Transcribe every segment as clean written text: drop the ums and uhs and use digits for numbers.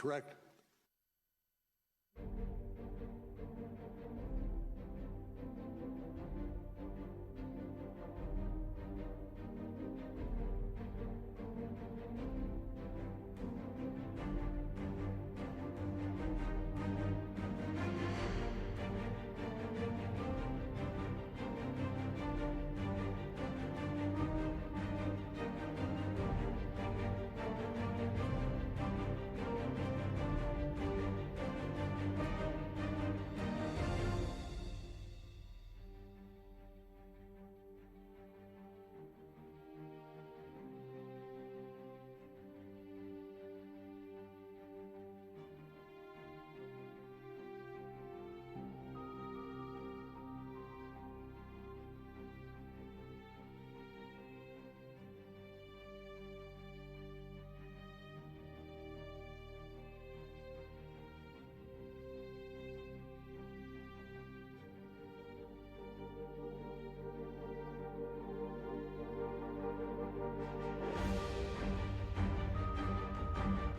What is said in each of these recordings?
correct.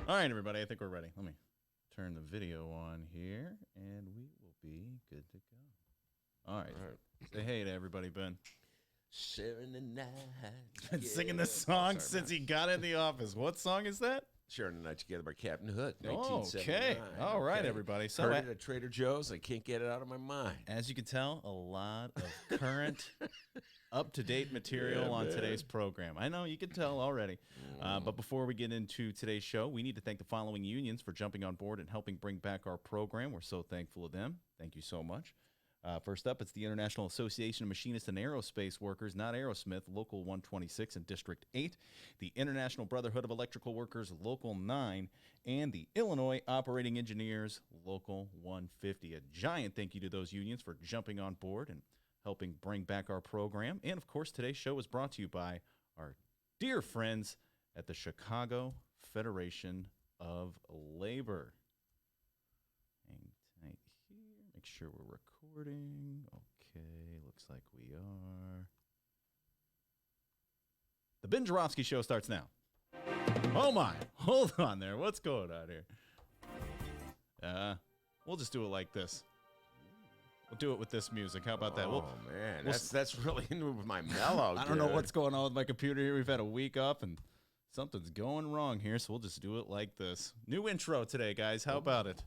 All right, everybody, I think we're ready. Let me turn the video on here, and we will be good to go. All right. Say hey to everybody, Ben. Sharing the night. Been singing this song since he got in the office. What song is that? Sharing the Night Together by Captain Hood, Okay. 1979. All right, everybody. So Heard it at Trader Joe's. I can't get it out of my mind. as you can tell, a lot of current, up-to-date material on today's program. I know, you can tell already. But before we get into today's show, we need to thank the following unions for jumping on board and helping bring back our program. We're so thankful of them. Thank you so much. First up, it's the International Association of Machinists and Aerospace Workers, not Aerosmith, Local 126 in District 8, the International Brotherhood of Electrical Workers, Local 9, and the Illinois Operating Engineers, Local 150. A giant thank you to those unions for jumping on board and helping bring back our program. And, of course, today's show is brought to you by our dear friends at the Chicago Federation of Labor. Hang tight here. Make sure we're recording. Okay, looks like we are. The Ben Joravsky Show starts now. Oh my, hold on there. What's going on here? We'll just do it like this. We'll do it with this music. How about that? Man, that's really with my mellow. I don't know what's going on with my computer here. We've had a week up and something's going wrong here, so we'll just do it like this. New intro today, guys. How about it?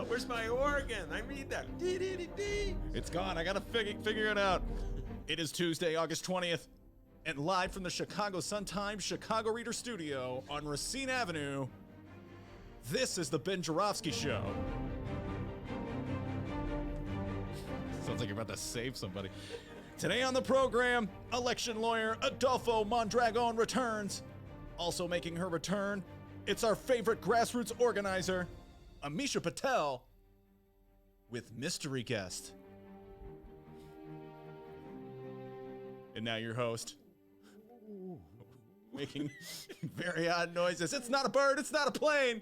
Where's my organ? I need that. It's gone. I got to figure it out. It is Tuesday, August 20th, and live from the Chicago Sun-Times Chicago Reader Studio on Racine Avenue, this is the Ben Joravsky Show. Sounds like you're about to save somebody. Today on the program, election lawyer Adolfo Mondragon returns. Also making her return, it's our favorite grassroots organizer, Amisha Patel, with mystery guest. And now your host, making very odd noises. It's not a bird, it's not a plane.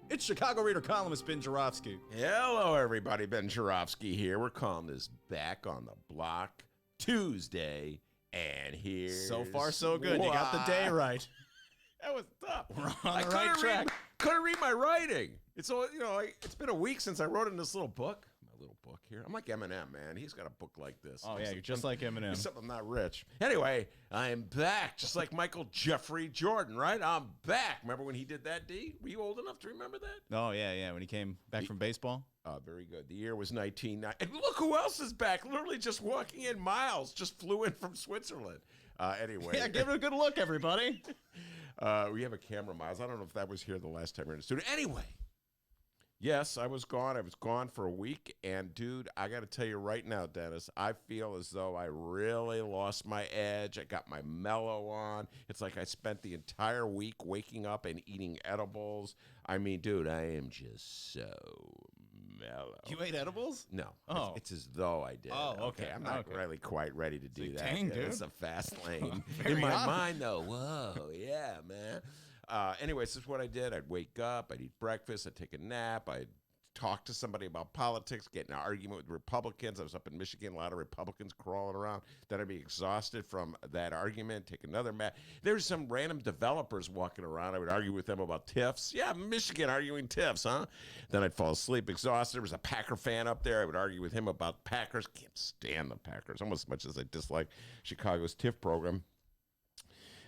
It's Chicago Reader columnist Ben Joravsky. Hello, everybody. Ben Joravsky here. We're calling this Back on the Block Tuesday, and here's So far, so good. You got the day right. That was tough. We're on the right track. Couldn't read my writing. It's all it's been a week since I wrote in this little book. My little book here. I'm like Eminem, man. He's got a book like this. Oh yeah, you're just like Eminem. Except I'm not rich. Anyway, I'm back, just like Michael Jeffrey Jordan, right? I'm back. Remember when he did that, D? Were you old enough to remember that? Oh yeah, when he came back from baseball. Very good. The year was 1990. And look who else is back. Literally just walking in. Miles just flew in from Switzerland. Anyway. Yeah, give it a good look, everybody. We have a camera, Miles. I don't know if that was here the last time we were in the studio. Anyway. Yes, I was gone. I was gone for a week. And, dude, I got to tell you right now, Dennis, I feel as though I really lost my edge. I got my mellow on. It's like I spent the entire week waking up and eating edibles. I mean, dude, I am just so mellow. You ate edibles? No. Oh. It's as though I did. Oh, okay. I'm not really quite ready to do that. Dang, dude. It's a fast lane. Very In my odd. mind, though, whoa, yeah, man. Anyway, this is what I did. I'd wake up, I'd eat breakfast, I'd take a nap, I'd talk to somebody about politics, get in an argument with Republicans. I was up in Michigan, a lot of Republicans crawling around. Then I'd be exhausted from that argument, take another match. There's some random developers walking around. I would argue with them about TIFs. Yeah, Michigan arguing TIFs, huh? Then I'd fall asleep exhausted. There was a Packer fan up there. I would argue with him about Packers. Can't stand the Packers, almost as much as I dislike Chicago's TIF program.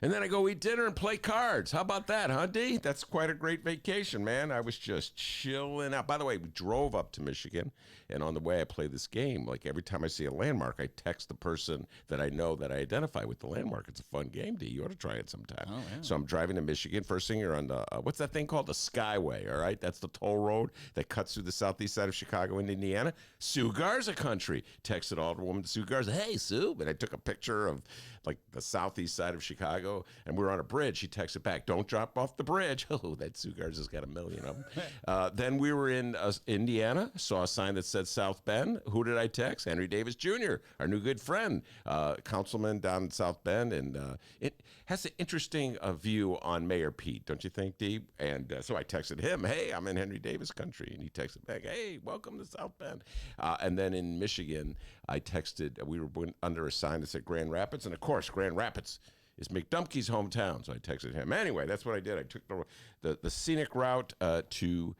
And then I go eat dinner and play cards. How about that, huh, D? That's quite a great vacation, man. I was just chilling out. By the way, we drove up to Michigan, and on the way I play this game. Like every time I see a landmark, I text the person that I know that I identify with the landmark. It's a fun game, D. You ought to try it sometime. Oh, yeah. So I'm driving to Michigan. First thing, you're on the, what's that thing called? The Skyway, all right? That's the toll road that cuts through the southeast side of Chicago into Indiana. Sue Garza country. Texted Alderwoman Sue Garza, hey, Sue. And I took a picture of like the southeast side of Chicago, and we were on a bridge. She texted back, don't drop off the bridge. Oh, that Sue Garza's got a million of them. Then we were in Indiana, saw a sign that said South Bend. Who did I text? Henry Davis Jr., our new good friend, councilman down in South Bend. And it has an interesting view on Mayor Pete, don't you think, Dee? And so I texted him, hey, I'm in Henry Davis country. And he texted back, hey, welcome to South Bend. And then in Michigan, I texted, we were under a sign that said Grand Rapids. And of course, Grand Rapids is McDumpke's hometown. So I texted him. Anyway, that's what I did. I took the scenic route to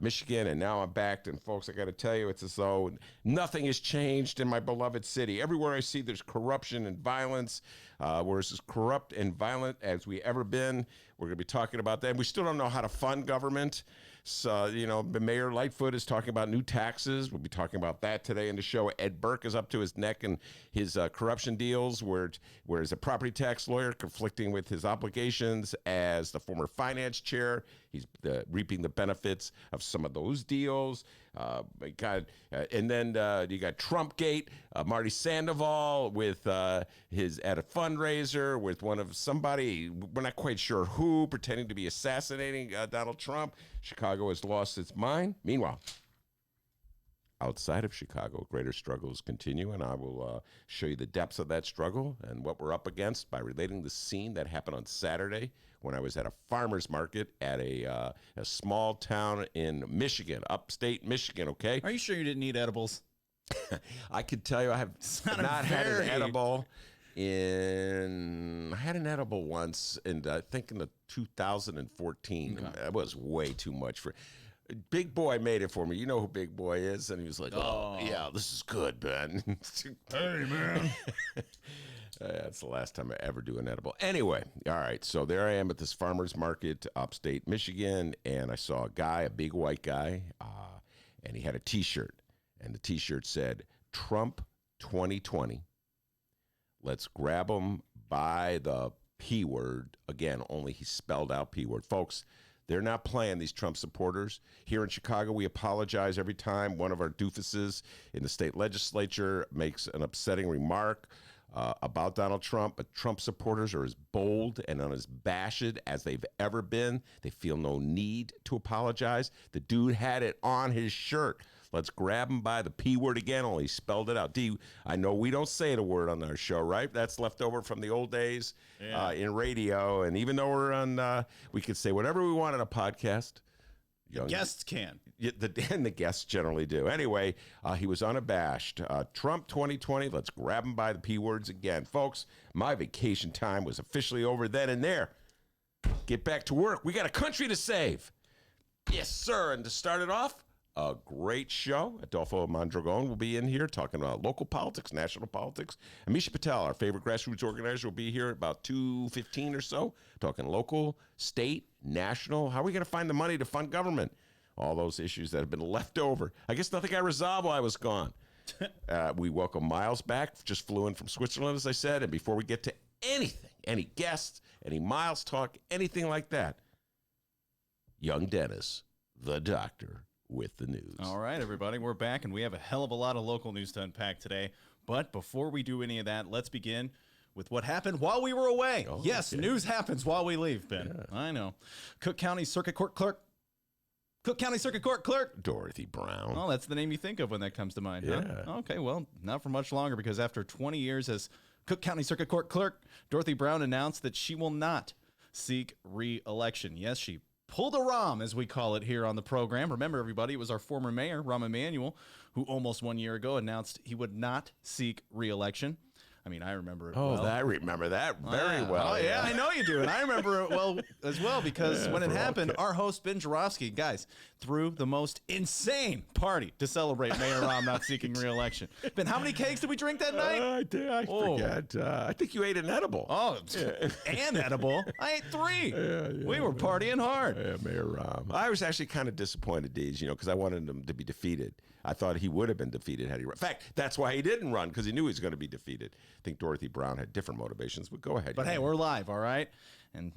Michigan, and now I'm back. And folks, I got to tell you, it's as though nothing has changed in my beloved city. Everywhere I see, there's corruption and violence. We're as corrupt and violent as we ever been. We're going to be talking about that. And we still don't know how to fund government. So, you know, Mayor Lightfoot is talking about new taxes. We'll be talking about that today in the show. Ed Burke is up to his neck in his corruption deals, where he's a property tax lawyer conflicting with his obligations as the former finance chair. He's reaping the benefits of some of those deals. And then you got Trumpgate, Marty Sandoval with his at a fundraiser with somebody, we're not quite sure who, pretending to be assassinating Donald Trump. Chicago has lost its mind. Meanwhile, outside of Chicago, greater struggles continue, and I will show you the depths of that struggle and what we're up against by relating the scene that happened on Saturday when I was at a farmer's market at a small town in Michigan, upstate Michigan, okay? Are you sure you didn't eat edibles? I could tell you I have not had an edible I had an edible once, and I think in the 2014. Okay. That was way too much for Big Boy made it for me. You know who Big Boy is? And he was like, oh yeah, this is good, Ben. Hey, man. That's the last time I ever do an edible. Anyway, all right, so there I am at this farmer's market, upstate Michigan, and I saw a guy, a big white guy, and he had a T-shirt, and the T-shirt said, Trump 2020. Let's grab him by the P word. Again, only he spelled out P word. Folks, they're not playing, these Trump supporters. Here in Chicago, we apologize every time one of our doofuses in the state legislature makes an upsetting remark about Donald Trump, but Trump supporters are as bold and unabashed as they've ever been. They feel no need to apologize. The dude had it on his shirt. Let's grab him by the P word again, only he spelled it out. D, I know we don't say the word on our show, right? That's left over from the old days in radio. And even though we're on, we could say whatever we want on a podcast. Guests can. And the guests generally do. Anyway, he was unabashed. Trump 2020, let's grab him by the P words again. Folks, my vacation time was officially over then and there. Get back to work. We got a country to save. Yes, sir. And to start it off, a great show. Adolfo Mondragon will be in here talking about local politics, national politics. Amisha Patel, our favorite grassroots organizer, will be here at about 2:15 or so, talking local, state, national. How are we going to find the money to fund government? All those issues that have been left over. I guess nothing got resolved while I was gone. We welcome Miles back, just flew in from Switzerland, as I said. And before we get to anything, any guests, any Miles talk, anything like that, young Dennis, the doctor, with the news. All right, everybody, we're back, and we have a hell of a lot of local news to unpack today. But before we do any of that, let's begin with what happened while we were away. Oh, yes, okay. News happens while we leave, Ben. Yeah. I know. Cook County Circuit Court Clerk Dorothy Brown. Oh, that's the name you think of when that comes to mind, yeah. Huh? Okay, well, not for much longer, because after 20 years as Cook County Circuit Court Clerk, Dorothy Brown announced that she will not seek re-election. Yes, she pull the Rahm, as we call it here on the program. Remember, everybody, it was our former mayor, Rahm Emanuel, who almost 1 year ago announced he would not seek re-election. I mean, I remember it well. I remember that very well. Oh, yeah, I know you do. And I remember it well as well because when it happened, our host, Ben Joravsky, guys, threw the most insane party to celebrate Mayor Rahm not seeking re-election. Ben, how many cakes did we drink that night? I forget. I think you ate an edible. Oh, and edible. I ate 3. We were partying hard. Yeah, Mayor Rahm. I was actually kind of disappointed, Deej, because I wanted him to be defeated. I thought he would have been defeated had he run. In fact, that's why he didn't run, because he knew he was going to be defeated. I think Dorothy Brown had different motivations, but go ahead. But hey, we're live, all right? And,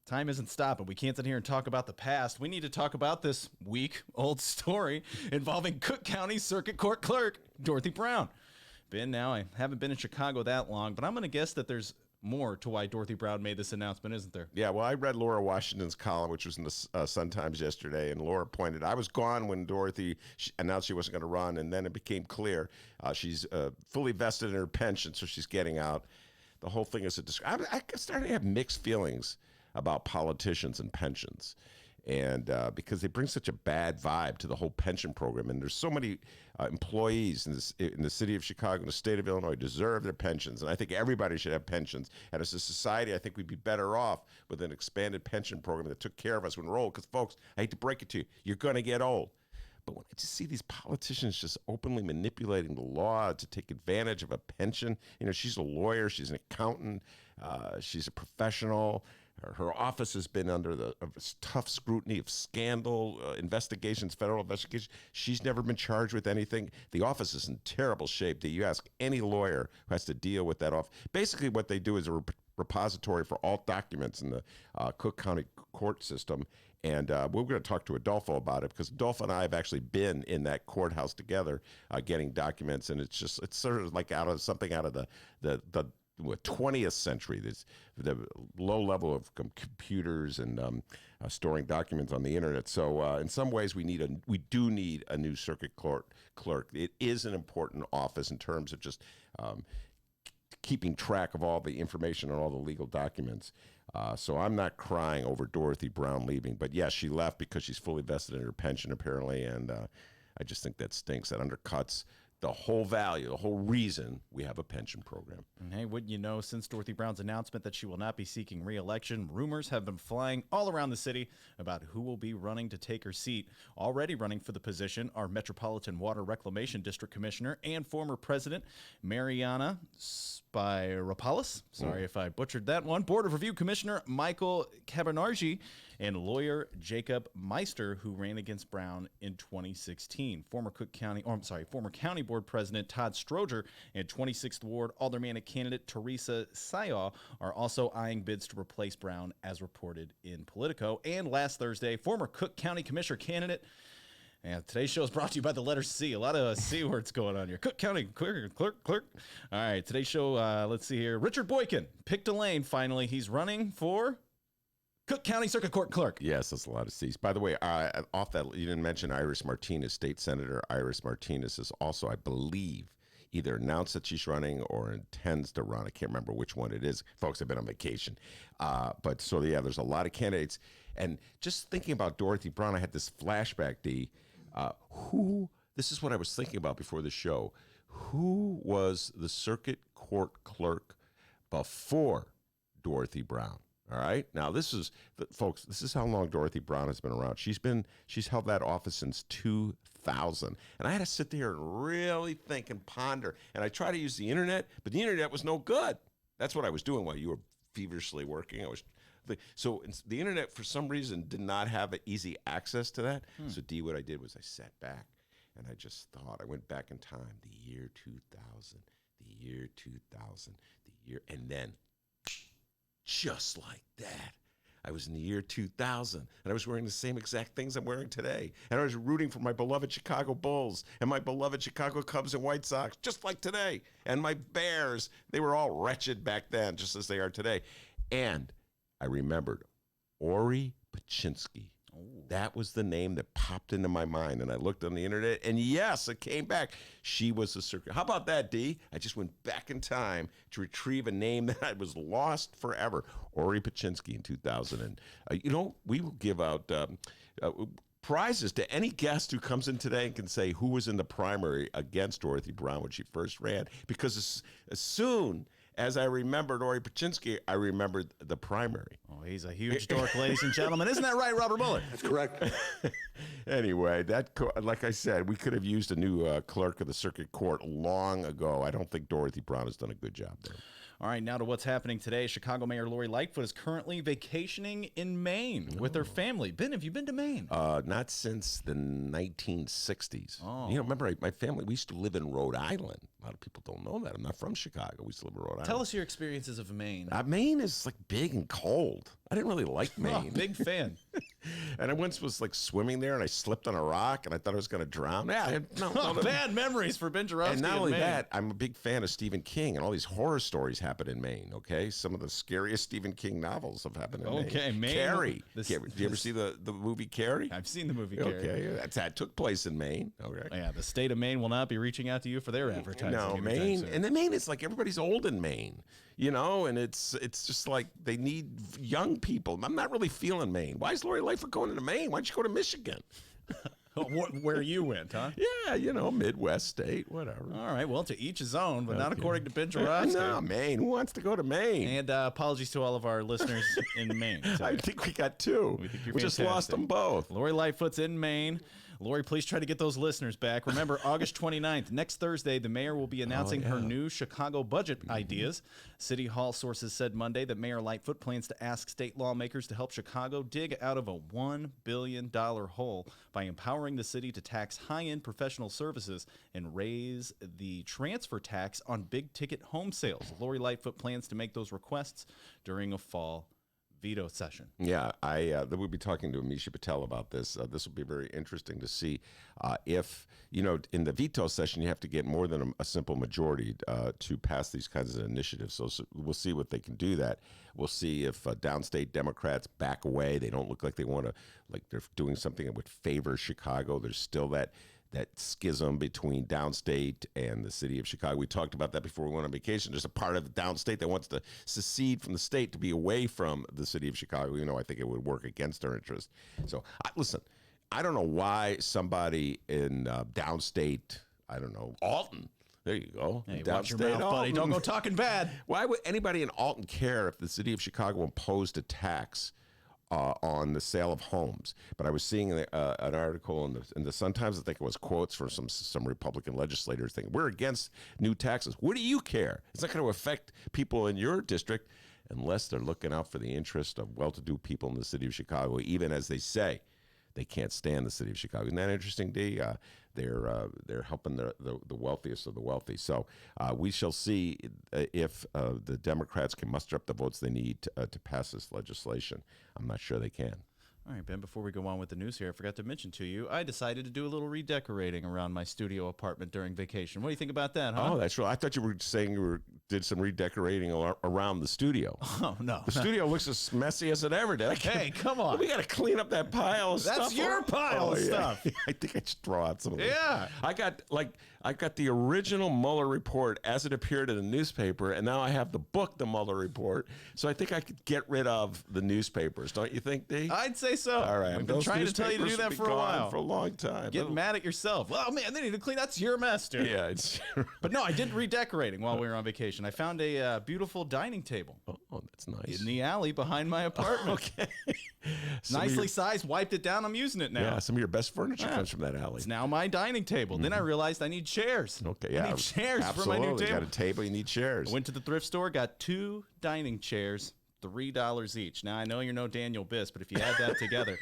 time isn't stopping. We can't sit here and talk about the past. We need to talk about this week-old story involving Cook County Circuit Court Clerk Dorothy Brown. Ben, now I haven't been in Chicago that long, but I'm going to guess that there's more to why Dorothy Brown made this announcement, isn't there? Yeah, well, I read Laura Washington's column, which was in the Sun-Times yesterday, and Laura pointed, I was gone when Dorothy announced she wasn't going to run, and then it became clear she's fully vested in her pension, so she's getting out. The whole thing is I started to have mixed feelings about politicians and pensions. And because they bring such a bad vibe to the whole pension program. And there's so many employees in the city of Chicago and the state of Illinois deserve their pensions. And I think everybody should have pensions. And as a society, I think we'd be better off with an expanded pension program that took care of us when we're old. Because, folks, I hate to break it to you, you're going to get old. But when I just see these politicians just openly manipulating the law to take advantage of a pension, she's a lawyer, she's an accountant, she's a professional. Her office has been under the tough scrutiny of scandal, investigations, federal investigations. She's never been charged with anything. The office is in terrible shape. That you ask any lawyer who has to deal with that office. Basically, what they do is a repository for all documents in the Cook County court system. And we're going to talk to Adolfo about it because Adolfo and I have actually been in that courthouse together getting documents. And it's sort of like out of the 20th century. There's the low level of computers and storing documents on the internet. So in some ways, we do need a new circuit court clerk. It is an important office in terms of just keeping track of all the information and all the legal documents. So I'm not crying over Dorothy Brown leaving, but yes, she left because she's fully vested in her pension apparently, and I just think that stinks. That undercuts the whole value, the whole reason we have a pension program. And hey, wouldn't you know, since Dorothy Brown's announcement that she will not be seeking re-election, rumors have been flying all around the city about who will be running to take her seat. Already running for the position are Metropolitan Water Reclamation District Commissioner and former President Mariana Spyropoulos. Sorry if I butchered that one. Board of Review Commissioner Michael Cabanargi and lawyer Jacob Meister, who ran against Brown in 2016. Former County Board President Todd Stroger and 26th Ward Aldermanic candidate Teresa Sayaw are also eyeing bids to replace Brown, as reported in Politico. And last Thursday, former Cook County Commissioner candidate. And today's show is brought to you by the letter C. A lot of C words going on here. Cook County clerk. All right, today's show, let's see here. Richard Boykin picked a lane, finally. He's running for Cook County Circuit Court Clerk. Yes, that's a lot of C's. By the way, off that, you didn't mention Iris Martinez. State Senator Iris Martinez is also, I believe, either announced that she's running or intends to run. I can't remember which one it is. Folks, I've been on vacation. There's a lot of candidates. And just thinking about Dorothy Brown, I had this flashback, this is what I was thinking about before the show. Who was the circuit court clerk before Dorothy Brown? All right. Now, folks, this is how long Dorothy Brown has been around. She's held that office since 2000. And I had to sit there and really think and ponder. And I tried to use the internet, but the internet was no good. That's what I was doing while you were feverishly working. So the internet, for some reason, did not have easy access to that. So, what I did was I sat back and I just thought. I went back in time, the year 2000, and then just like that, I was in the year 2000, and I was wearing the same exact things I'm wearing today. And I was rooting for my beloved Chicago Bulls and my beloved Chicago Cubs and White Sox, just like today. And my Bears, they were all wretched back then, just as they are today. And I remembered Ori Paczynski That was the name that popped into my mind, and I looked on the internet, and yes, it came back. She was a circuit. How about that, D? I just went back in time to retrieve a name that was lost forever. Ori Paczynski in 2000. And, we will give out prizes to any guest who comes in today and can say who was in the primary against Dorothy Brown when she first ran. Because as soon as I remembered Ori Paczynski, I remembered the primary. Oh, he's a huge dork, ladies and gentlemen. Isn't that right, Robert Bullard? That's correct. Anyway, like I said, we could have used a new clerk of the circuit court long ago. I don't think Dorothy Brown has done a good job there. All right, now to what's happening today. Chicago Mayor Lori Lightfoot is currently vacationing in Maine with her family. Ben, have you been to Maine? Not since the 1960s. Oh. Remember, my family, we used to live in Rhode Island. A lot of people don't know that. I'm not from Chicago. We used to live in Rhode Island. Tell us your experiences of Maine. Maine is like big and cold. I didn't really like Maine. Oh, big fan. And I once was like swimming there, and I slipped on a rock, and I thought I was going to drown. Yeah, Bad memories for Ben Joravsky. And not only that, I'm a big fan of Stephen King, and all these horror stories happen in Maine. Okay, some of the scariest Stephen King novels have happened in Maine. Okay, Maine. Carrie. Did you ever see the movie Carrie? I've seen the movie Carrie. Okay, that took place in Maine. Okay. Yeah, the state of Maine will not be reaching out to you for their advertising. No, Maine, and then Maine is like everybody's old in Maine. And it's just like they need young people. I'm not really feeling Maine. Why is Lori Lightfoot going into Maine? Why don't you go to Michigan? Where you went, huh? Yeah, Midwest state, whatever. All right, well, to each his own, but not according to Ben Joravsky. No, Maine. Who wants to go to Maine? And apologies to all of our listeners in Maine. I think we got two. We just lost them both. Lori Lightfoot's in Maine. Lori, please try to get those listeners back. Remember, August 29th, next Thursday, the mayor will be announcing her new Chicago budget ideas. City Hall sources said Monday that Mayor Lightfoot plans to ask state lawmakers to help Chicago dig out of a $1 billion hole by empowering the city to tax high-end professional services and raise the transfer tax on big-ticket home sales. Lori Lightfoot plans to make those requests during a fall veto session. Yeah, we'll be talking to Amisha Patel about this. This will be very interesting to see if, in the veto session, you have to get more than a simple majority to pass these kinds of initiatives. So we'll see what they can do that. We'll see if downstate Democrats back away. They don't look like they want to, like they're doing something that would favor Chicago. There's still that schism between downstate and the city of Chicago. We talked about that before we went on vacation. There's a part of downstate that wants to secede from the state to be away from the city of Chicago. I think it would work against our interest. So, listen, I don't know why somebody in downstate, I don't know, Alton, there you go. Hey, watch your mouth, buddy. Don't go talking bad. Why would anybody in Alton care if the city of Chicago imposed a tax on the sale of homes? But I was seeing an article in the Sun-Times. I think it was quotes from some Republican legislators saying, we're against new taxes. What do you care? It's not going to affect people in your district unless they're looking out for the interest of well-to-do people in the city of Chicago, even as they say they can't stand the city of Chicago. Isn't that interesting, D? They're helping the wealthiest of the wealthy. So we shall see if the Democrats can muster up the votes they need to pass this legislation. I'm not sure they can. All right, Ben, before we go on with the news here, I forgot to mention to you, I decided to do a little redecorating around my studio apartment during vacation. What do you think about that, huh? Oh, that's right. I thought you were saying you did some redecorating around the studio. Oh, no. The studio looks as messy as it ever did. Hey, come on. We got to clean up that pile of stuff. That's your pile of stuff. I think I should throw out some of it. Yeah. I got the original Mueller report as it appeared in the newspaper, and now I have the book, The Mueller Report. So I think I could get rid of the newspapers. Don't you think, D? I'd say so. All right. I've been trying to tell you to do that for a while. For a long time. Getting mad at yourself. Oh, man, they need to clean. That's your mess, dude. Yeah. It's But no, I did redecorating while we were on vacation. I found a beautiful dining table. Oh, that's nice. In the alley behind my apartment. Okay. Nicely sized, wiped it down. I'm using it now. Yeah, some of your best furniture comes from that alley. It's now my dining table. Then I realized I need chairs. Okay, yeah. I need chairs for my new table. You got a table, you need chairs. I went to the thrift store, got 2 dining chairs, $3 each. Now, I know you're no Daniel Biss, but if you add that together.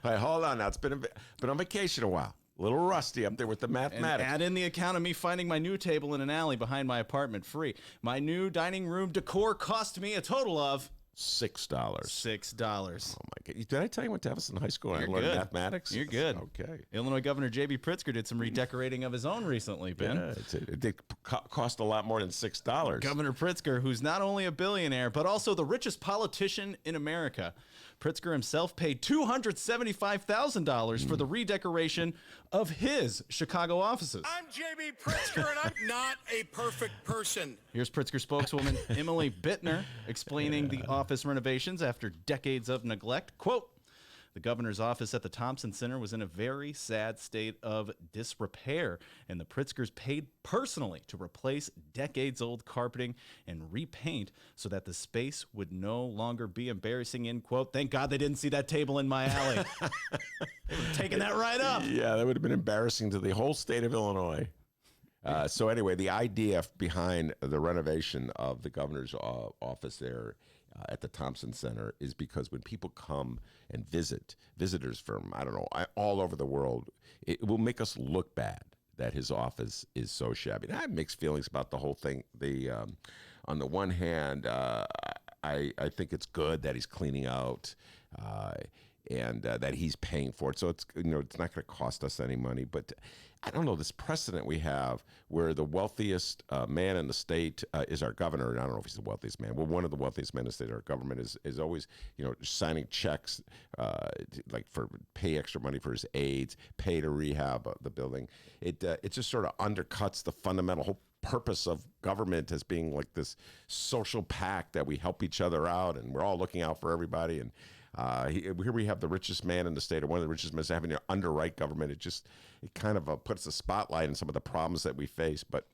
All right, hold on now. It's been on vacation a while. A little rusty up there with the mathematics. And add in the account of me finding my new table in an alley behind my apartment free. My new dining room decor cost me a total of $6. $6. Oh, my God. Did I tell you I went to Evanston High School and I learned mathematics? You're good. Okay. Illinois Governor J.B. Pritzker did some redecorating of his own recently, Ben. Yeah, it did cost a lot more than $6. Governor Pritzker, who's not only a billionaire, but also the richest politician in America. Pritzker himself paid $275,000 for the redecoration of his Chicago offices. I'm J.B. Pritzker, and I'm not a perfect person. Here's Pritzker spokeswoman Emily Bittner explaining the office renovations after decades of neglect. Quote, the governor's office at the Thompson Center was in a very sad state of disrepair, and the Pritzkers paid personally to replace decades-old carpeting and repaint so that the space would no longer be embarrassing, end quote. Thank God they didn't see that table in my alley. They would have taken that right up. Yeah, that would have been embarrassing to the whole state of Illinois. So anyway, the idea behind the renovation of the governor's office there at the Thompson Center is because when people come and visitors from, I don't know, all over the world, it will make us look bad that his office is so shabby. And I have mixed feelings about the whole thing. On the one hand, I think it's good that he's cleaning out and that he's paying for it. So it's it's not going to cost us any money. But I don't know, this precedent we have where the wealthiest man in the state is our governor. And I don't know if he's the wealthiest man. Well, one of the wealthiest men in the state, our government, is always signing checks like for pay extra money for his aides, pay to rehab the building. It just sort of undercuts the fundamental whole purpose of government as being like this social pact that we help each other out and we're all looking out for everybody. And here we have the richest man in the state, or one of the richest men, having to underwrite government. It kind of puts a spotlight on some of the problems that we face. But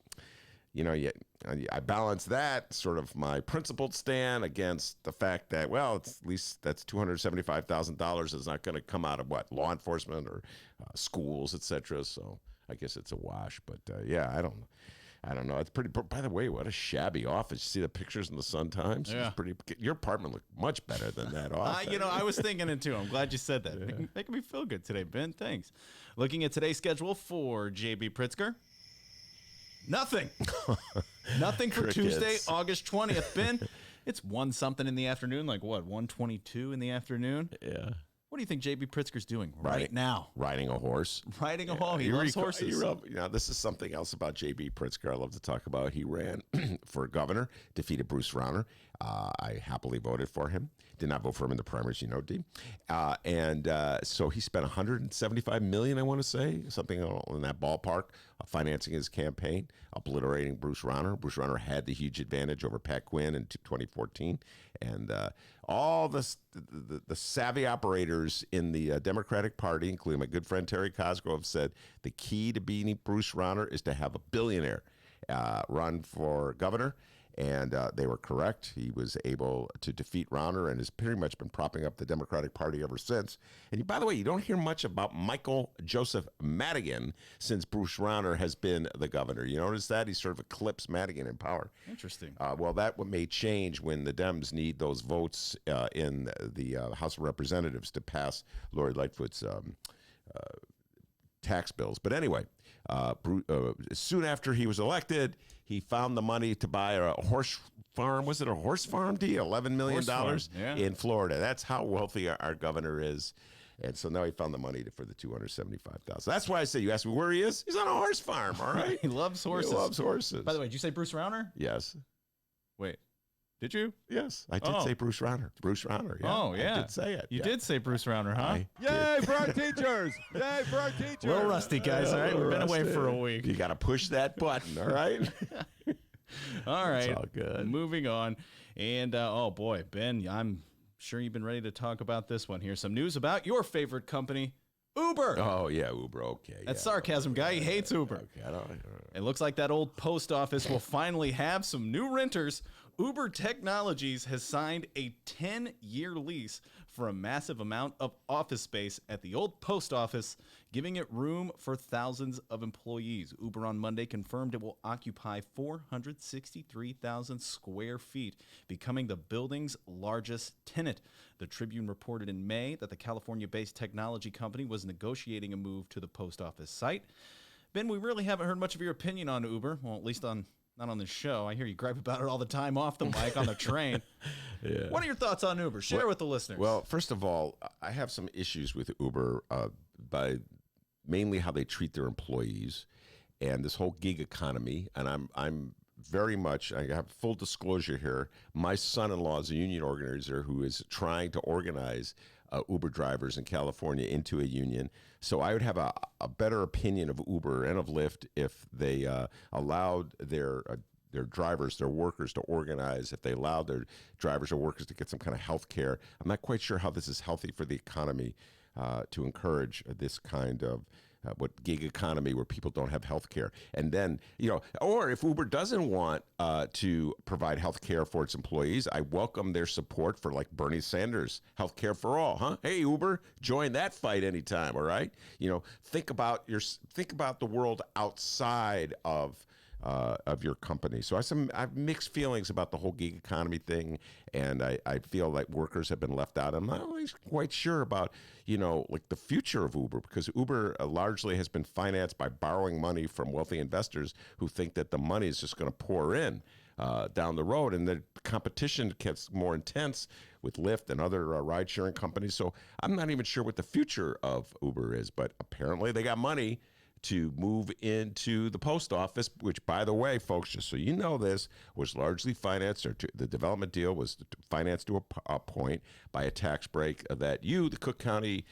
I balance that sort of my principled stand against the fact that, well, at least that's $275,000 is not going to come out of law enforcement or schools, etc. So I guess it's a wash. But yeah, I don't know. It's pretty. By the way, what a shabby office! You see the pictures in the Sun Times. Yeah. It's pretty. Your apartment looked much better than that office. I was thinking it too. I'm glad you said that. Yeah. Making me feel good today, Ben. Thanks. Looking at today's schedule for J.B. Pritzker. Nothing. Nothing for Crickets. Tuesday, August 20th. Ben, it's 1-something in the afternoon. Like what? 1:22 in the afternoon. Yeah. What do you think J.B. Pritzker's doing right now? Riding a horse. Riding a horse. He loves horses. This is something else about J.B. Pritzker I love to talk about. He ran for governor, defeated Bruce Rauner. I happily voted for him. Did not vote for him in the primaries, D. So he spent $175 million, I want to say, something in that ballpark, financing his campaign, obliterating Bruce Rauner. Bruce Rauner had the huge advantage over Pat Quinn in 2014. And all the savvy operators in the Democratic Party, including my good friend Terry Cosgrove, said the key to beating Bruce Rauner is to have a billionaire run for governor. And they were correct. He was able to defeat Rauner and has pretty much been propping up the Democratic Party ever since. And by the way, you don't hear much about Michael Joseph Madigan since Bruce Rauner has been the governor. You notice that? He sort of eclipsed Madigan in power. Interesting. Well, that may change when the Dems need those votes in the House of Representatives to pass Lori Lightfoot's tax bills. But anyway, soon after he was elected, he found the money to buy a horse farm. Was it a horse farm, D? $11 million in Florida. That's how wealthy our governor is. And so now he found the money for the $275,000. That's why I say, you ask me where he is? He's on a horse farm, all right? He loves horses. He loves horses. By the way, did you say Bruce Rauner? Yes. Wait. Did you? Yes, I did say Bruce Rauner. Bruce Rauner, yeah. Oh, yeah. I did say it. You did say Bruce Rauner, huh? Yay for our teachers! Yay for our teachers! A little rusty, guys. All right, we've been away for a week. You got to push that button, all right? All right. It's all good. Moving on. And, oh, boy, Ben, I'm sure you've been ready to talk about this one here. Some news about your favorite company, Uber. Oh, yeah, Uber, okay. That's sarcasm, guy. He hates Uber. Okay, I don't. It looks like that old post office will finally have some new renters. Uber Technologies has signed a 10-year lease for a massive amount of office space at the old post office, giving it room for thousands of employees. Uber on Monday confirmed it will occupy 463,000 square feet, becoming the building's largest tenant. The Tribune reported in May that the California-based technology company was negotiating a move to the post office site. Ben, we really haven't heard much of your opinion on Uber, well, at least not on this show. I hear you gripe about it all the time off the mic on the train. Yeah. What are your thoughts on Uber? Share with the listeners. Well, first of all, I have some issues with Uber by mainly how they treat their employees and this whole gig economy. And I'm very much, I have full disclosure here, my son-in-law is a union organizer who is trying to organize Uber drivers in California into a union. So I would have a better opinion of Uber and of Lyft if they allowed their drivers, their workers to organize, if they allowed their drivers or workers to get some kind of health care. I'm not quite sure how this is healthy for the economy to encourage this kind of what gig economy where people don't have health care. And then, or if Uber doesn't want to provide health care for its employees, I welcome their support for like Bernie Sanders, health care for all, huh? Hey, Uber, join that fight anytime, all right? Think about the world outside of your company. So I have mixed feelings about the whole gig economy thing, and I feel like workers have been left out. I'm not always quite sure about, like the future of Uber, because Uber largely has been financed by borrowing money from wealthy investors who think that the money is just going to pour in down the road, and the competition gets more intense with Lyft and other ride-sharing companies. So I'm not even sure what the future of Uber is, but apparently they got money to move into the post office, which, by the way, folks, just so you know this, was largely financed, or the development deal was financed to a point by a tax break that the Cook County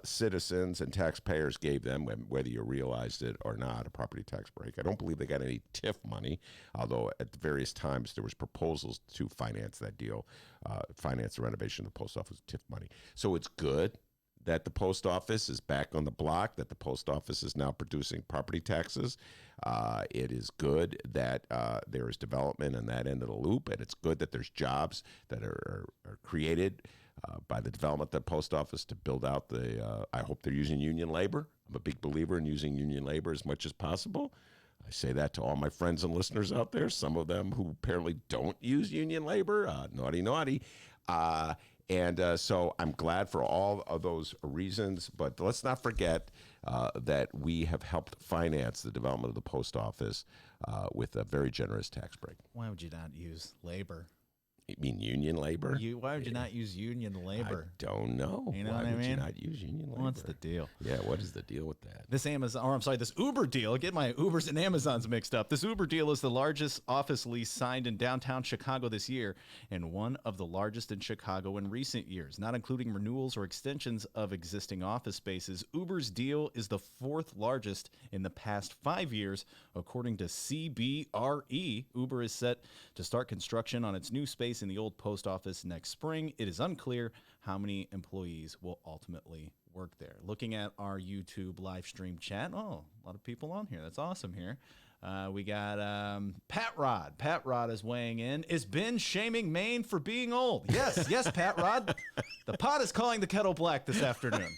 citizens and taxpayers gave them, whether you realized it or not, a property tax break. I don't believe they got any TIF money, although at various times there was proposals to finance that deal, finance the renovation of the post office with TIF money. So it's good that the post office is back on the block, that the post office is now producing property taxes. It is good that there is development in that end of the loop, and it's good that there's jobs that are created by the development of the post office to build out I hope they're using union labor. I'm a big believer in using union labor as much as possible. I say that to all my friends and listeners out there, some of them who apparently don't use union labor, naughty. And so I'm glad for all of those reasons, but let's not forget that we have helped finance the development of the post office with a very generous tax break. Why would you not use labor? You mean union labor? Why would you not use union labor? I don't know. You know Why what I would mean? you not use union labor? What's the deal? Yeah, what is the deal with that? This Uber deal, get my Ubers and Amazons mixed up. This Uber deal is the largest office lease signed in downtown Chicago this year, and one of the largest in Chicago in recent years, not including renewals or extensions of existing office spaces. Uber's deal is the fourth largest in the past 5 years, according to CBRE. Uber is set to start construction on its new space in the old post office next spring. It is unclear how many employees will ultimately work there. Looking at our YouTube live stream chat, a lot of people on here. That's awesome here. We got Pat Rod. Pat Rod is weighing in. Is Ben shaming Maine for being old? Yes, Pat Rod. The pot is calling the kettle black this afternoon.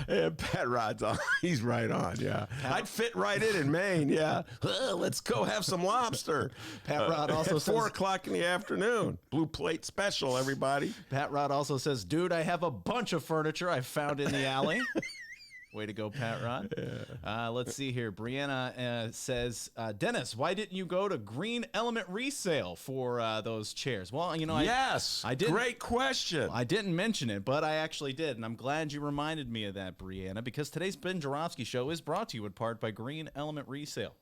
Yeah, Pat Rod's on. He's right on, yeah. I'd fit right in Maine, yeah. Let's go have some lobster. Pat Rod also says, 4 o'clock in the afternoon. Blue plate special, everybody. Pat Rod also says, dude, I have a bunch of furniture I found in the alley. Way to go, Pat Rod. Yeah. Let's see here. Brianna says, Dennis, why didn't you go to Green Element Resale for those chairs? Well, yes, I didn't. Great question. I didn't mention it, but I actually did, and I'm glad you reminded me of that, Brianna, because today's Ben Joravsky Show is brought to you in part by Green Element Resale.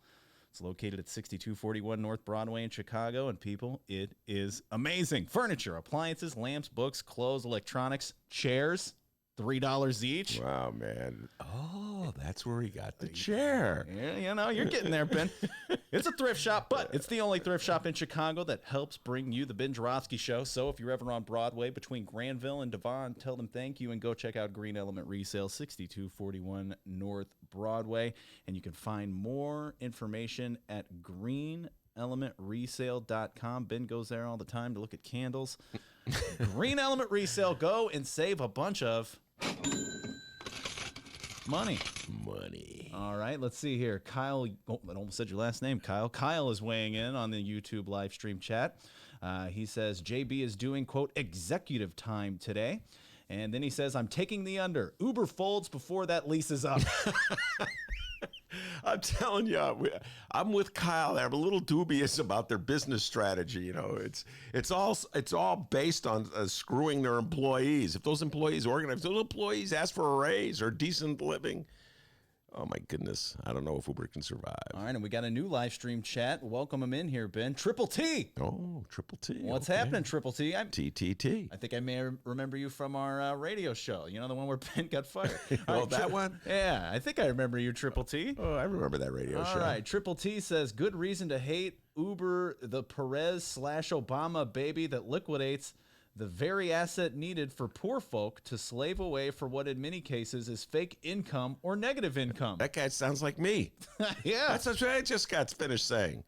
It's located at 6241 North Broadway in Chicago, and people, it is amazing. Furniture, appliances, lamps, books, clothes, electronics, chairs. $3 each. Wow, man. Oh, that's where he got the chair. Yeah, you're getting there, Ben. It's a thrift shop, but it's the only thrift shop in Chicago that helps bring you the Ben Joravsky Show. So if you're ever on Broadway between Granville and Devon, tell them thank you and go check out Green Element Resale, 6241 North Broadway. And you can find more information at greenelementresale.com. Ben goes there all the time to look at candles. Green Element Resale. Go and save a bunch of money. All right, let's see here. Kyle, I almost said your last name, Kyle. Kyle is weighing in on the YouTube live stream chat. He says, JB is doing, quote, executive time today. And then he says, I'm taking the under. Uber folds before that lease is up. I'm telling you, I'm with Kyle. I'm a little dubious about their business strategy. It's all based on screwing their employees. If those employees ask for a raise or decent living, Oh, my goodness. I don't know if Uber can survive. All right, and we got a new live stream chat. Welcome him in here, Ben. Triple T. Oh, Triple T. What's okay. happening, Triple T? TTT. I think I may remember you from our radio show. You know, the one where Ben got fired. Oh, All right, that one? Yeah, I think I remember you, Triple T. Oh, I remember that radio show. All right, Triple T says, good reason to hate Uber, the Perez/Obama baby that liquidates the very asset needed for poor folk to slave away for what in many cases is fake income or negative income. That guy sounds like me. Yeah. That's what I just got finished saying.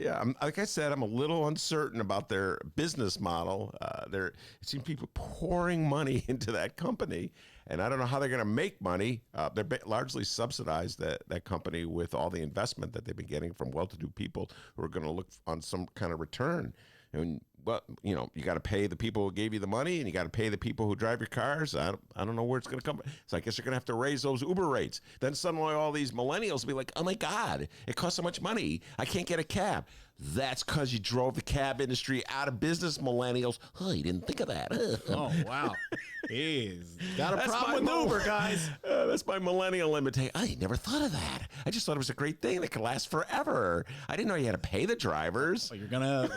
Yeah, like I said, I'm a little uncertain about their business model. It seems people pouring money into that company, and I don't know how they're going to make money. They're largely subsidized that company with all the investment that they've been getting from well-to-do people who are going to look on some kind of return. And well, you know, you got to pay the people who gave you the money, and you got to pay the people who drive your cars. I don't know where it's going to come from. So I guess you're going to have to raise those Uber rates. Then suddenly all these millennials will be like, oh my God, it costs so much money. I can't get a cab. That's because you drove the cab industry out of business, millennials. Oh, you didn't think of that. Oh, wow. He's got a That's problem my with Uber, guys. That's my millennial imitation. I never thought of that. I just thought it was a great thing that could last forever. I didn't know you had to pay the drivers. They're gonna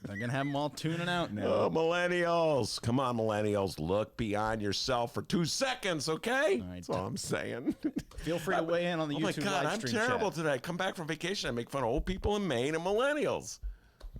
have them all tuning out now. Oh, millennials. Come on, millennials. Look beyond yourself for 2 seconds, okay? All right. That's all I'm saying. Feel free to weigh in on the Oh, YouTube my God, live I'm stream terrible chat. today. I come back from vacation. I make fun of old people in Maine and millennials.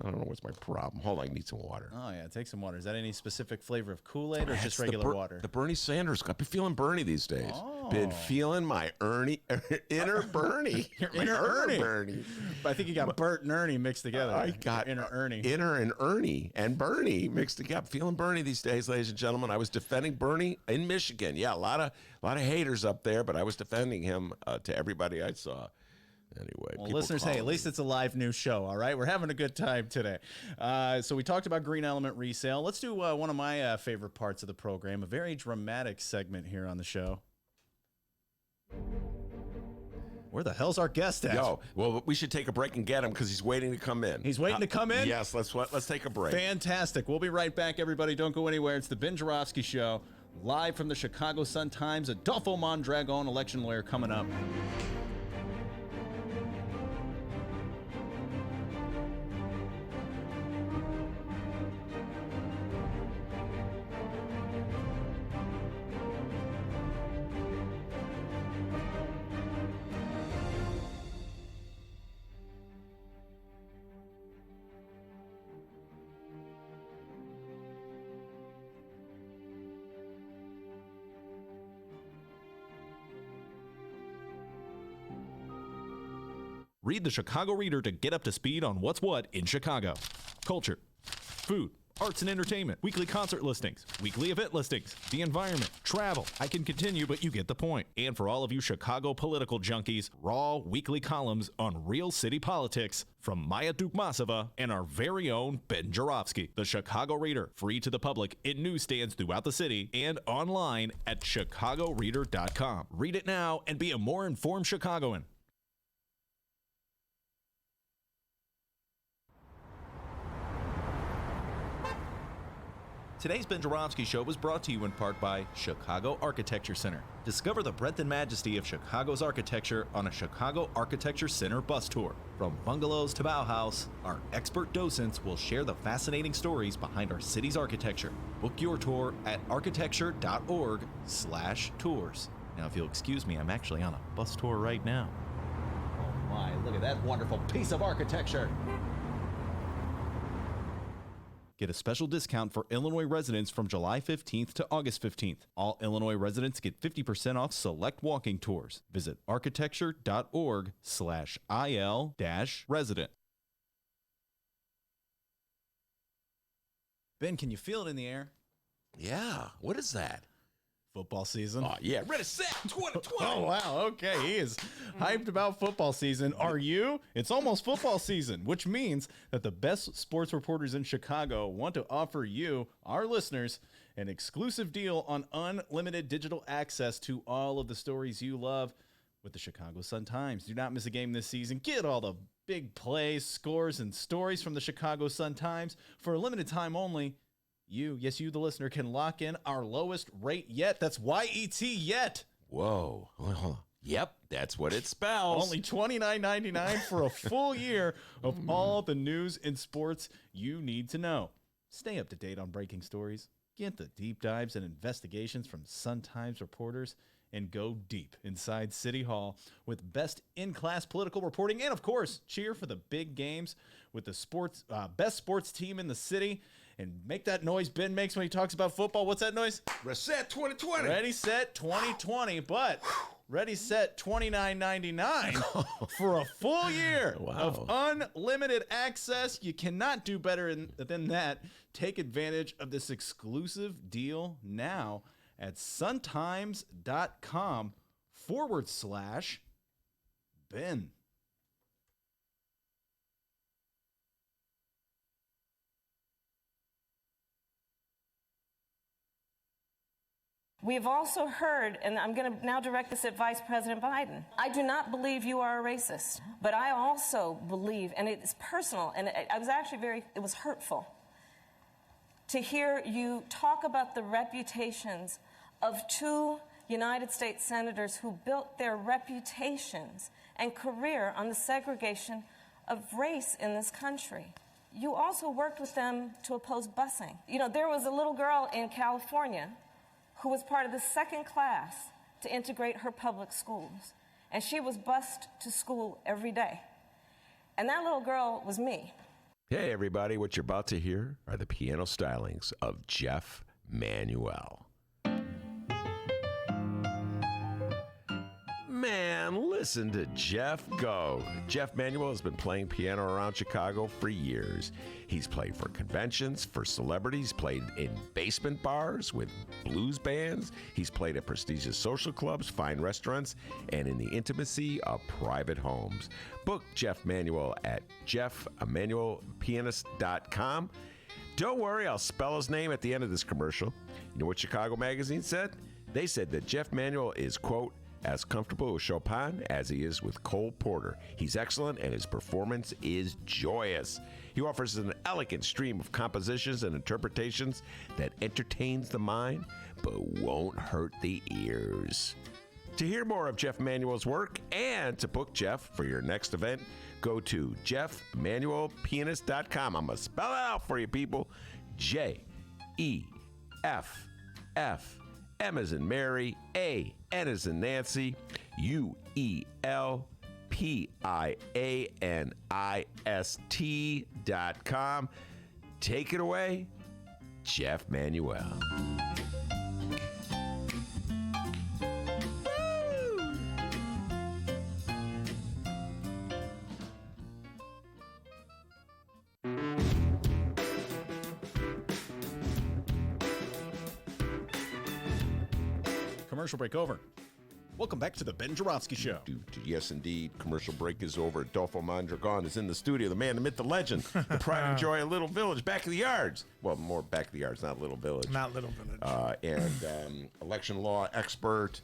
I don't know what's my problem. Hold on, I need some water. Oh, yeah, take some water. Is that any specific flavor of Kool-Aid or just regular water? The Bernie Sanders. I've been feeling Bernie these days. Oh. Been feeling my inner Bernie. My inner Ernie. Bernie. I think you got Bert and Ernie mixed together. I got inner Ernie. Inner and Ernie and Bernie mixed together. Feeling Bernie these days, ladies and gentlemen. I was defending Bernie in Michigan. Yeah, a lot of haters up there, but I was defending him to everybody I saw. Anyway, well, listeners, hey, at least it's a live news show, all right? We're having a good time today. So we talked about Green Element Resale. Let's do one of my favorite parts of the program, a very dramatic segment here on the show. Where the hell's our guest at? Yo, well, we should take a break and get him because he's waiting to come in. He's waiting to come in? Yes, let's take a break. Fantastic. We'll be right back, everybody. Don't go anywhere. It's the Ben Joravsky Show, live from the Chicago Sun-Times. Adolfo Mondragon, election lawyer, coming up. Read the Chicago Reader to get up to speed on what's what in Chicago. Culture, food, arts and entertainment, weekly concert listings, weekly event listings, the environment, travel. I can continue, but you get the point. And for all of you Chicago political junkies, raw weekly columns on real city politics from Maya Dukmasova and our very own Ben Joravsky. The Chicago Reader, free to the public in newsstands throughout the city and online at chicagoreader.com. Read it now and be a more informed Chicagoan. Today's Ben Joravsky Show was brought to you in part by Chicago Architecture Center. Discover the breadth and majesty of Chicago's architecture on a Chicago Architecture Center bus tour. From bungalows to Bauhaus, our expert docents will share the fascinating stories behind our city's architecture. Book your tour at architecture.org/tours. Now, if you'll excuse me, I'm actually on a bus tour right now. Oh my, look at that wonderful piece of architecture. Get a special discount for Illinois residents from July 15th to August 15th. All Illinois residents get 50% off select walking tours. Visit architecture.org/IL-resident. Ben, can you feel it in the air? Yeah, what is that? Football season. Oh, yeah, ready, set, 2020. Oh, wow. Okay. He is hyped about football season. Are you? It's almost football season, which means that the best sports reporters in Chicago want to offer you, our listeners, an exclusive deal on unlimited digital access to all of the stories you love with the Chicago Sun-Times. Do not miss a game this season. Get all the big plays, scores, and stories from the Chicago Sun-Times for a limited time only. You, the listener, can lock in our lowest rate yet. That's YET yet. Whoa. Hold on. Yep, that's what it spells. Only $29.99 for a full year of all the news and sports you need to know. Stay up to date on breaking stories, get the deep dives and investigations from Sun-Times reporters, and go deep inside City Hall with best in-class political reporting, and of course, cheer for the big games with the best sports team in the city. And make that noise Ben makes when he talks about football. What's that noise? Reset 2020. Ready, set, 2020. But ready, set, $29.99 for a full year of unlimited access. You cannot do better than that. Take advantage of this exclusive deal now at suntimes.com/Ben. We have also heard, and I'm going to now direct this at Vice President Biden, I do not believe you are a racist, but I also believe, and it's personal, and I was actually it was hurtful to hear you talk about the reputations of two United States senators who built their reputations and career on the segregation of race in this country. You also worked with them to oppose busing. You know, there was a little girl in California who was part of the second class to integrate her public schools. And she was bused to school every day. And that little girl was me. Hey, everybody, what you're about to hear are the piano stylings of Jeff Manuel. Man, listen to Jeff go. Jeff Manuel has been playing piano around Chicago for years. He's played for conventions, for celebrities, played in basement bars with blues bands. He's played at prestigious social clubs, fine restaurants, and in the intimacy of private homes. Book Jeff Manuel at jeffemanuelpianist.com. Don't worry, I'll spell his name at the end of this commercial. You know what Chicago Magazine said? They said that Jeff Manuel is, quote, as comfortable with Chopin as he is with Cole Porter. He's excellent and his performance is joyous. He offers an elegant stream of compositions and interpretations that entertains the mind but won't hurt the ears. To hear more of Jeff Manuel's work and to book Jeff for your next event, go to jeffmanuelpianist.com. I'm going to spell it out for you, people. J-E-F-F. M as in Mary, A, N as in Nancy, UELPIANIST.com. Take it away, Jeff Manuel. Commercial break over. Welcome back to the Ben Joravsky Show. Yes, indeed. Commercial break is over. Adolfo Mondragon is in the studio. The man, the myth, the legend, the pride and joy of Little Village, back of the yards. Well, more back of the yards, not Little Village. Not Little Village. And election law expert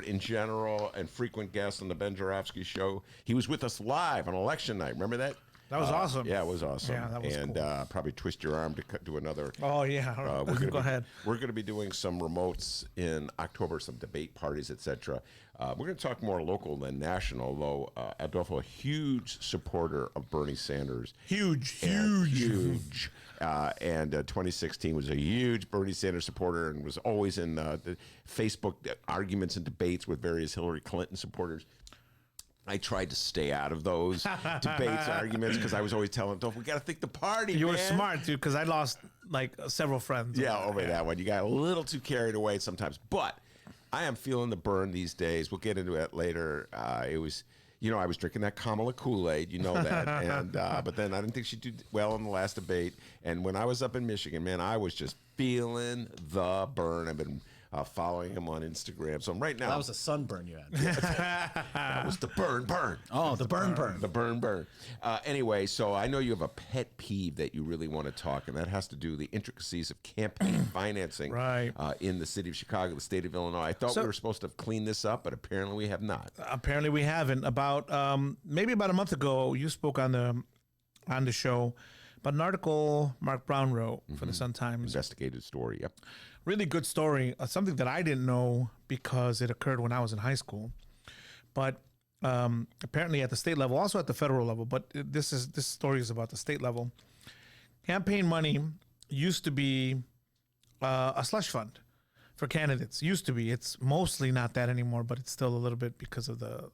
in general, and frequent guest on the Ben Joravsky Show. He was with us live on election night. Remember that? That was awesome. Yeah, it was awesome. Yeah, that was and cool. Probably twist your arm to do another. Oh, yeah. Go ahead. We're going to be doing some remotes in October, some debate parties, etc. We're going to talk more local than national, though. Adolfo, a huge supporter of Bernie Sanders. Huge. And 2016 was a huge Bernie Sanders supporter and was always in the Facebook arguments and debates with various Hillary Clinton supporters. I tried to stay out of those debates, arguments, because I was always telling them, we got to think the party, You man. were smart, dude, because I lost, several friends. Yeah, over that one. You got a little too carried away sometimes. But I am feeling the burn these days. We'll get into it later. It was, I was drinking that Kamala Kool-Aid. You know that. And but then I didn't think she'd do well in the last debate. And when I was up in Michigan, man, I was just feeling the burn. I've been following him on Instagram. So right now, That was a sunburn you had. that was the burn. Oh, the burn. The burn. Anyway, so I know you have a pet peeve that you really want to talk, and that has to do with the intricacies of campaign financing Right. In the city of Chicago, the state of Illinois. I thought we were supposed to have cleaned this up, but apparently we have not. Apparently we haven't. Maybe about a month ago, you spoke on the show about an article Mark Brown wrote for the Sun-Times. Investigative story, yep. really good story, something that I didn't know because it occurred when I was in high school. But apparently at the state level, also at the federal level, but this story is about the state level. Campaign money used to be a slush fund for candidates. Used to be. It's mostly not that anymore, but it's still a little bit because of the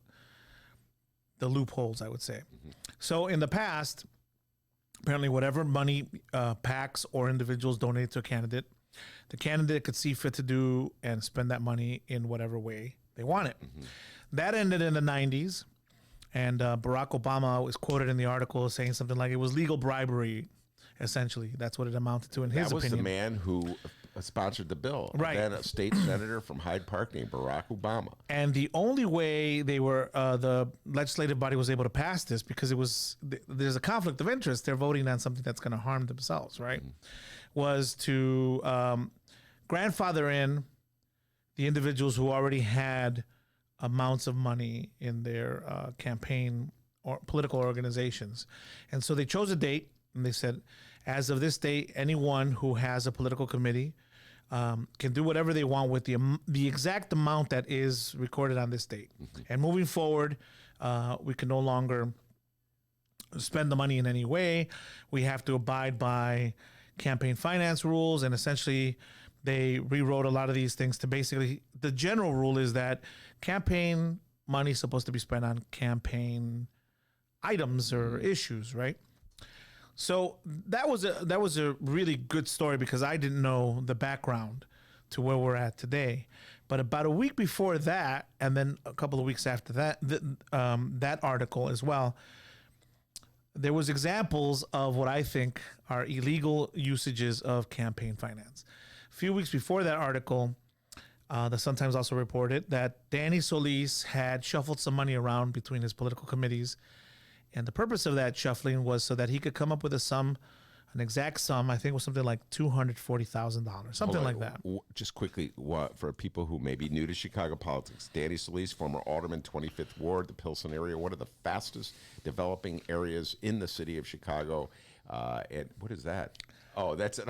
loopholes, I would say. So in the past, apparently whatever money PACs or individuals donated to a candidate, the candidate could see fit to do and spend that money in whatever way they want it. That ended in the 90s, and Barack Obama was quoted in the article saying something like it was legal bribery, essentially. That's what it amounted to in his opinion. That was the man who sponsored the bill. Right. Then a state senator from Hyde Park named Barack Obama. And the only way they were, the legislative body was able to pass this, because there's a conflict of interest. They're voting on something that's going to harm themselves, right? Was to grandfather in the individuals who already had amounts of money in their campaign or political organizations. And so they chose a date, and they said, as of this date, anyone who has a political committee can do whatever they want with the exact amount that is recorded on this date. And moving forward, we can no longer spend the money in any way. We have to abide by campaign finance rules, and essentially they rewrote a lot of these things to basically, the general rule is that campaign money is supposed to be spent on campaign items or issues, right? So that was a really good story, because I didn't know the background to where we're at today. But about a week before that, and then a couple of weeks after that, that article as well, there was examples of what I think are illegal usages of campaign finance. A few weeks before that article, the Sun-Times also reported that Danny Solis had shuffled some money around between his political committees. And the purpose of that shuffling was so that he could come up with an exact sum, I think it was something like $240,000, something like that. Just quickly, for people who may be new to Chicago politics, Danny Solis, former alderman, 25th Ward, the Pilsen area, one of the fastest developing areas in the city of Chicago. And what is that? Oh, that's it.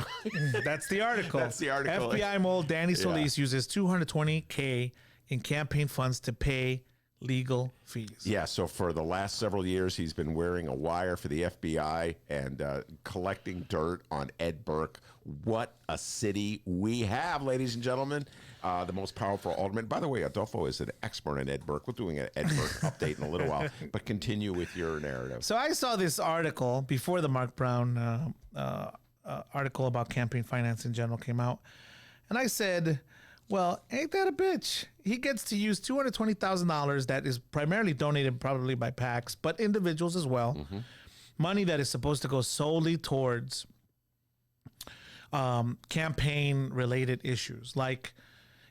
That's the article. That's the article. FBI mole Danny Solis uses $220K in campaign funds to pay legal fees. Yeah, so for the last several years, he's been wearing a wire for the FBI and collecting dirt on Ed Burke. What a city we have, ladies and gentlemen. The most powerful alderman. By the way, Adolfo is an expert on Ed Burke. We're doing an Ed Burke update in a little while, but continue with your narrative. So I saw this article before the Mark Brown article about campaign finance in general came out, and I said, well, ain't that a bitch? He gets to use $220,000 that is primarily donated probably by PACs, but individuals as well. Money that is supposed to go solely towards campaign-related issues. Like,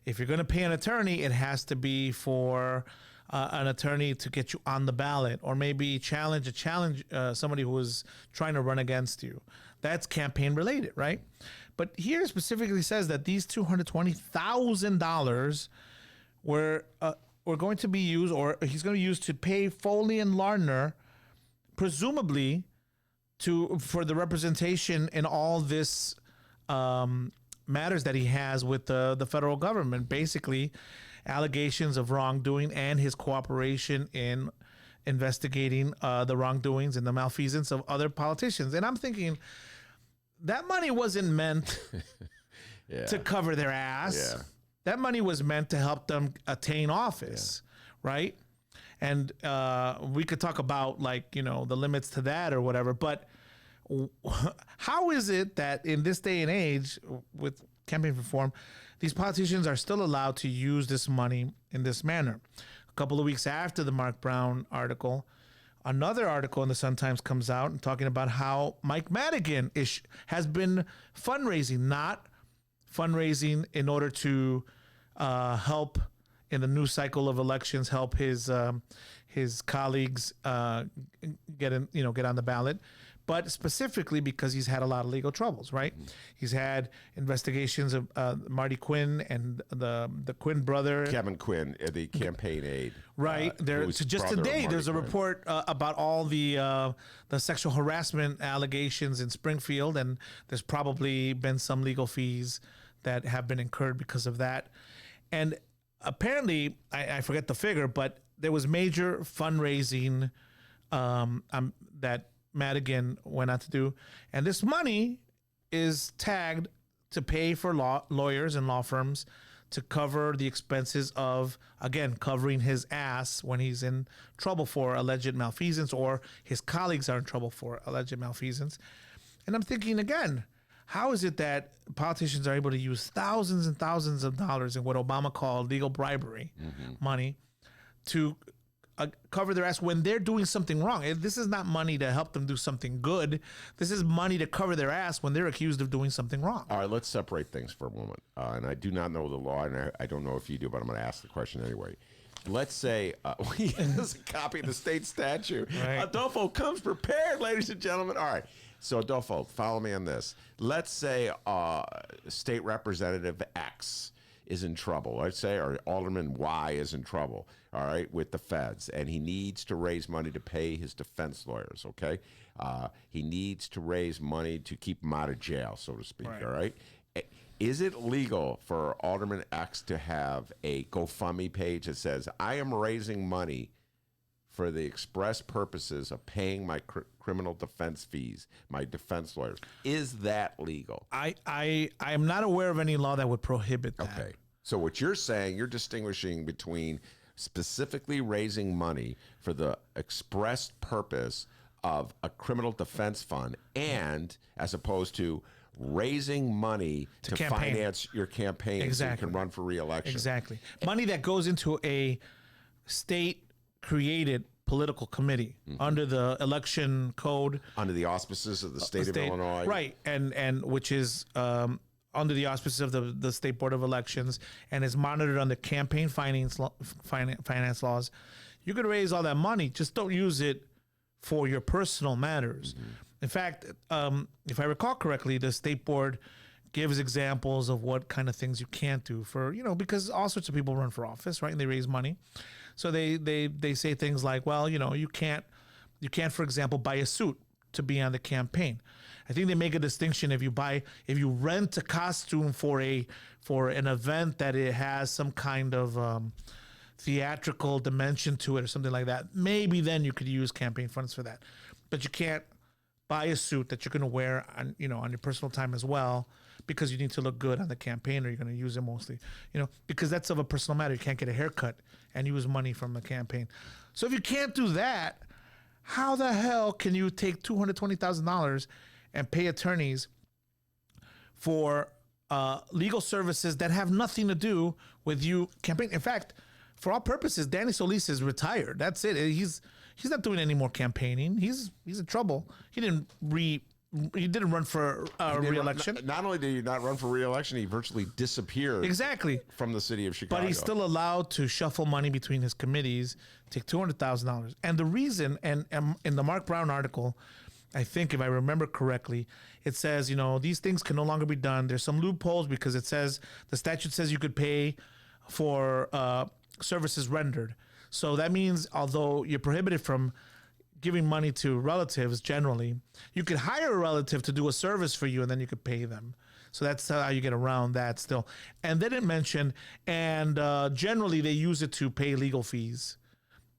if you're going to pay an attorney, it has to be for an attorney to get you on the ballot, or maybe challenge somebody who is trying to run against you. That's campaign-related, right? But here specifically says that these $220,000 were going to be used, or he's going to use to pay Foley and Lardner, presumably for the representation in all this matters that he has with the federal government. Basically, allegations of wrongdoing and his cooperation in investigating the wrongdoings and the malfeasance of other politicians. And I'm thinking, that money wasn't meant to cover their ass. That money was meant to help them attain office, right? And we could talk about, like, the limits to that or whatever. But how is it that in this day and age with campaign reform, these politicians are still allowed to use this money in this manner? A couple of weeks after the Mark Brown article, another article in the Sun-Times comes out and talking about how Mike Madigan has been fundraising, not fundraising in order to help in the new cycle of elections, help his colleagues get on the ballot, but specifically because he's had a lot of legal troubles, right? He's had investigations of Marty Quinn and the Quinn brother. Kevin Quinn, the campaign aide. Right. Just today, there's a report about all the sexual harassment allegations in Springfield, and there's probably been some legal fees that have been incurred because of that. And apparently, I forget the figure, but there was major fundraising that Madigan went out to do. And this money is tagged to pay for lawyers and law firms to cover the expenses of, again, covering his ass when he's in trouble for alleged malfeasance or his colleagues are in trouble for alleged malfeasance. And I'm thinking, again, how is it that politicians are able to use thousands and thousands of dollars in what Obama called legal bribery money to cover their ass when they're doing something wrong? This is not money to help them do something good. This is money to cover their ass when they're accused of doing something wrong. All right, let's separate things for a moment. And I do not know the law, and I don't know if you do, but I'm going to ask the question anyway. Let's say we use a copy of the state statute. Right. Adolfo comes prepared, ladies and gentlemen. All right. So, Adolfo, follow me on this. Let's say State Representative X is in trouble. Let's say, or Alderman Y is in trouble, all right, with the feds, and he needs to raise money to pay his defense lawyers, okay? He needs to raise money to keep him out of jail, so to speak, all right? Is it legal for Alderman X to have a GoFundMe page that says, I am raising money for the express purposes of paying my criminal defense fees, my defense lawyers? Is that legal? I am not aware of any law that would prohibit that. Okay. So what you're saying, you're distinguishing between specifically raising money for the express purpose of a criminal defense fund and as opposed to raising money to finance your campaign exactly. so you can run for re-election. Exactly. Money that goes into a state-created political committee under the election code. Under the auspices of the state of Illinois. Right, and which is under the auspices of the State Board of Elections and is monitored under campaign finance laws. You can raise all that money, just don't use it for your personal matters. In fact, if I recall correctly, the State Board gives examples of what kind of things you can't do for, because all sorts of people run for office, right? And they raise money. So they say things like, well, you can't, for example, buy a suit to be on the campaign. I think they make a distinction if you rent a costume for an event that it has some kind of theatrical dimension to it or something like that. Maybe then you could use campaign funds for that, but you can't buy a suit that you're going to wear on your personal time as well because you need to look good on the campaign or you're going to use it mostly, because that's of a personal matter. You can't get a haircut and use money from a campaign. So if you can't do that, how the hell can you take $220,000 and pay attorneys for legal services that have nothing to do with you campaigning? In fact, for all purposes, Danny Solis is retired. That's it. He's not doing any more campaigning. He's in trouble. He didn't run for re-election. Not only did he not run for re-election, he virtually disappeared. Exactly. From the city of Chicago. But he's still allowed to shuffle money between his committees, take $200,000. And the reason, and in the Mark Brown article, I think if I remember correctly, it says, these things can no longer be done. There's some loopholes because it says, the statute says you could pay for services rendered. So that means although you're prohibited from giving money to relatives generally, you could hire a relative to do a service for you and then you could pay them. So that's how you get around that still. And they didn't mention, and generally they use it to pay legal fees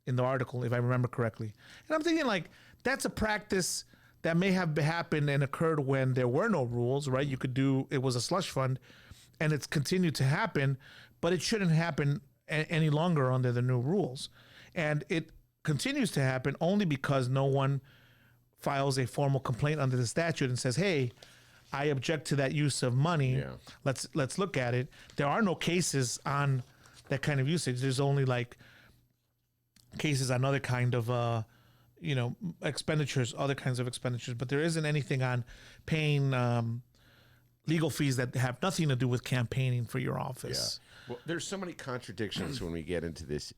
in the article, if I remember correctly. And I'm thinking that's a practice that may have happened and occurred when there were no rules, right? It was a slush fund and it's continued to happen, but it shouldn't happen any longer under the new rules. And it continues to happen only because no one files a formal complaint under the statute and says, hey, I object to that use of money. Yeah. Let's look at it. There are no cases on that kind of usage. There's only cases on other kind of expenditures, other kinds of expenditures, but there isn't anything on paying legal fees that have nothing to do with campaigning for your office. Yeah. Well, there's so many contradictions when we get into this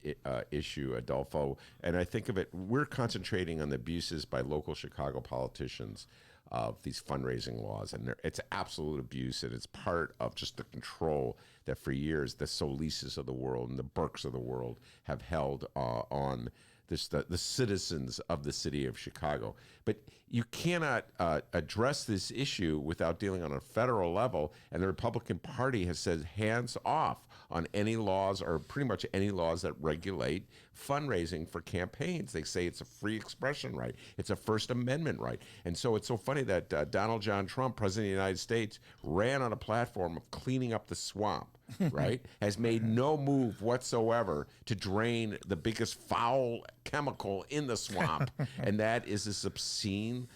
issue, Adolfo, and I think of it, we're concentrating on the abuses by local Chicago politicians of these fundraising laws, and it's absolute abuse, and it's part of just the control that for years the Solises of the world and the Burks of the world have held on the citizens of the city of Chicago. But you cannot address this issue without dealing on a federal level. And the Republican Party has said hands off on any laws, or pretty much any laws that regulate fundraising for campaigns. They say it's a free expression right. It's a First Amendment right. And so it's so funny that Donald John Trump, President of the United States, ran on a platform of cleaning up the swamp, right? Has made no move whatsoever to drain the biggest foul chemical in the swamp. And that is this obscene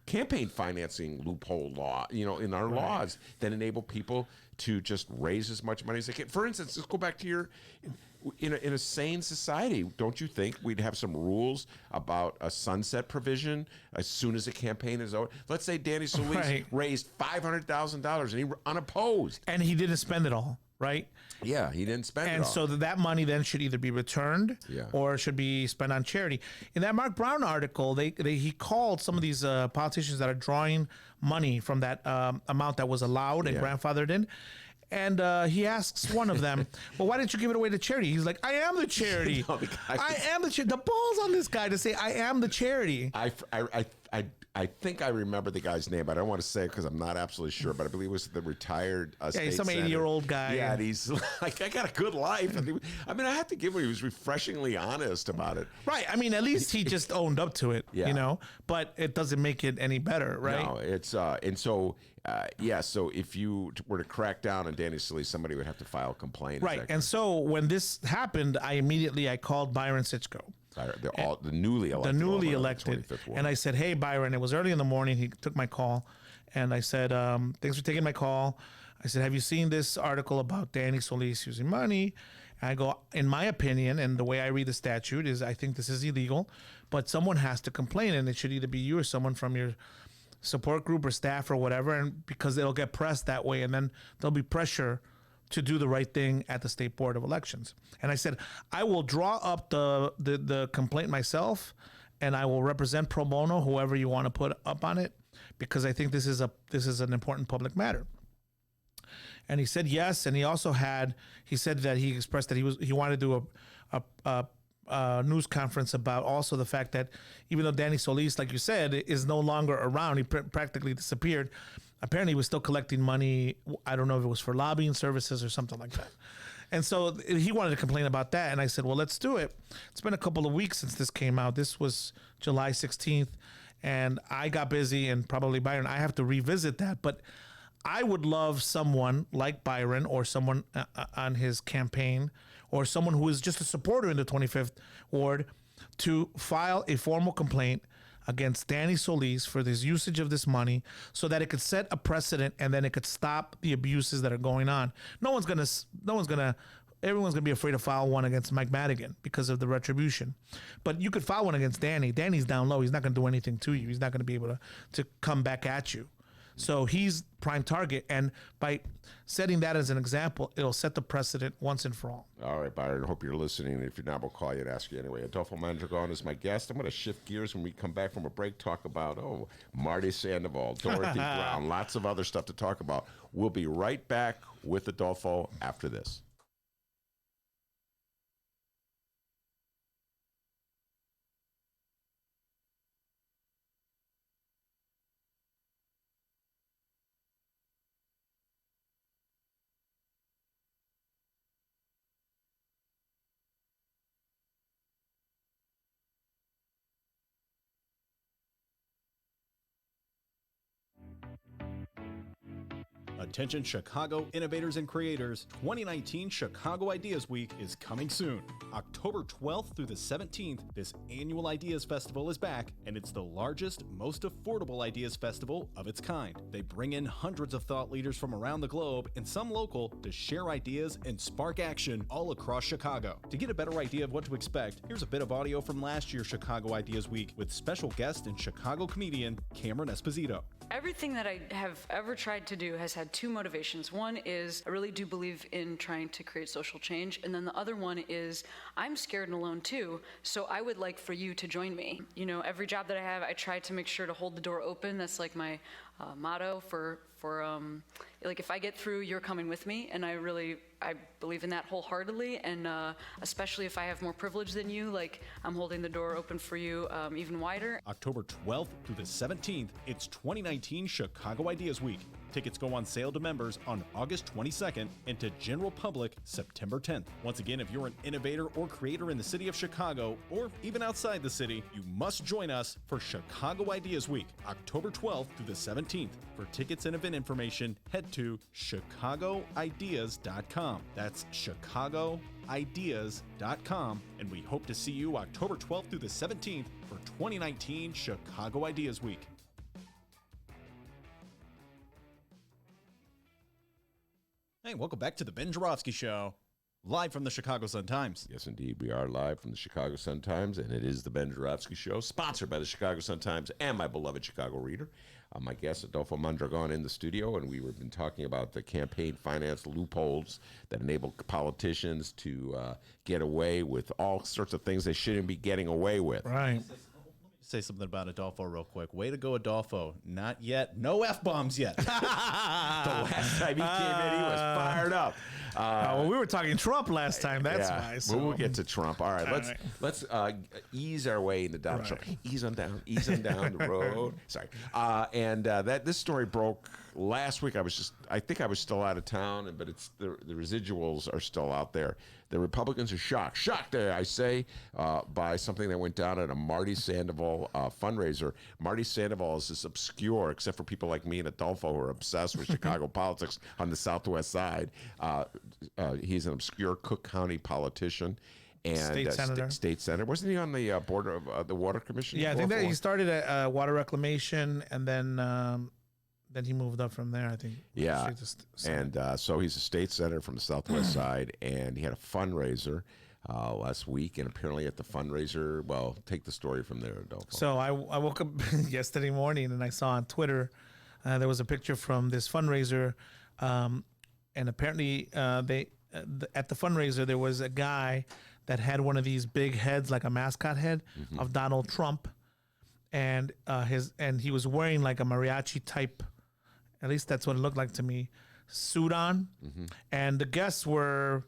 campaign financing loophole law, in our laws that enable people to just raise as much money as they can. For instance, let's go back to in a sane society, don't you think we'd have some rules about a sunset provision as soon as the campaign is over? Let's say Danny Solis raised $500,000 and he unopposed. And he didn't spend it all, right? Yeah, he didn't spend it all. And so that money then should either be returned or should be spent on charity. In that Mark Brown article, he called some of these politicians that are drawing money from that amount that was allowed and grandfathered in. And he asks one of them, well, why didn't you give it away to charity? He's like, I am the charity. I am the charity. The ball's on this guy to say, I am the charity. I think I remember the guy's name, but I don't want to say it because I'm not absolutely sure, but I believe it was the retired state he's some senator. 80-year-old guy. Yeah, and he's like, I got a good life. And I have to give him, he was refreshingly honest about it. Right. I mean, at least he just owned up to it, but it doesn't make it any better, right? No, it's, and so, so if you were to crack down on Danny Solis, somebody would have to file a complaint. Right. And so when this happened, I called Byron Sitchko. The newly elected. And I said, hey, Byron, it was early in the morning. He took my call. And I said, thanks for taking my call. I said, have you seen this article about Danny Solis using money? And I go, in my opinion, and the way I read the statute is I think this is illegal, but someone has to complain, and it should either be you or someone from your support group or staff or whatever, and because it'll get pressed that way, and then there'll be pressure to do the right thing at the State Board of Elections. And I said, I will draw up the complaint myself, and I will represent pro bono whoever you want to put up on it, because I think this is an important public matter. And he said yes, and he said that he expressed that he wanted to do a news conference about also the fact that even though Danny Solis, like you said, is no longer around, he practically disappeared. Apparently, he was still collecting money. I don't know if it was for lobbying services or something like that. And so he wanted to complain about that. And I said, well, let's do it. It's been a couple of weeks since this came out. This was July 16th. And I got busy, and probably Byron, I have to revisit that. But I would love someone like Byron or someone on his campaign or someone who is just a supporter in the 25th Ward to file a formal complaint against Danny Solis for this usage of this money, so that it could set a precedent and then it could stop the abuses that are going on. Everyone's gonna be afraid to file one against Mike Madigan because of the retribution. But you could file one against Danny. Danny's down low. He's not gonna do anything to you. He's not gonna be able to come back at you. So he's prime target, and by setting that as an example, it'll set the precedent once and for all. All right, Byron, I hope you're listening. If you're not, we'll call you and ask you anyway. Adolfo Mondragon is my guest. I'm going to shift gears when we come back from a break, talk about, Marty Sandoval, Dorothy Brown, lots of other stuff to talk about. We'll be right back with Adolfo after this. Attention Chicago innovators and creators, 2019 Chicago Ideas Week is coming soon. October 12th through the 17th, this annual Ideas Festival is back, and it's the largest, most affordable Ideas Festival of its kind. They bring in hundreds of thought leaders from around the globe and some local to share ideas and spark action all across Chicago. To get a better idea of what to expect, here's a bit of audio from last year's Chicago Ideas Week with special guest and Chicago comedian Cameron Esposito. Everything that I have ever tried to do has had two motivations. One is I really do believe in trying to create social change, and then the other one is I'm scared and alone too, so I would like for you to join me. You know, every job that I have, I try to make sure to hold the door open. That's like my motto for like, if I get through, you're coming with me, and I believe in that wholeheartedly, and especially if I have more privilege than you, like, I'm holding the door open for you even wider. October 12th through the 17th, it's 2019 Chicago Ideas Week. Tickets go on sale to members on August 22nd and to general public September 10th. Once again, if you're an innovator or creator in the city of Chicago or even outside the city, you must join us for Chicago Ideas Week, October 12th through the 17th. For tickets and event information, head to chicagoideas.com. That's chicagoideas.com, and we hope to see you October 12th through the 17th for 2019 Chicago Ideas Week. Hey, welcome back to the Ben Joravsky Show, live from the Chicago Sun-Times. Yes, indeed. We are live from the Chicago Sun-Times, and it is the Ben Joravsky Show, sponsored by the Chicago Sun-Times and my beloved Chicago Reader. My guest, Adolfo Mondragon, in the studio, and we've been talking about the campaign finance loopholes that enable politicians to get away with all sorts of things they shouldn't be getting away with. Right. Say something about Adolfo real quick. Way to go, Adolfo. Not yet. No F-bombs yet. The last time he came in, he was fired up. Well, we were talking Trump last time. That's why. So. Well, we'll get to Trump. All right, let's ease our way into Donald Trump. Ease on down the road. Sorry. This story broke last week. I think I was still out of town, but it's the residuals are still out there. The Republicans are shocked, I say, by something that went down at a Marty Sandoval fundraiser. Marty Sandoval is this obscure, except for people like me and Adolfo who are obsessed with Chicago politics on the Southwest side. He's an obscure Cook County politician. And state senator. State senator. Wasn't he on the board of the Water Commission? Yeah, I think that he started at water reclamation, and then he moved up from there, I think. Yeah, so he's a state senator from the Southwest side, and he had a fundraiser last week, and apparently at the fundraiser, well, take the story from there, Adolfo. So I woke up yesterday morning, and I saw on Twitter there was a picture from this fundraiser, and apparently at the fundraiser there was a guy that had one of these big heads, like a mascot head, of Donald Trump, and he was wearing like a mariachi type, at least that's what it looked like to me, suit on, and the guests were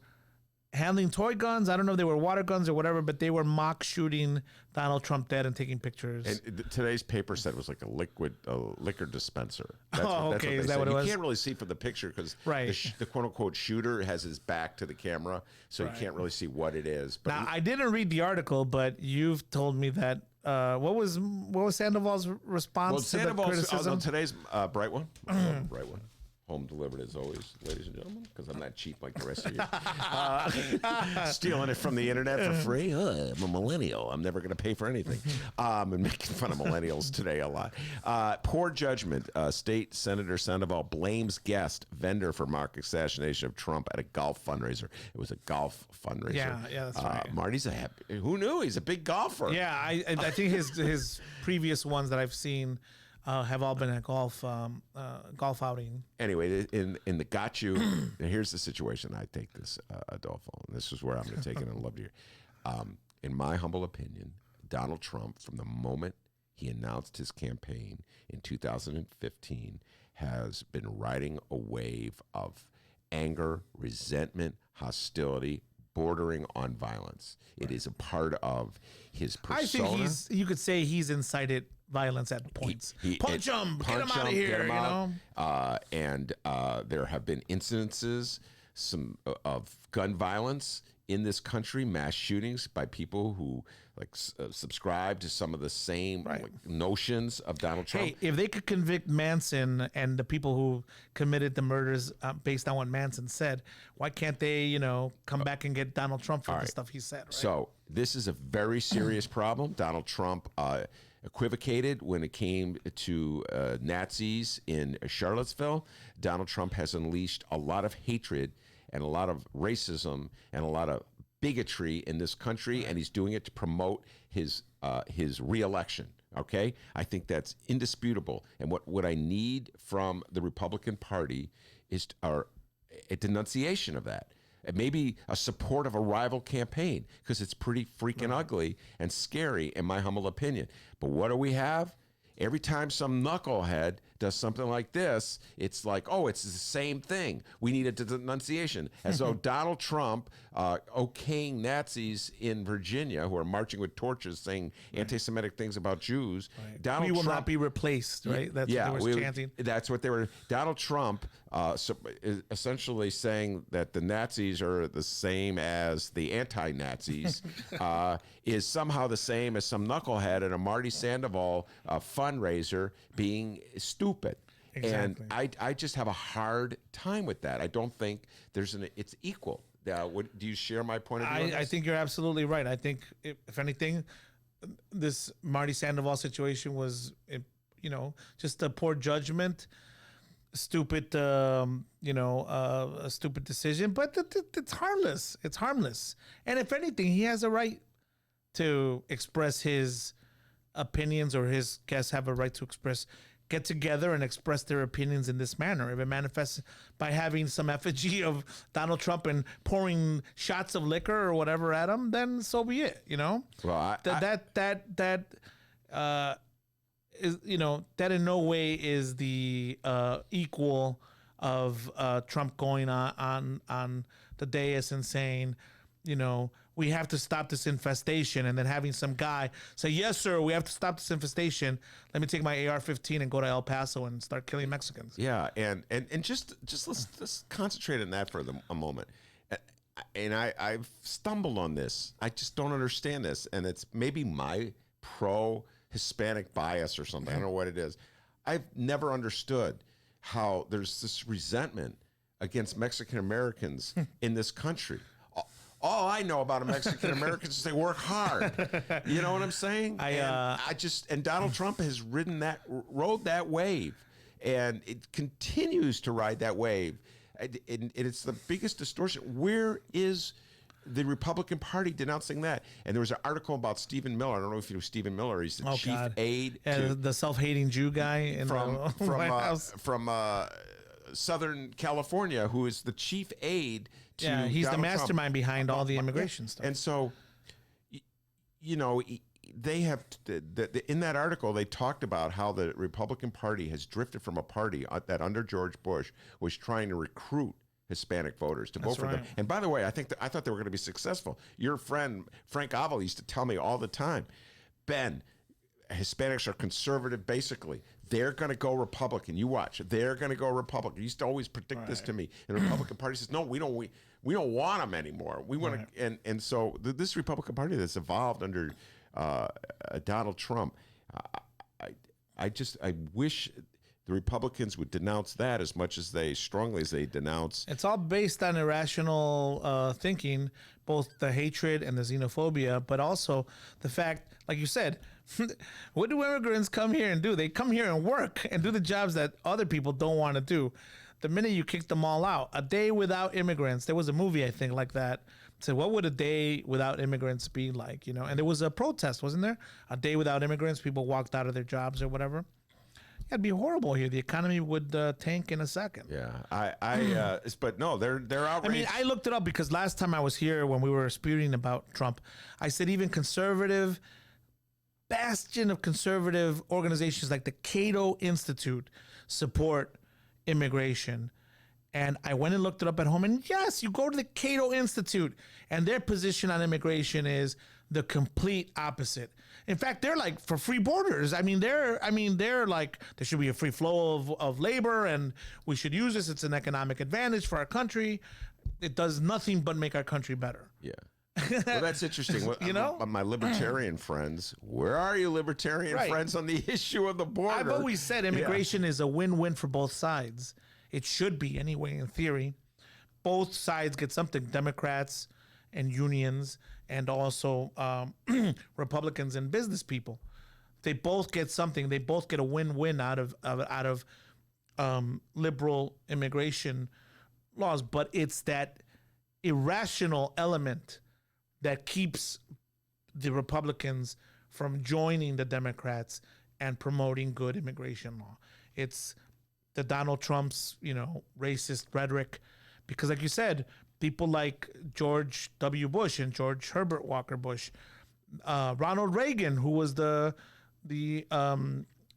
handling toy guns. I don't know if they were water guns or whatever, but they were mock shooting Donald Trump dead and taking pictures. And today's paper said it was like a liquor dispenser. Okay, is that what it was? You can't really see from the picture because the quote-unquote shooter has his back to the camera, so you can't really see what it is. But now, I didn't read the article, but you've told me that what was Sandoval's response to the criticism? Today's bright one. Bright one. Home delivered as always, ladies and gentlemen, because I'm not cheap like the rest of you. Stealing it from the internet for free. I'm a millennial. I'm never going to pay for anything. And making fun of millennials today a lot. Poor judgment. State Senator Sandoval blames guest vendor for mock assassination of Trump at a golf fundraiser. It was a golf fundraiser. Yeah, that's right. Marty's who knew? He's a big golfer. Yeah, I think his previous ones that I've seen have all been at golf outing. Anyway, in the got you, here's the situation. I take this, Adolfo, and this is where I'm going to take it, and I'd love to hear. In my humble opinion, Donald Trump, from the moment he announced his campaign in 2015, has been riding a wave of anger, resentment, hostility, bordering on violence. It is a part of his persona. I think you could say he's incited violence at points. Punch him, get him out of here, you know? And there have been incidences of gun violence in this country, mass shootings by people who subscribe to some of the same notions of Donald Trump. Hey, if they could convict Manson and the people who committed the murders based on what Manson said, why can't they, come back and get Donald Trump for the stuff he said? Right? So this is a very serious problem. Donald Trump equivocated when it came to Nazis in Charlottesville. Donald Trump has unleashed a lot of hatred and a lot of racism and a lot of bigotry in this country, and he's doing it to promote his reelection. Okay, I think that's indisputable. And what I need from the Republican Party is a denunciation of that. And maybe a support of a rival campaign, because it's pretty freaking ugly and scary, in my humble opinion. But what do we have? every time some knucklehead does something like this, it's like, oh, it's the same thing. We need a denunciation. As though Donald Trump okaying Nazis in Virginia who are marching with torches saying anti-Semitic things about Jews. Right. Donald We will Trump, not be replaced, right? That's what they were chanting. That's what they were. Donald Trump is essentially saying that the Nazis are the same as the anti-Nazis is somehow the same as some knucklehead at a Marty Sandoval fundraiser being stupid. Exactly. And I just have a hard time with that. I don't think it's equal. Do you share my point of view on this? I think you're absolutely right. I think, if anything, this Marty Sandoval situation was, just a poor judgment, stupid, a stupid decision. But it's harmless. It's harmless. And if anything, he has a right to express his opinions, or his guests have a right to get together and express their opinions in this manner. If it manifests by having some effigy of Donald Trump and pouring shots of liquor or whatever at him, then so be it. Well, that is, that in no way is the equal of Trump going on the dais and saying, we have to stop this infestation, and then having some guy say, yes, sir, we have to stop this infestation. Let me take my AR-15 and go to El Paso and start killing Mexicans. Yeah, and just let's concentrate on that for a moment. And I've stumbled on this. I just don't understand this, and it's maybe my pro-Hispanic bias or something. I don't know what it is. I've never understood how there's this resentment against Mexican Americans in this country. All I know about Mexican Americans is they work hard. You know what I'm saying? And Donald Trump has rode that wave, and it continues to ride that wave. And it's the biggest distortion. Where is the Republican Party denouncing that? And there was an article about Stephen Miller. I don't know if you know Stephen Miller. He's the chief aide to the self-hating Jew guy from White House. From Southern California, who is the chief aide to he's Donald the mastermind Trump. behind all the immigration stuff. And so, they have in that article they talked about how the Republican Party has drifted from a party that under George Bush was trying to recruit Hispanic voters to vote for them. And by the way, I thought they were going to be successful. Your friend Frank Avila used to tell me all the time, Ben, Hispanics are conservative basically. They're going to go Republican. You watch. They're going to go Republican. He used to always predict this to me. And the Republican Party says, no, we don't want them anymore. We want to. And so this Republican Party that's evolved under Donald Trump, I wish the Republicans would denounce that as much as they denounce. It's all based on irrational thinking, both the hatred and the xenophobia, but also the fact, like you said, what do immigrants come here and do? They come here and work and do the jobs that other people don't want to do. The minute you kick them all out, a day without immigrants, there was a movie, I think, like that. Said, what would a day without immigrants be like? And there was a protest, wasn't there? A day without immigrants, people walked out of their jobs or whatever. It'd be horrible here. The economy would tank in a second. Yeah, but no, they're outraged. I mean, I looked it up because last time I was here when we were spewing about Trump, I said even conservative, bastion of conservative organizations like the Cato Institute support immigration. And I went and looked it up at home. And yes, you go to the Cato Institute and their position on immigration is the complete opposite. In fact, they're like for free borders. They're like there should be a free flow of labor and we should use this. It's an economic advantage for our country. It does nothing but make our country better. Yeah. Well, that's interesting. My libertarian friends, where are you libertarian friends on the issue of the border? I've always said immigration is a win-win for both sides. It should be anyway, in theory. Both sides get something, Democrats and unions and also Republicans and business people. They both get something. They both get a win-win out of liberal immigration laws. But it's that irrational element that keeps the Republicans from joining the Democrats and promoting good immigration law. It's the Donald Trump's, racist rhetoric, because like you said, people like George W. Bush and George Herbert Walker Bush, Ronald Reagan, who was the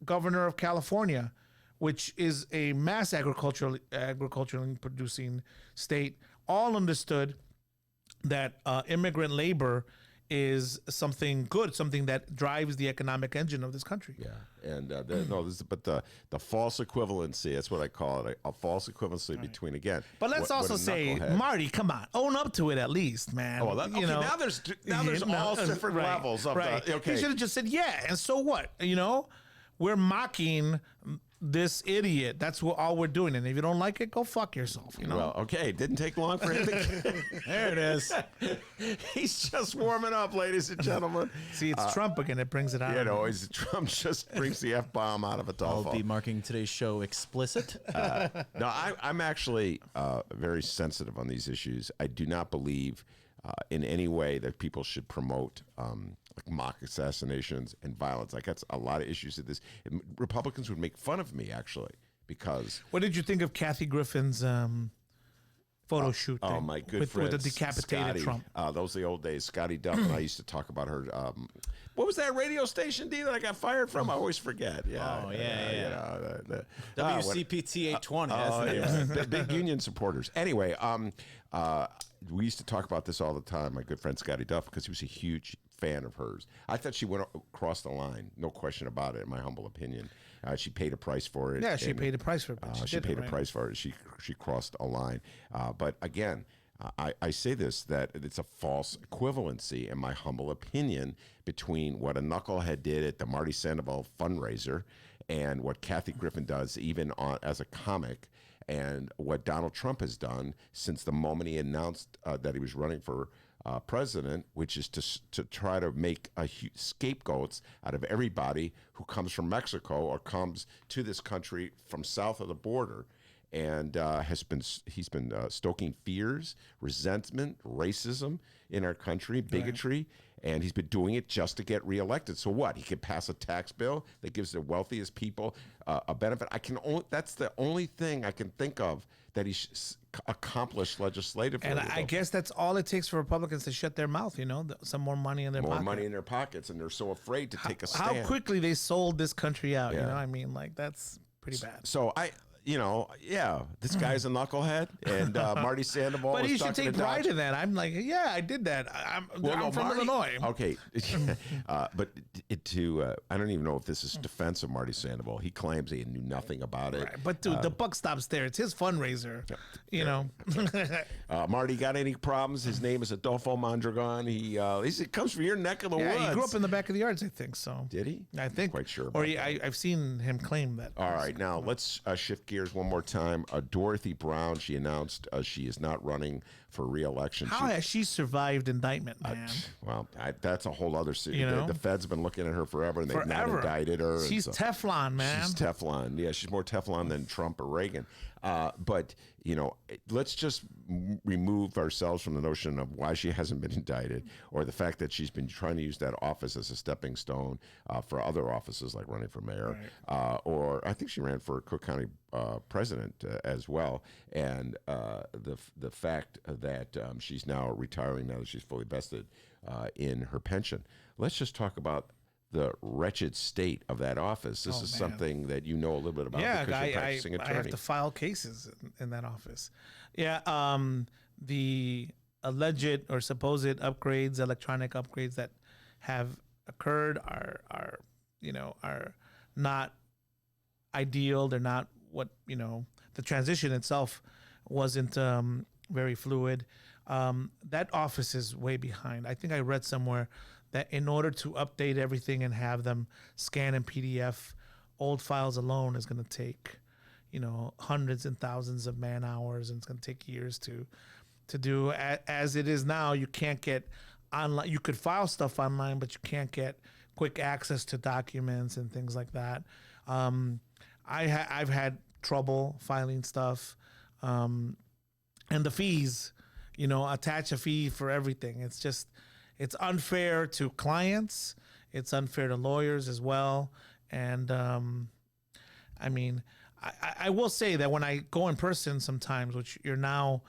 governor of California, which is a mass agriculturally producing state, all understood that immigrant labor is something good, something that drives the economic engine of this country. Yeah, and the false equivalency, that's what I call it, a false equivalency between, again. But let's also say, Marty, come on, own up to it at least, man. Oh, well, now there's all different levels of the, okay. He should have just said, yeah, and so what? We're mocking this idiot. That's all we're doing. And if you don't like it, go fuck yourself. Well, okay. It didn't take long for him to There it is. He's just warming up, ladies and gentlemen. See, it's Trump again. It brings it out. Trump just brings the F-bomb out of a telephone. I'll be marking today's show explicit. No, I'm actually very sensitive on these issues. I do not believe in any way that people should promote like mock assassinations and violence. Like, that's a lot of issues with this. Republicans would make fun of me, actually, because... What did you think of Kathy Griffin's photo shoot? Oh, my good friend, with the decapitated Scotty. Trump. Those are the old days. Scotty Duff and I used to talk about her. What was that radio station, D, that I got fired from? I always forget. Yeah. Oh, yeah. The WCPT 820. Big union supporters. Anyway, we used to talk about this all the time, my good friend Scotty Duff, because he was a huge fan of hers. I thought she went across the line, no question about it, in my humble opinion. She paid a price for it. Yeah, she paid a price for it. She paid a price for it. She crossed a line. But again, I say this, that it's a false equivalency, in my humble opinion, between what a knucklehead did at the Marty Sandoval fundraiser and what Kathy Griffin does, even as a comic, and what Donald Trump has done since the moment he announced that he was running for president, which is to try to make scapegoats out of everybody who comes from Mexico or comes to this country from south of the border, and he's been stoking fears, resentment, racism in our country, bigotry. And he's been doing it just to get reelected. So what? He could pass a tax bill that gives the wealthiest people a benefit. That's the only thing I can think of that he's accomplished legislatively. And I guess that's all it takes for Republicans to shut their mouth. Some more money in their pocket. More money in their pockets, and they're so afraid to take a stand. How quickly they sold this country out. That's pretty bad. So this guy's a knucklehead, and Marty Sandoval. But he should take pride in that. I'm like, yeah, I did that. I'm from Illinois. Okay, but I don't even know if this is defense of Marty Sandoval. He claims he knew nothing about it. Right. But dude, the buck stops there. It's his fundraiser. Marty got any problems? His name is Adolfo Mondragon. He comes from your neck of the woods. He grew up in the back of the yards, I think. So did he? I think. Quite sure. Or I've seen him claim that. All right, now let's shift gears one more time. Dorothy Brown, she announced she is not running for re-election. How has she survived indictment, man? That's a whole other series. The Fed's been looking at her forever, and they've not indicted her. She's Teflon, man. She's Teflon. Yeah, she's more Teflon than Trump or Reagan. But let's just remove ourselves from the notion of why she hasn't been indicted, or the fact that she's been trying to use that office as a stepping stone for other offices, like running for mayor, or I think she ran for Cook County president as well. And the fact that she's now retiring, now that she's fully vested in her pension. Let's just talk about the wretched state of that office. This is something that you know a little bit about because you're a practicing attorney. I have to file cases in that office. Yeah, the alleged or supposed upgrades, electronic upgrades that have occurred are not ideal. They're not what, the transition itself wasn't very fluid. That office is way behind. I think I read somewhere that in order to update everything and have them scan in PDF, old files alone is going to take, hundreds and thousands of man hours, and it's going to take years to do. As it is now, you can't get online. You could file stuff online, but you can't get quick access to documents and things like that. I've had trouble filing stuff, and the fees, attach a fee for everything. It's unfair to clients. It's unfair to lawyers as well. And I will say that when I go in person sometimes, which you're now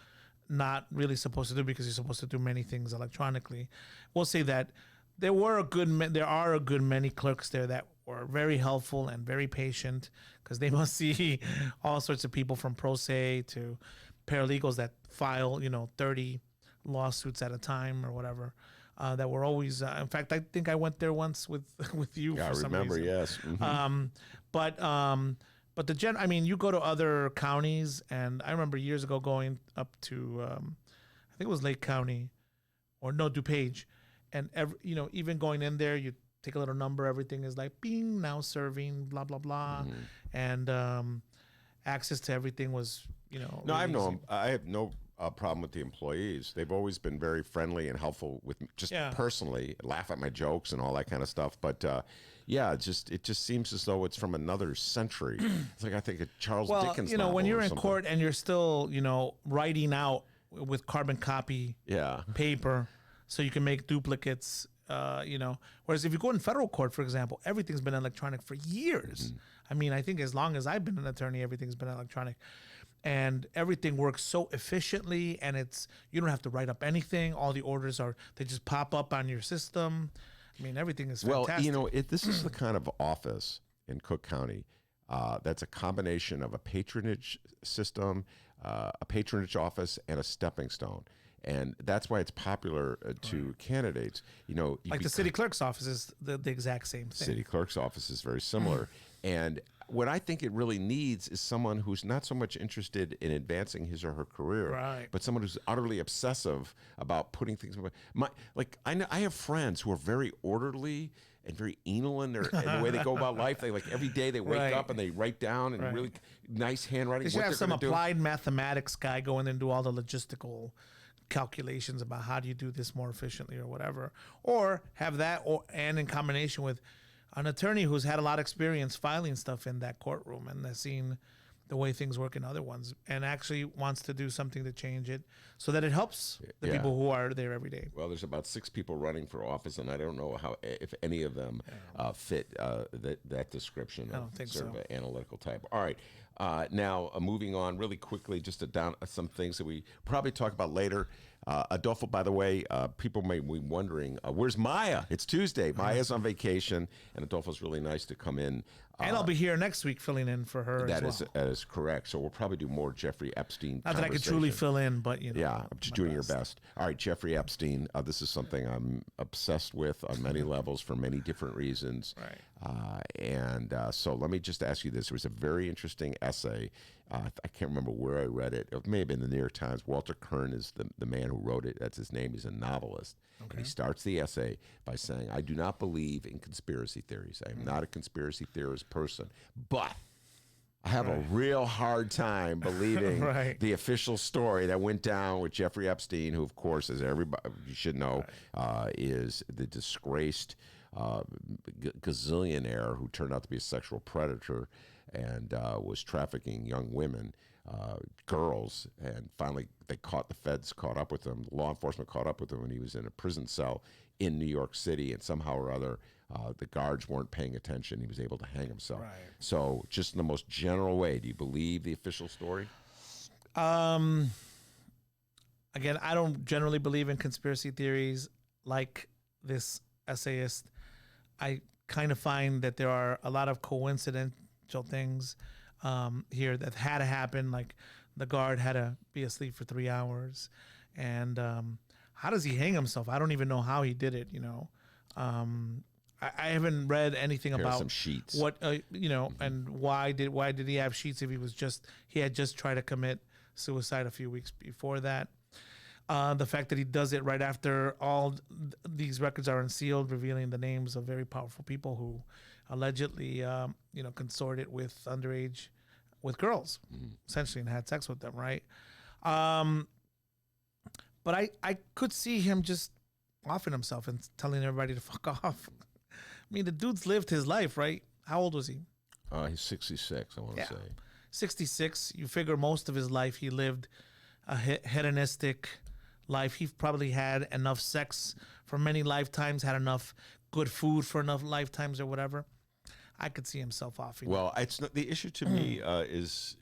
not really supposed to do because you're supposed to do many things electronically, we'll say that there are a good many clerks there that were very helpful and very patient, because they must see all sorts of people from pro se to paralegals that file, 30 lawsuits at a time or whatever. That were always, in fact, I think I went there once with you. Yeah, for I some remember. reason. Yes. Mhm. But I mean, you go to other counties, and I remember years ago going up to, I think it was Lake County, or no, DuPage, and even going in there, you take a little number, everything is like, bing, now serving, blah blah blah, and access to everything was, No, really easy. I have no problem with the employees. They've always been very friendly and helpful with me, just Yeah. personally, laugh at my jokes and all that kind of stuff. But yeah, it just seems as though it's from another century. It's like I think a Charles Dickens when novel you're or in something. court and you're still, writing out with carbon copy Yeah. paper, so you can make duplicates. Whereas if you go in federal court, for example, everything's been electronic for years. I mean, I think as long as I've been an attorney, everything's been electronic, and everything works so efficiently. And you don't have to write up anything. All the orders they just pop up on your system. I mean, everything is fantastic. Well, this is the kind of office in Cook County that's a combination of a patronage system, a patronage office, and a stepping stone. And that's why it's popular to candidates. Like the city clerk's office is the exact same thing. City clerk's office is very similar. And what I think it really needs is someone who's not so much interested in advancing his or her career, Right. but someone who's utterly obsessive about putting things. I have friends who are very orderly and very anal in the way they go about life. They every day they wake Right. up and they write down in really nice handwriting. They should what have they're some gonna do. applied mathematics guy go in and do all the logistical calculations about how do you do this more efficiently or whatever, or have that, and in combination with an attorney who's had a lot of experience filing stuff in that courtroom and has seen the way things work in other ones, and actually wants to do something to change it so that it helps the Yeah. people who are there every day. Well, there's about 6 people running for office, and I don't know if any of them fit that description I of don't think sort so. of an analytical type. All right. Now, moving on really quickly, just down some things that we probably talk about later. Adolfo, by the way, people may be wondering, where's Maya? It's Tuesday. Maya's on vacation, and Adolfo's really nice to come in. And I'll be here next week filling in for her That as is well. that is correct. So we'll probably do more Jeffrey Epstein. Not that I could truly conversation. fill in, but Yeah, I'm just my doing your best. All right, Jeffrey Epstein. This is something I'm obsessed with on many levels for many different reasons. Right. So let me just ask you this. There was a very interesting essay. I can't remember where I read it. It may have been the New York Times. Walter Kern is the man who wrote it. That's his name. He's a novelist. And he starts the essay by saying, I do not believe in conspiracy theories. I am not a conspiracy theorist person. But I have a real hard time believing Right. the official story that went down with Jeffrey Epstein, who, of course, as everybody you should know, is the disgraced gazillionaire who turned out to be a sexual predator and was trafficking young women, girls. And finally, the feds caught up with him. Law enforcement caught up with him when he was in a prison cell in New York City, and somehow or other, the guards weren't paying attention. He was able to hang himself. Right. So, just in the most general way, do you believe the official story? Again, I don't generally believe in conspiracy theories like this essayist. I kind of find that there are a lot of coincidental things here that had to happen. Like the guard had to be asleep for 3 hours, and how does he hang himself? I don't even know how he did it. I haven't read anything Here are about some sheets. what and why did he have sheets if he had just tried to commit suicide a few weeks before that. The fact that he does it right after all these records are unsealed, revealing the names of very powerful people who allegedly, consorted with underage, with girls, essentially, and had sex with them, right? But I could see him just offing himself and telling everybody to fuck off. I mean, the dude's lived his life, right? How old was he? He's 66, I want to say. 66. You figure most of his life he lived a hedonistic life. He probably had enough sex for many lifetimes, had enough good food for enough lifetimes or whatever. I could see himself offing. Well, it's not, the issue to me is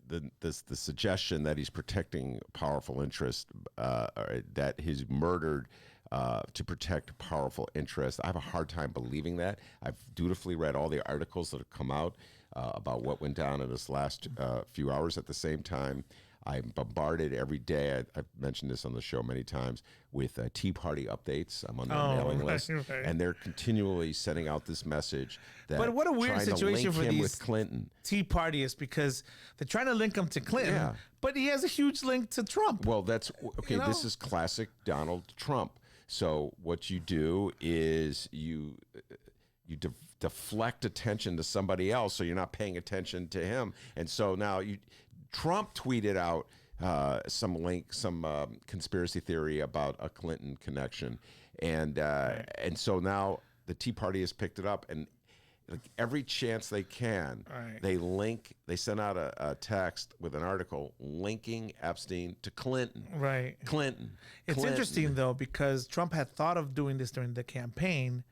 the suggestion that he's protecting powerful interest, that he's murdered to protect powerful interests. I have a hard time believing that. I've dutifully read all the articles that have come out about what went down in this last few hours. At the same time, I'm bombarded every day. I've mentioned this on the show many times with Tea Party updates. I'm on their mailing list, and they're continually sending out this message that. But what a weird trying situation to link for him these with Clinton. Tea Partyists, because they're trying to link him to Clinton, Yeah. but he has a huge link to Trump. Well, that's okay. You know? This is classic Donald Trump. So what you do is you deflect attention to somebody else, so you're not paying attention to him. And so now Trump tweeted out some conspiracy theory about a Clinton connection, and so now the Tea Party has picked it up, and like every chance they can, they send out a text with an article linking Epstein to Clinton. Right. Clinton. It's Clinton. interesting, though, because Trump had thought of doing this during the campaign,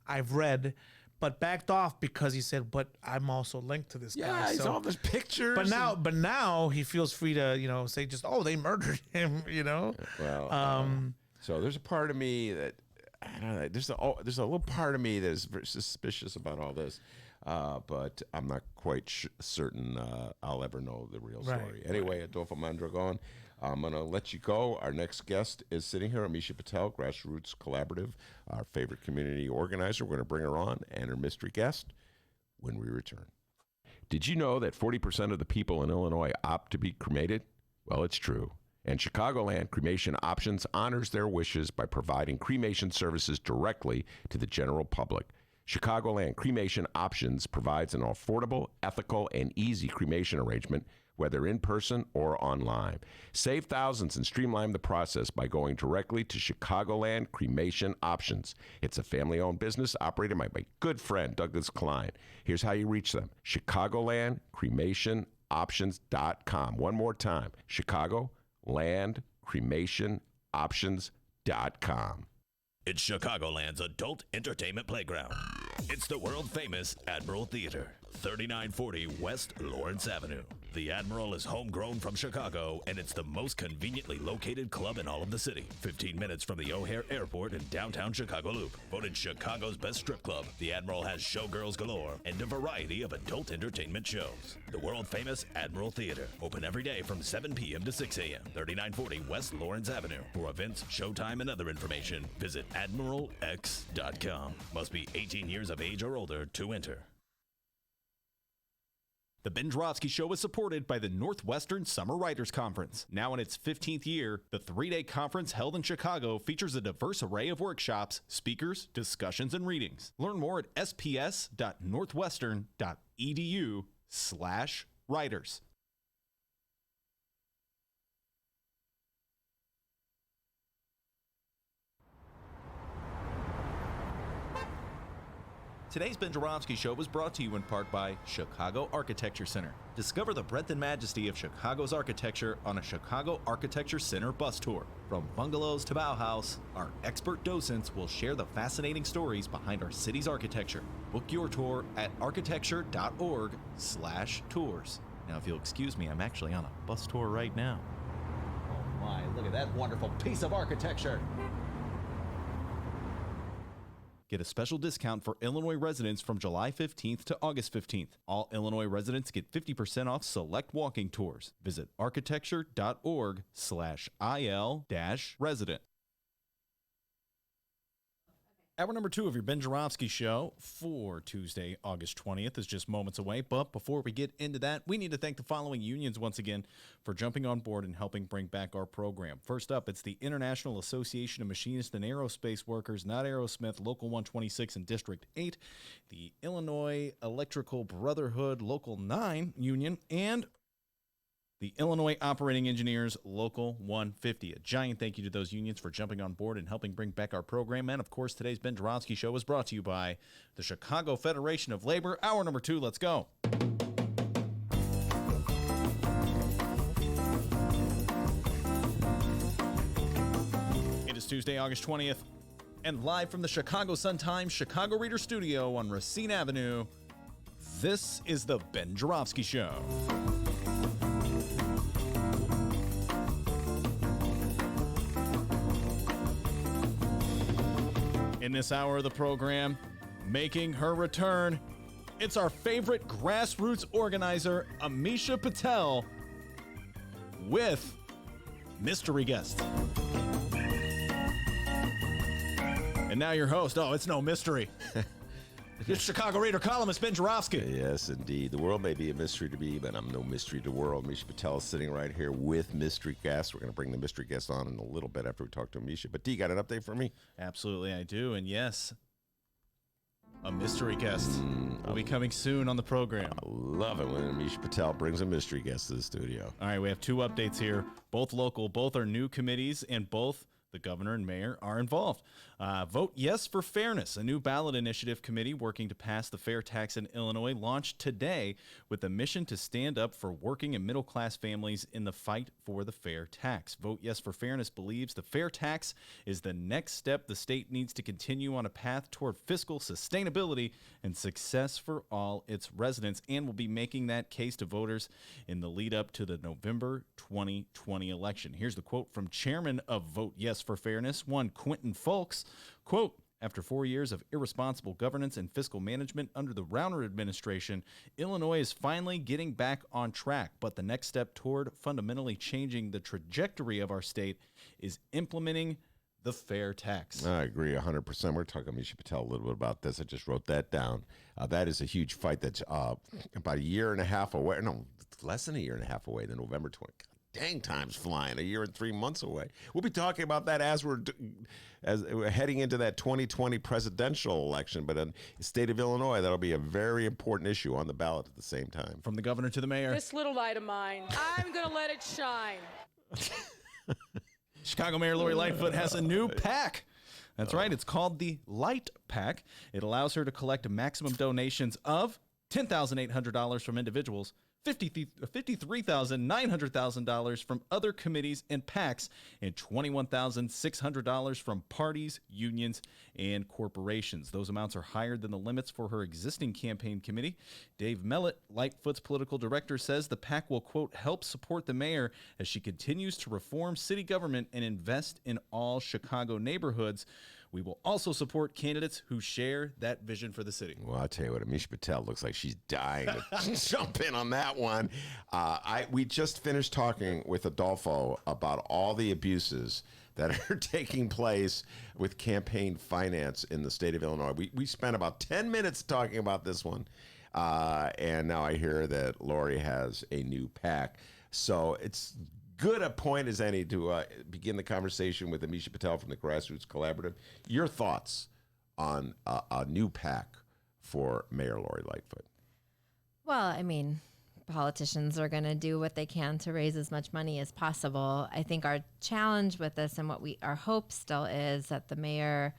I've read, but backed off because he said, but I'm also linked to this guy. Yeah, he's all those pictures. But now he feels free to, say just, they murdered him, Well, so there's a part of me that, I don't know, there's a little part of me that is very suspicious about all this, but I'm not quite certain I'll ever know the real story. Anyway, Adolfo Mondragon, I'm going to let you go. Our next guest is sitting here, Amisha Patel, Grassroots Collaborative, our favorite community organizer. We're going to bring her on and her mystery guest when we return. Did you know that 40% of the people in Illinois opt to be cremated? Well, it's true. And Chicagoland Cremation Options honors their wishes by providing cremation services directly to the general public. Chicagoland Cremation Options provides an affordable, ethical, and easy cremation arrangement, whether in person or online. Save thousands and streamline the process by going directly to Chicagoland Cremation Options. It's a family-owned business operated by my good friend, Douglas Klein. Here's how you reach them. Chicagoland Cremation Options.com. One more time, ChicagolandCremationOptions.com. It's Chicagoland's adult entertainment playground. It's the world-famous Admiral Theater, 3940 West Lawrence Avenue. The Admiral is homegrown from Chicago, and it's the most conveniently located club in all of the city. 15 minutes from the O'Hare Airport in downtown Chicago Loop. Voted Chicago's best strip club, the Admiral has showgirls galore and a variety of adult entertainment shows. The world-famous Admiral Theater, open every day from 7 p.m. to 6 a.m. 3940 West Lawrence Avenue. For events, showtime, and other information, visit AdmiralX.com. Must be 18 years of age or older to enter. The Ben Joravsky Show is supported by the Northwestern Summer Writers Conference. Now in its 15th year, the 3-day conference held in Chicago features a diverse array of workshops, speakers, discussions, and readings. Learn more at sps.northwestern.edu/writers. Today's Ben Joravsky Show was brought to you in part by Chicago Architecture Center. Discover the breadth and majesty of Chicago's architecture on a Chicago Architecture Center bus tour. From bungalows to Bauhaus, our expert docents will share the fascinating stories behind our city's architecture. Book your tour at architecture.org/tours. Now, if you'll excuse me, I'm actually on a bus tour right now. Oh my, look at that wonderful piece of architecture. Get a special discount for Illinois residents from July 15th to August 15th. All Illinois residents get 50% off select walking tours. Visit architecture.org/IL-resident. Hour number 2 of your Ben Joravsky Show for Tuesday, August 20th is just moments away. But before we get into that, we need to thank the following unions once again for jumping on board and helping bring back our program. First up, it's the International Association of Machinists and Aerospace Workers, not Aerosmith, Local 126 and District 8, the Illinois Electrical Brotherhood Local 9 Union, and the Illinois Operating Engineers Local 150. A giant thank you to those unions for jumping on board and helping bring back our program. And, of course, today's Ben Joravsky Show is brought to you by the Chicago Federation of Labor. Hour number 2, let's go. It is Tuesday, August 20th, and live from the Chicago Sun-Times Chicago Reader Studio on Racine Avenue, this is the Ben Joravsky Show. in this hour of the program, making her return, it's our favorite grassroots organizer, Amisha Patel, with mystery guest. And now your host. Oh, it's no mystery. It's Chicago Reader columnist Ben Joravsky. Yes, indeed. The world may be a mystery to me, but I'm no mystery to the world. Amisha Patel is sitting right here with mystery guests. We're going to bring the mystery guest on in a little bit after we talk to Amisha. But D, got an update for me? Absolutely, I do. And yes, a mystery guest will be coming soon on the program. I love it when Amisha Patel brings a mystery guest to the studio. All right, we have two updates here, both local. Both are new committees, and both the governor and mayor are involved. Vote Yes for Fairness, a new ballot initiative committee working to pass the fair tax in Illinois, launched today with a mission to stand up for working and middle-class families in the fight for the fair tax. Vote Yes for Fairness believes the fair tax is the next step the state needs to continue on a path toward fiscal sustainability and success for all its residents, and will be making that case to voters in the lead up to the November 2020 election. Here's the quote from chairman of Vote Yes for Fairness, one Quentin Folks. Quote, after 4 years of irresponsible governance and fiscal management under the Rauner administration, Illinois is finally getting back on track. But the next step toward fundamentally changing the trajectory of our state is implementing the fair tax. I agree 100%. We're talking Amisha Patel a little bit about this. I just wrote that down. That is a huge fight that's about a year and a half away. No, less than a year and a half away, the November 20th. Dang, time's flying. A year and 3 months away. We'll be talking about that as we're heading into that 2020 presidential election. But in the state of Illinois, that'll be a very important issue on the ballot at the same time. From the governor to the mayor. This little light of mine, I'm going to let it shine. Chicago Mayor Lori Lightfoot has a new PAC. That's right. It's called the Light PAC. It allows her to collect maximum donations of $10,800 from individuals, $53,900 from other committees and PACs, and $21,600 from parties, unions, and corporations. Those amounts are higher than the limits for her existing campaign committee. Dave Mellett, Lightfoot's political director, says the PAC will, quote, help support the mayor as she continues to reform city government and invest in all Chicago neighborhoods. We will also support candidates who share that vision for the city. Well, I'll tell you what, Amisha Patel looks like she's dying to jump in on that one. We just finished talking with Adolfo about all the abuses that are taking place with campaign finance in the state of Illinois. We spent about 10 minutes talking about this one, and now I hear that Lori has a new PAC. So it's good a point as any to begin the conversation with Amisha Patel from the Grassroots Collaborative. Your thoughts on a new PAC for Mayor Lori Lightfoot? Well, I mean, politicians are going to do what they can to raise as much money as possible. I think our challenge with this and our hope still is that the mayor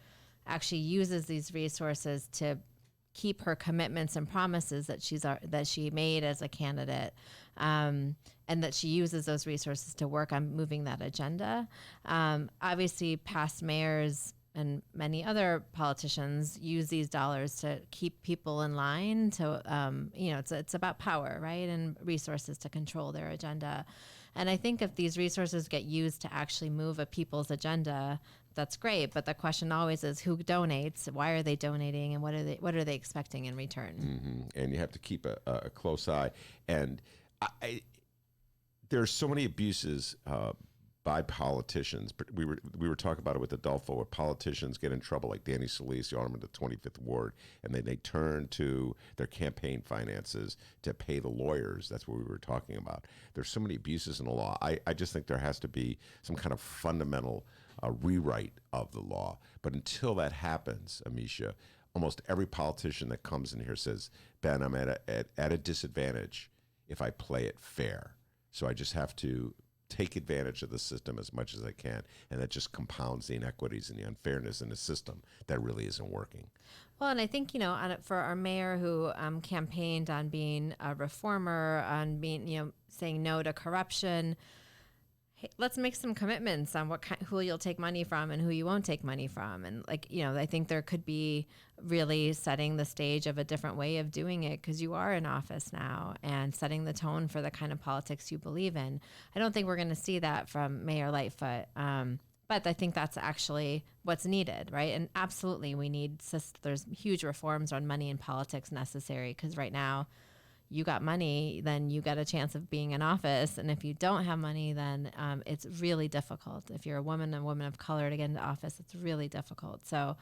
actually uses these resources to keep her commitments and promises that she made as a candidate, and that she uses those resources to work on moving that agenda. Obviously, past mayors and many other politicians use these dollars to keep people in line. To it's about power, right, and resources to control their agenda. And I think if these resources get used to actually move a people's agenda, that's great. But the question always is who donates, why are they donating, and what are they expecting in return? Mm-hmm. And you have to keep a close eye. And there's so many abuses by politicians. We were talking about it with Adolfo, where politicians get in trouble, like Danny Solis, the alderman of the 25th Ward, and then they turn to their campaign finances to pay the lawyers. That's what we were talking about. There's so many abuses in the law. I just think there has to be some kind of fundamental rewrite of the law. But until that happens, Amisha, almost every politician that comes in here says, Ben, I'm at a disadvantage if I play it fair. So I just have to take advantage of the system as much as I can, and that just compounds the inequities and the unfairness in the system that really isn't working. Well, and I think, for our mayor who campaigned on being a reformer, on being, saying no to corruption, hey, let's make some commitments on who you'll take money from and who you won't take money from. And I think there could be really setting the stage of a different way of doing it, because you are in office now, and setting the tone for the kind of politics you believe in. I don't think we're going to see that from Mayor Lightfoot. But I think that's actually what's needed, right? And absolutely, there's huge reforms on money and politics necessary, because right now, you got money, then you got a chance of being in office. And if you don't have money, then it's really difficult. If you're a woman of color to get into office, it's really difficult. So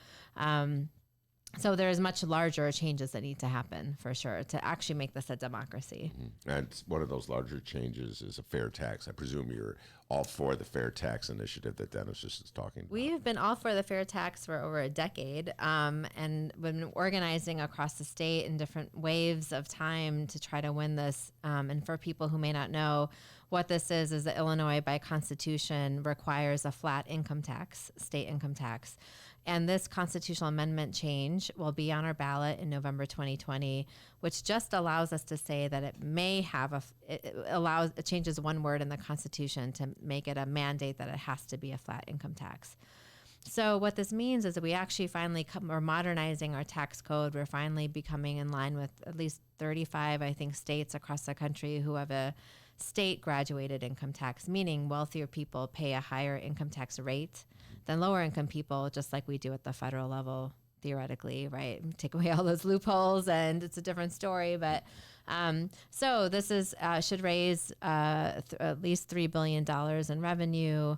there's much larger changes that need to happen, for sure, to actually make this a democracy. And one of those larger changes is a fair tax. I presume you're all for the fair tax initiative that Dennis just is talking about. We've been all for the fair tax for over a decade, and we've been organizing across the state in different waves of time to try to win this. And for people who may not know, what this is that Illinois, by constitution, requires a flat income tax, state income tax. And this constitutional amendment change will be on our ballot in November 2020, which just allows us to say that it may have it changes one word in the Constitution to make it a mandate that it has to be a flat income tax. So what this means is that we actually finally we're modernizing our tax code. We're finally becoming in line with at least 35, I think, states across the country who have a state graduated income tax, meaning wealthier people pay a higher income tax rate than lower income people, just like we do at the federal level, theoretically, right? Take away all those loopholes and it's a different story. But so this should raise at least $3 billion in revenue.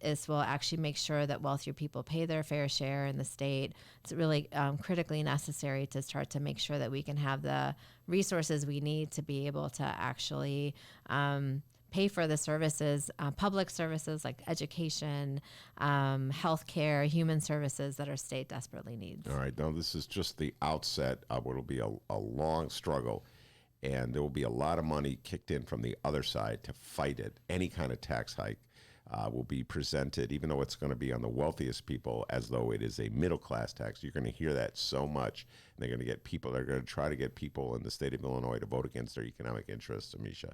This will actually make sure that wealthier people pay their fair share in the state. It's really critically necessary to start to make sure that we can have the resources we need to be able to actually pay for the services, public services like education, healthcare, human services that our state desperately needs. All right, now this is just the outset of what will be a long struggle, and there will be a lot of money kicked in from the other side to fight it. Any kind of tax hike will be presented, even though it's going to be on the wealthiest people, as though it is a middle-class tax. You're going to hear that so much. And they're going to get people, they're going to try to get people in the state of Illinois to vote against their economic interests, Amisha.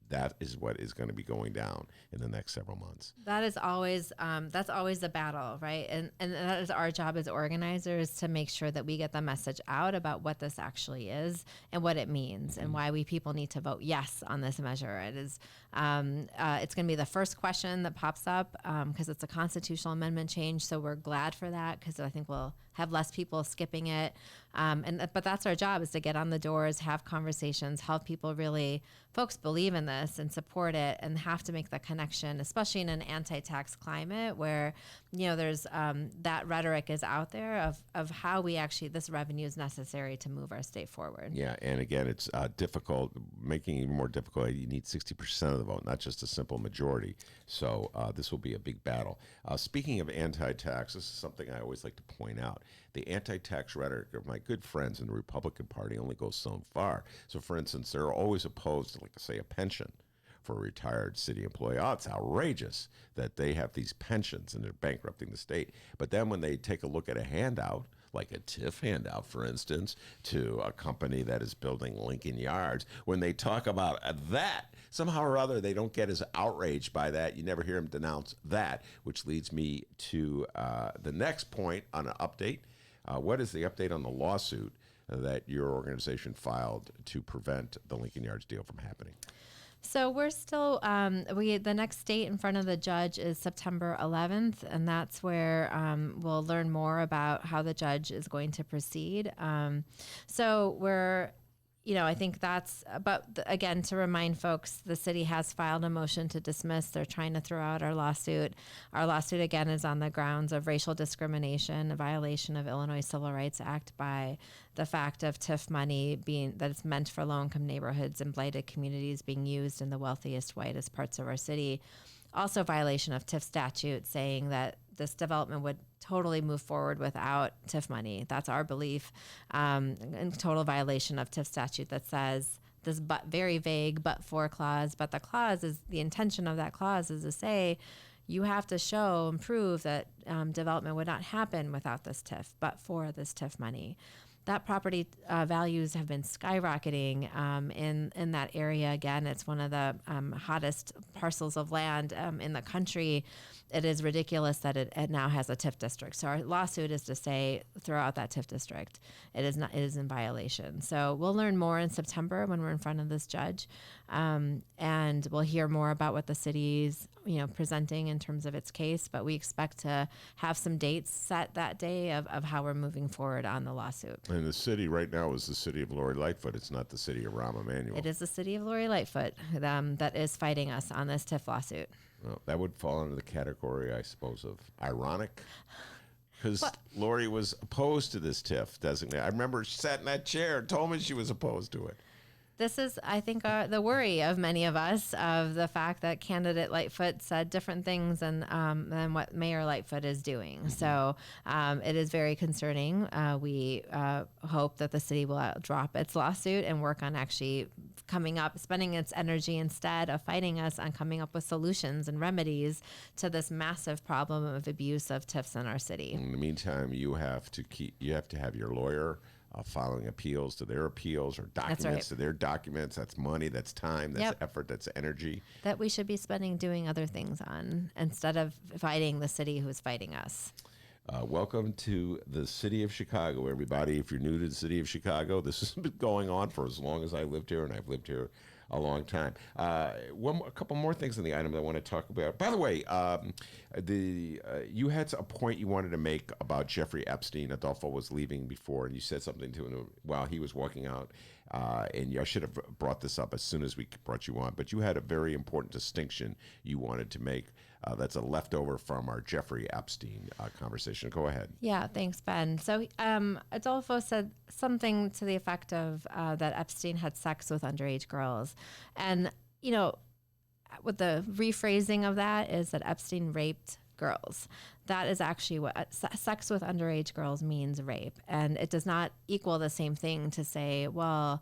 That is what is going to be going down in the next several months. That is always the battle, right? And that is our job as organizers, to make sure that we get the message out about what this actually is and what it means, and why people need to vote yes on this measure. It is it's going to be the first question that pops up because it's a constitutional amendment change. So we're glad for that, because I think we'll have less people skipping it. But that's our job, is to get on the doors, have conversations, help people really, folks believe in this and support it, and have to make the connection, especially in an anti-tax climate where, there's that rhetoric is out there of how we actually, this revenue is necessary to move our state forward. Yeah, and again, it's difficult, making it even more difficult. You need 60% of the vote, not just a simple majority. So this will be a big battle. Speaking of anti-tax, this is something I always like to point out. The anti-tax rhetoric of my good friends in the Republican Party only goes so far. So, for instance, they're always opposed to, say, a pension for a retired city employee. Oh, it's outrageous that they have these pensions and they're bankrupting the state. But then when they take a look at a handout, like a TIF handout, for instance, to a company that is building Lincoln Yards, when they talk about that, somehow or other, they don't get as outraged by that. You never hear them denounce that, which leads me to the next point on an update. What is the update on the lawsuit that your organization filed to prevent the Lincoln Yards deal from happening? So we're still, the next date in front of the judge is September 11th, and that's where we'll learn more about how the judge is going to proceed. So we're, I think that's, but again, to remind folks, the city has filed a motion to dismiss. They're trying to throw out our lawsuit. Our lawsuit, again, is on the grounds of racial discrimination, a violation of Illinois Civil Rights Act by the fact of TIF money that it's meant for low-income neighborhoods and blighted communities being used in the wealthiest, whitest parts of our city. Also, violation of TIF statute, saying that this development would totally move forward without TIF money. That's our belief. And total violation of TIF statute that says this very vague but-for clause. But the intention of that clause is to say you have to show and prove that development would not happen without this TIF, but for this TIF money. that property values have been skyrocketing in that area. Again, it's one of the hottest parcels of land in the country. It is ridiculous that it now has a TIF district. So our lawsuit is to say, throw out that TIF district. It is in violation. So we'll learn more in September when we're in front of this judge, and we'll hear more about what the city's presenting in terms of its case. But we expect to have some dates set that day of how we're moving forward on the lawsuit. And the city right now is the city of Lori Lightfoot. It's not the city of Rahm Emanuel. It is the city of Lori Lightfoot that is fighting us on this TIF lawsuit. Well, that would fall under the category, I suppose, of ironic. Because Lori was opposed to this TIF designation. I remember she sat in that chair and told me she was opposed to it. This is, I think, the worry of many of us, of the fact that candidate Lightfoot said different things than what Mayor Lightfoot is doing. So it is very concerning. We hope that the city will drop its lawsuit and work on actually spending its energy instead of fighting us on coming up with solutions and remedies to this massive problem of abuse of TIFs in our city. In the meantime, you have to have your lawyer filing appeals to their appeals, or documents to their documents. That's money, that's time, that's effort, that's energy. That we should be spending doing other things on instead of fighting the city who's fighting us. Welcome to the city of Chicago, everybody. If you're new to the city of Chicago, this has been going on for as long as I lived here, and I've lived here a long time. A couple more things in the item that I want to talk about. By the way, you had a point you wanted to make about Jeffrey Epstein. Adolfo was leaving before, and you said something to him while he was walking out. And I should have brought this up as soon as we brought you on. But you had a very important distinction you wanted to make. That's a leftover from our Jeffrey Epstein conversation. Go ahead. Yeah, thanks, Ben. So Adolfo said something to the effect of that Epstein had sex with underage girls. And, what the rephrasing of that is that Epstein raped girls. That is actually what sex with underage girls means, rape. And it does not equal the same thing to say, well,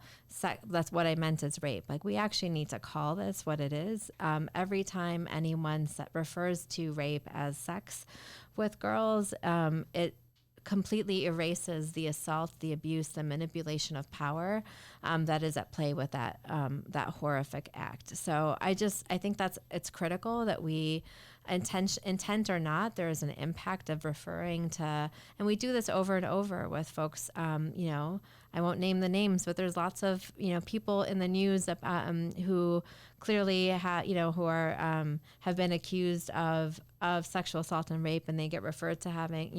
that's what I meant is rape. Like, we actually need to call this what it is. Every time anyone refers to rape as sex with girls, it completely erases the assault, the abuse, the manipulation of power that is at play with that horrific act. So I think it's critical that we, intent or not, there is an impact of referring to, and we do this over and over with folks. I won't name the names, but there's lots of people in the news who clearly have been accused of sexual assault and rape, and they get referred to having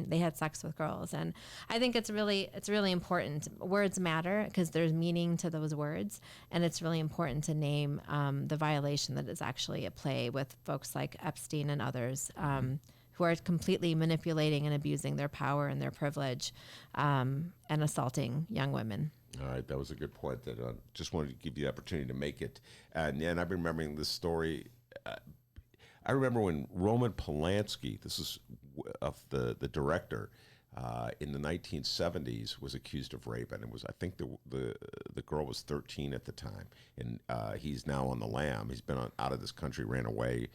they had sex with girls. And I think it's really important. Words matter because there's meaning to those words, and it's really important to name the violation that is actually at play with folks like Epstein and others who are completely manipulating and abusing their power and their privilege and assaulting young women. All right, that was a good point. That just wanted to give you the opportunity to make it. And I'm remembering this story. I remember when Roman Polanski, this is of the director, in the 1970s, was accused of rape, and I think the girl was 13 at the time, and he's now on the lam. He's been out of this country, ran away,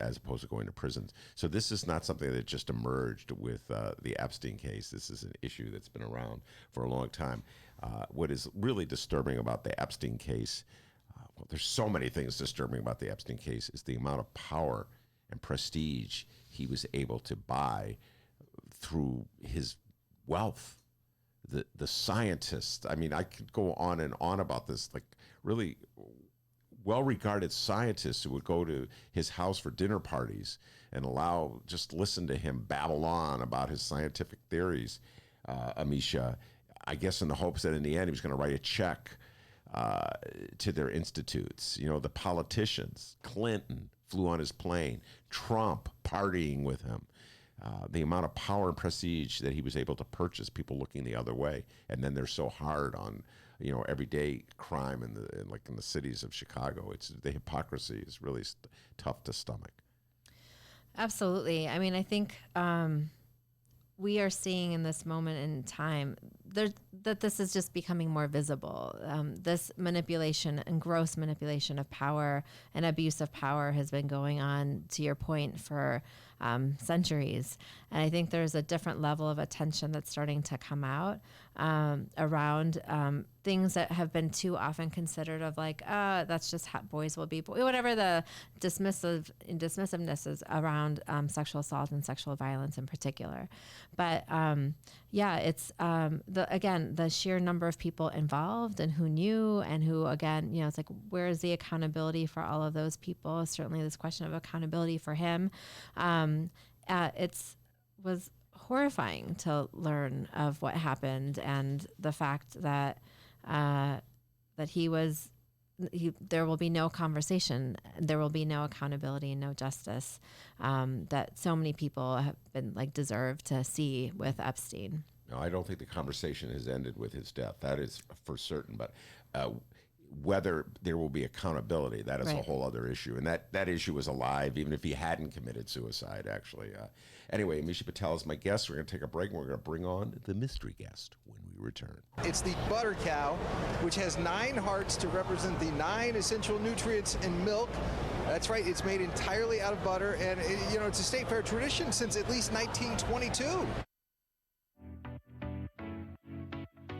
as opposed to going to prison. So this is not something that just emerged with the Epstein case. This is an issue that's been around for a long time. What is really disturbing about the Epstein case, well, there's so many things disturbing about the Epstein case, is the amount of power and prestige he was able to buy through his wealth. The scientists, I mean, I could go on and on about this, like really well-regarded scientists who would go to his house for dinner parties and just listen to him babble on about his scientific theories, Amisha, I guess in the hopes that in the end he was going to write a check to their institutes. The politicians, Clinton flew on his plane, Trump partying with him. The amount of power and prestige that he was able to purchase, people looking the other way, and then they're so hard on, everyday crime in the cities of Chicago. It's the hypocrisy is really tough to stomach. Absolutely. I mean, I think we are seeing in this moment in time that this is just becoming more visible. This manipulation and gross manipulation of power and abuse of power has been going on, to your point, for centuries. And I think there's a different level of attention that's starting to come out around things that have been too often considered of like, that's just how boys will be, whatever the dismissiveness is around sexual assault and sexual violence in particular. But it's the sheer number of people involved and who knew and who, again, it's like, where is the accountability for all of those people? Certainly this question of accountability for him. Was horrifying to learn of what happened and the fact that there will be no conversation, there will be no accountability, no justice that so many people have been deserve to see with Epstein. No, I don't think the conversation has ended with his death. That is for certain. But whether there will be accountability, that is a whole other issue. And that issue is alive, even if he hadn't committed suicide, actually. Anyway, Misha Patel is my guest. We're going to take a break, and we're going to bring on the mystery guest when we return. It's the butter cow, which has 9 hearts to represent the 9 essential nutrients in milk. That's right. It's made entirely out of butter, and it's a state fair tradition since at least 1922.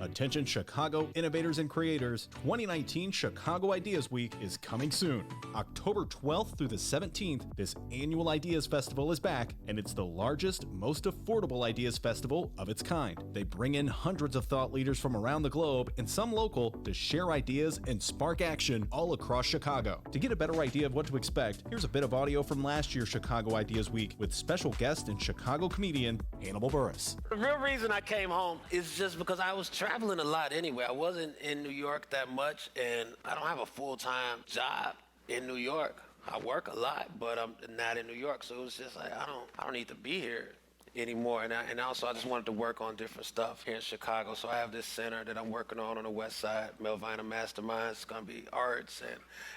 Attention Chicago innovators and creators, 2019 Chicago Ideas Week is coming soon. October 12th through the 17th, this annual Ideas Festival is back, and it's the largest, most affordable Ideas Festival of its kind. They bring in hundreds of thought leaders from around the globe and some local to share ideas and spark action all across Chicago. To get a better idea of what to expect, here's a bit of audio from last year's Chicago Ideas Week with special guest and Chicago comedian Hannibal Buress. The real reason I came home is just because I was traveling a lot anyway. I wasn't in New York that much, and I don't have a full-time job in New York. I work a lot, but I'm not in New York, so it was just like I don't need to be here anymore. And also I just wanted to work on different stuff here in Chicago. So I have this center that I'm working on the west side, Melvina Masterminds. It's going to be arts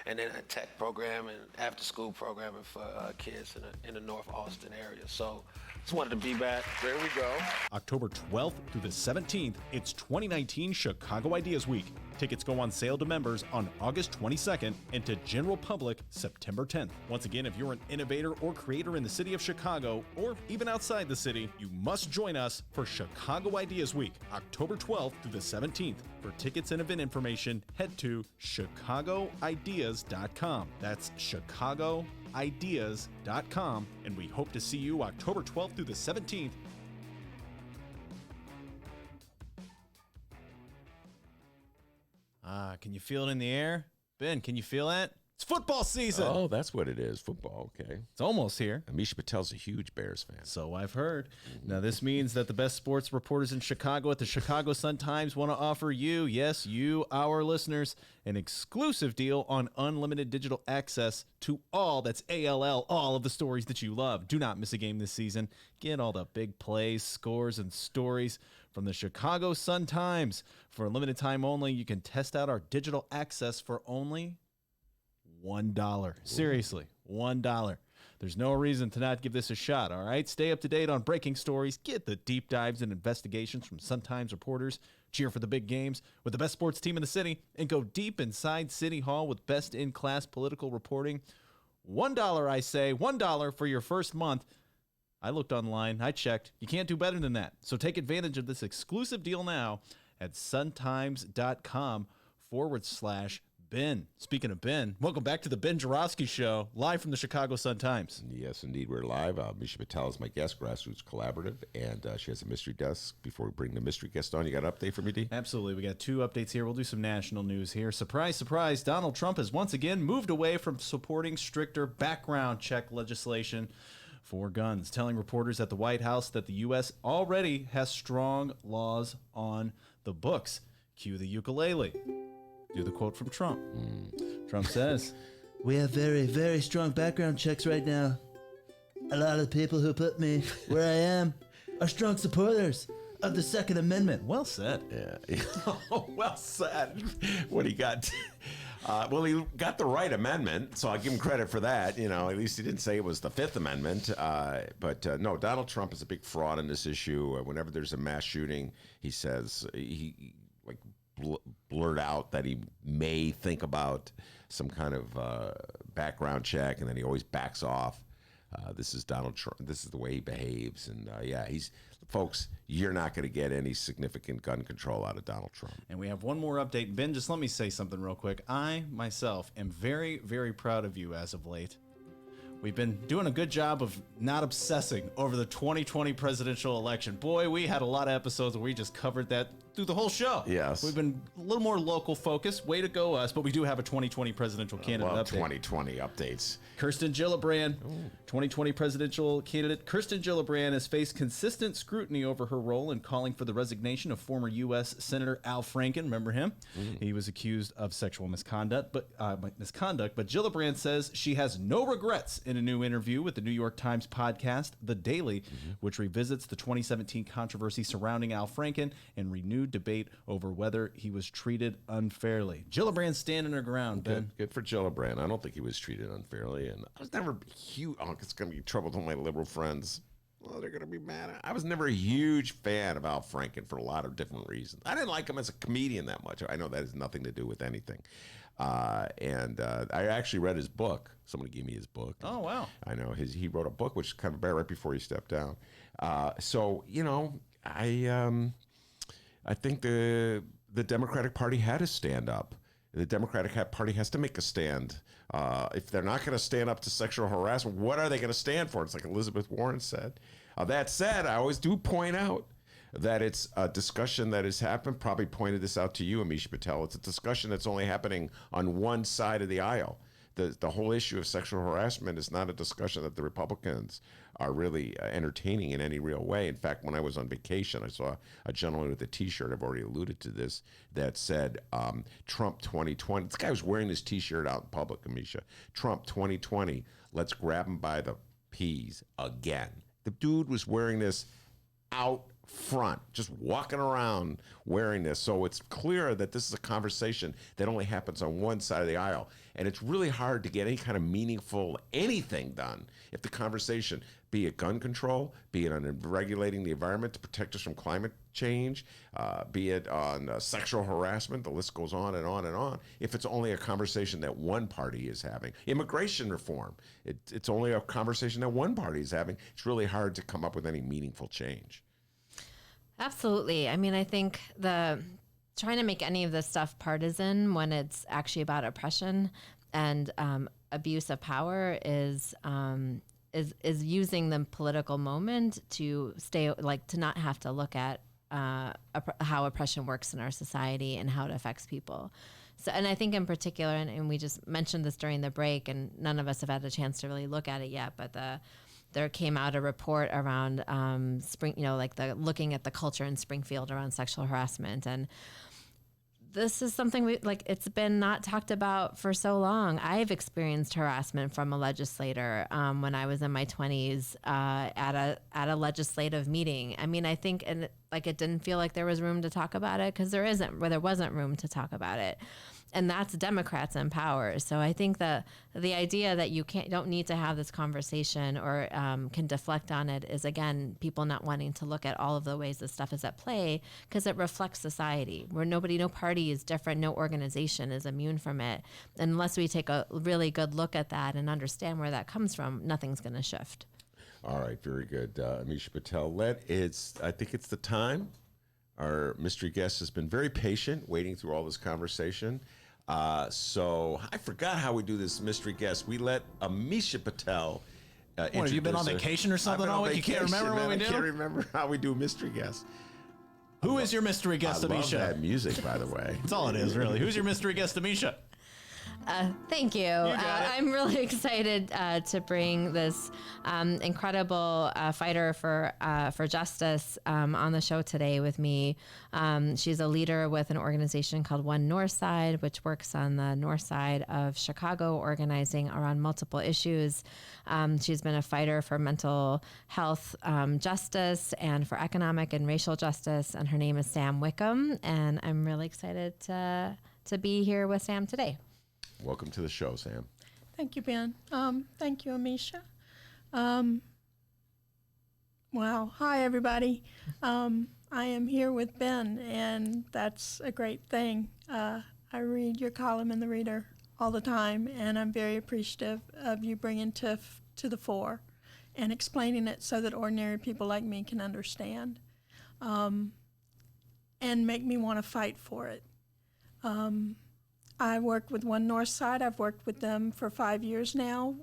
and then a tech program and after-school programming for kids in the North Austin area. So just wanted to be back. There we go. October 12th through the 17th, it's 2019 Chicago Ideas Week. Tickets go on sale to members on August 22nd and to general public September 10th. Once again, if you're an innovator or creator in the city of Chicago or even outside the city, you must join us for Chicago Ideas Week, October 12th through the 17th. For tickets and event information, head to chicagoideas.com. That's chicagoideas.com, and we hope to see you October 12th through the 17th. Can you feel it in the air? Ben, can you feel that? It's football season. Oh, that's what it is. Football, okay. It's almost here. Misha Patel's a huge Bears fan. So I've heard. Now, this means that the best sports reporters in Chicago at the Chicago Sun-Times want to offer you, yes, you, our listeners, an exclusive deal on unlimited digital access to all, that's ALL, all of the stories that you love. Do not miss a game this season. Get all the big plays, scores, and stories from the Chicago Sun-Times. For a limited time only, you can test out our digital access for only $1. Seriously, $1. There's no reason to not give this a shot, all right? Stay up to date on breaking stories, get the deep dives and investigations from Sun-Times reporters, cheer for the big games with the best sports team in the city, and go deep inside City Hall with best-in-class political reporting. $1, I say, $1 for your first month. I looked online, I checked. You can't do better than that. So take advantage of this exclusive deal now at suntimes.com/Ben. Speaking of Ben, welcome back to the Ben Joravsky Show, live from the Chicago Sun-Times. Yes, indeed, we're live. Misha Patel is my guest, Grassroots Collaborative, and she has a mystery desk. Before we bring the mystery guest on, you got an update for me, D? Absolutely. We got 2 updates here. We'll do some national news here. Surprise, surprise, Donald Trump has once again moved away from supporting stricter background check legislation for guns, telling reporters at the White House that the U.S. already has strong laws on the books. Cue the ukulele. Do the quote from Trump. Trump says, "We have very, very strong background checks right now. A lot of the people who put me where I am are strong supporters of the Second Amendment. Well said. Yeah. Well said. What he got? Well, he got the right amendment, so I'll give him credit for that. You know, at least he didn't say it was the Fifth Amendment. But no, Donald Trump is a big fraud in this issue. Whenever there's a mass shooting, he says he blurt out that he may think about some kind of background check, and then he always backs off. This is Donald Trump. This is the way he behaves, and folks, you're not going to get any significant gun control out of Donald Trump. And we have one more update. Ben, just let me say something real quick. I, myself, am very, very proud of you as of late. We've been doing a good job of not obsessing over the 2020 presidential election. Boy, we had a lot of episodes where we just covered that through the whole show. Yes. We've been a little more local focused. Way to go, us. But we do have a 2020 presidential candidate update. 2020 updates. Kirsten Gillibrand, 2020 presidential candidate. Kirsten Gillibrand has faced consistent scrutiny over her role in calling for the resignation of former U.S. Senator Al Franken. Remember him? He was accused of sexual misconduct, but Gillibrand says she has no regrets in a new interview with the New York Times podcast, The Daily, which revisits the 2017 controversy surrounding Al Franken and renewed debate over whether he was treated unfairly. Gillibrand standing her ground, Ben. Good for Gillibrand. I don't think he was treated unfairly, and I was never huge. Oh, it's going to be trouble with my liberal friends. Well, they're going to be mad. I was never a huge fan of Al Franken for a lot of different reasons. I didn't like him as a comedian that much. I know that has nothing to do with anything. And I actually read his book. Somebody gave me his book. Oh, wow. I know. He wrote a book, which is kind of right before he stepped down. So, you know, I think the Democratic Party had to stand up. The Democratic Party has to make a stand. If they're not going to stand up to sexual harassment, what are they going to stand for? It's like Elizabeth Warren said. That said, I always do point out that it's a discussion that has happened. Probably pointed this out to you, Amisha Patel. It's a discussion that's only happening on one side of the aisle. The whole issue of sexual harassment is not a discussion that the Republicans are really entertaining in any real way. In fact, when I was on vacation, I saw a gentleman with a T-shirt, I've already alluded to this, that said, Trump 2020. This guy was wearing this T-shirt out in public, Amisha. Trump 2020, let's grab him by the peas again. The dude was wearing this out front, just walking around wearing this. So it's clear that this is a conversation that only happens on one side of the aisle. And it's really hard to get any kind of meaningful anything done if the conversation, be it gun control, be it on regulating the environment to protect us from climate change, be it on sexual harassment, the list goes on and on and on. If it's only a conversation that one party is having. Immigration reform, it's only a conversation that one party is having. It's really hard to come up with any meaningful change. Absolutely. I mean, I think trying to make any of this stuff partisan when it's actually about oppression and abuse of power is using the political moment to to not have to look at how oppression works in our society and how it affects people. So, and I think in particular, and we just mentioned this during the break, and none of us have had a chance to really look at it yet, but there came out a report around looking at the culture in Springfield around sexual harassment. And this is something it's been not talked about for so long. I've experienced harassment from a legislator when I was in my 20s at a legislative meeting. I mean, I think it didn't feel like there was room to talk about it because there wasn't room to talk about it. And that's Democrats in power. So I think that the idea that you don't need to have this conversation or can deflect on it is, again, people not wanting to look at all of the ways this stuff is at play because it reflects society where no party is different, no organization is immune from it. And unless we take a really good look at that and understand where that comes from, nothing's going to shift. All right, very good. Amisha Patel, I think it's the time. Our mystery guest has been very patient, waiting through all this conversation. So I forgot how we do this mystery guest. We let Amisha Patel. What, have you been on vacation or something all week? You can't remember what we do? I can't remember how we do mystery guest. Who is your mystery guest, Amisha? I love that music, by the way. That's all it is, really. Who's your mystery guest, Amisha? Thank you. I'm really excited to bring this incredible fighter for justice on the show today with me. She's a leader with an organization called One North Side, which works on the north side of Chicago, organizing around multiple issues. She's been a fighter for mental health justice and for economic and racial justice, and her name is Sam Wickham, and I'm really excited to be here with Sam today. Welcome to the show, Sam. Thank you, Ben. Thank you, Amisha. Wow. Hi, everybody. I am here with Ben, and that's a great thing. I read your column in the Reader all the time, and I'm very appreciative of you bringing TIF to the fore and explaining it so that ordinary people like me can understand and make me want to fight for it. I work with One North Side. I've worked with them for 5 years now.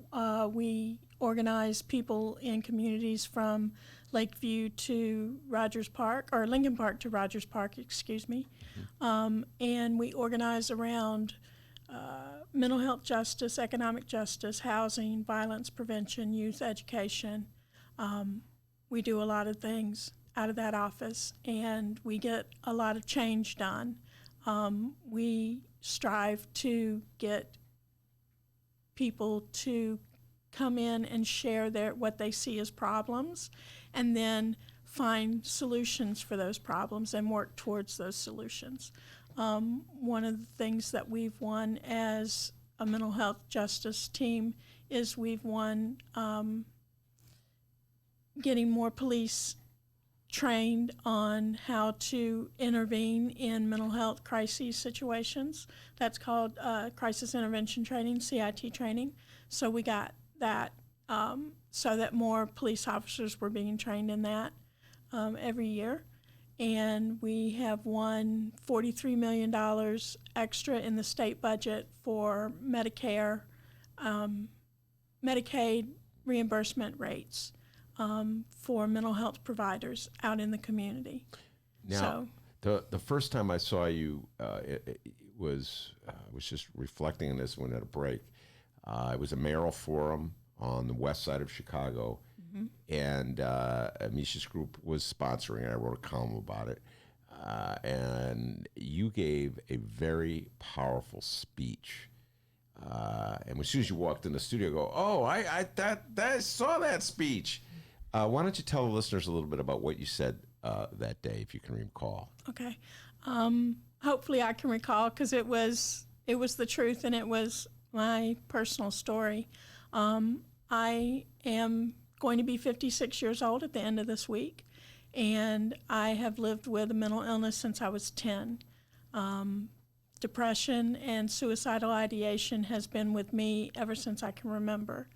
We organize people in communities from Lakeview to Rogers Park, or Lincoln Park to Rogers Park, excuse me. And we organize around mental health justice, economic justice, housing, violence prevention, youth education. We do a lot of things out of that office, and we get a lot of change done. We strive to get people to come in and share what they see as problems, and then find solutions for those problems and work towards those solutions. One of the things that we've won as a mental health justice team is we've won getting more police trained on how to intervene in mental health crisis situations. That's called crisis intervention training, CIT training. So we got that so that more police officers were being trained in that every year. And we have won $43 million extra in the state budget for Medicaid reimbursement rates for mental health providers out in the community. Now, the first time I saw you, it was just reflecting on this when at a break. It was a mayoral forum on the west side of Chicago, and Amisha's group was sponsoring it. I wrote a column about it, and you gave a very powerful speech. And as soon as you walked in the studio, I go, oh, I saw that speech. Why don't you tell the listeners a little bit about what you said that day, if you can recall? Okay. Hopefully I can recall, because it was the truth, and it was my personal story. I am going to be 56 years old at the end of this week, and I have lived with a mental illness since I was 10. Depression and suicidal ideation has been with me ever since I can remember.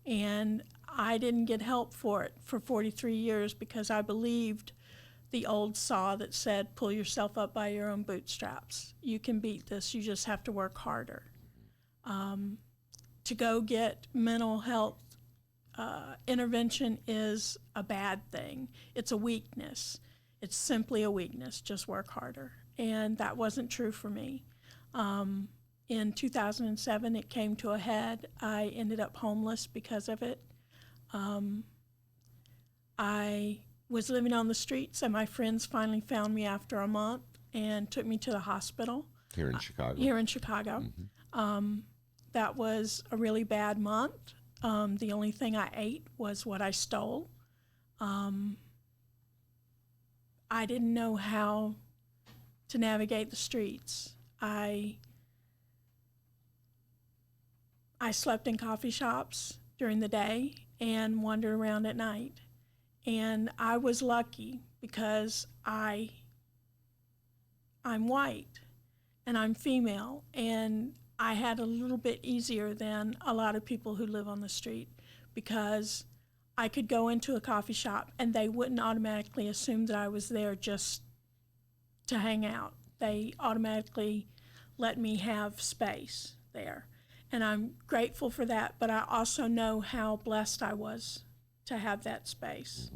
And I didn't get help for it for 43 years because I believed the old saw that said, pull yourself up by your own bootstraps. You can beat this, you just have to work harder. To go get mental health intervention is a bad thing. It's a weakness. It's simply a weakness, just work harder. And that wasn't true for me. In 2007, it came to a head. I ended up homeless because of it. I was living on the streets, and my friends finally found me after a month and took me to the hospital. Here in Chicago? Here in Chicago. That was a really bad month. The only thing I ate was what I stole. I didn't know how to navigate the streets. I slept in coffee shops during the day and wandered around at night. And I was lucky because I'm white and I'm female, and I had a little bit easier than a lot of people who live on the street, because I could go into a coffee shop and they wouldn't automatically assume that I was there just to hang out. They automatically let me have space there. And I'm grateful for that, but I also know how blessed I was to have that space.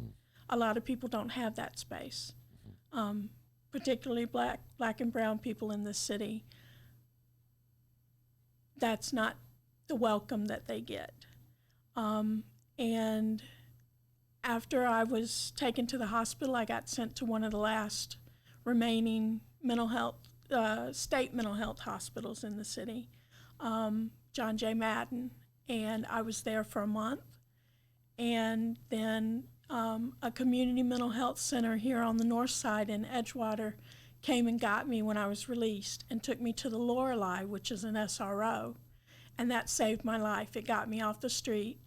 A lot of people don't have that space, particularly black and brown people in this city. that's not the welcome that they get. And after I was taken to the hospital, I got sent to one of the last remaining state mental health hospitals in the city, John J. Madden, and I was there for a month. And then a community mental health center here on the north side in Edgewater came and got me when I was released and took me to the Lorelei, which is an SRO, and that saved my life. It got me off the street,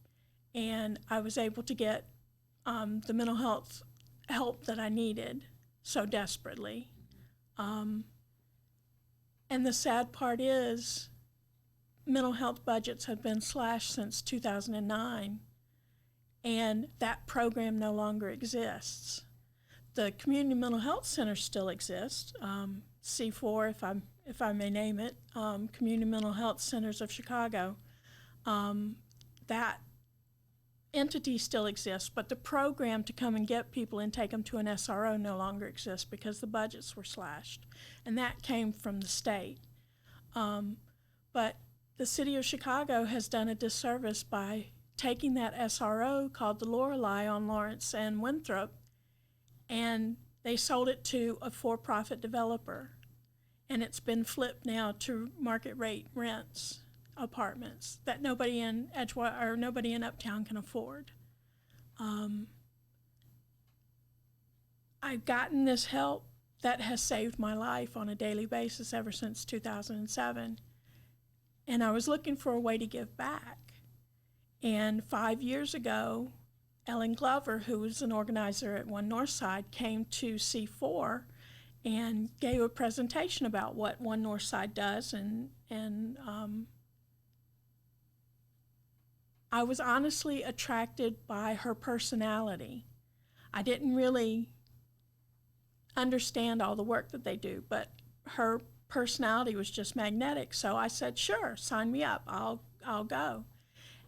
and I was able to get the mental health help that I needed so desperately. And the sad part is mental health budgets have been slashed since 2009, and that program no longer exists. The community mental health center still exists, C4, if I may name it, Community Mental Health Centers of Chicago. That entity still exists, but the program to come and get people and take them to an SRO no longer exists because the budgets were slashed, and that came from the state. But the city of Chicago has done a disservice by taking that SRO called the Lorelei on Lawrence and Winthrop, and they sold it to a for-profit developer, and it's been flipped now to market rate rents, apartments that nobody in Edgewater or nobody in Uptown can afford. I've gotten this help that has saved my life on a daily basis ever since 2007, and I was looking for a way to give back. And 5 years ago, Ellen Glover, who was an organizer at One Northside, came to C4 and gave a presentation about what One Northside does, and I was honestly attracted by her personality. I didn't really understand all the work that they do, but her personality was just magnetic. So I said, sure, sign me up, I'll go.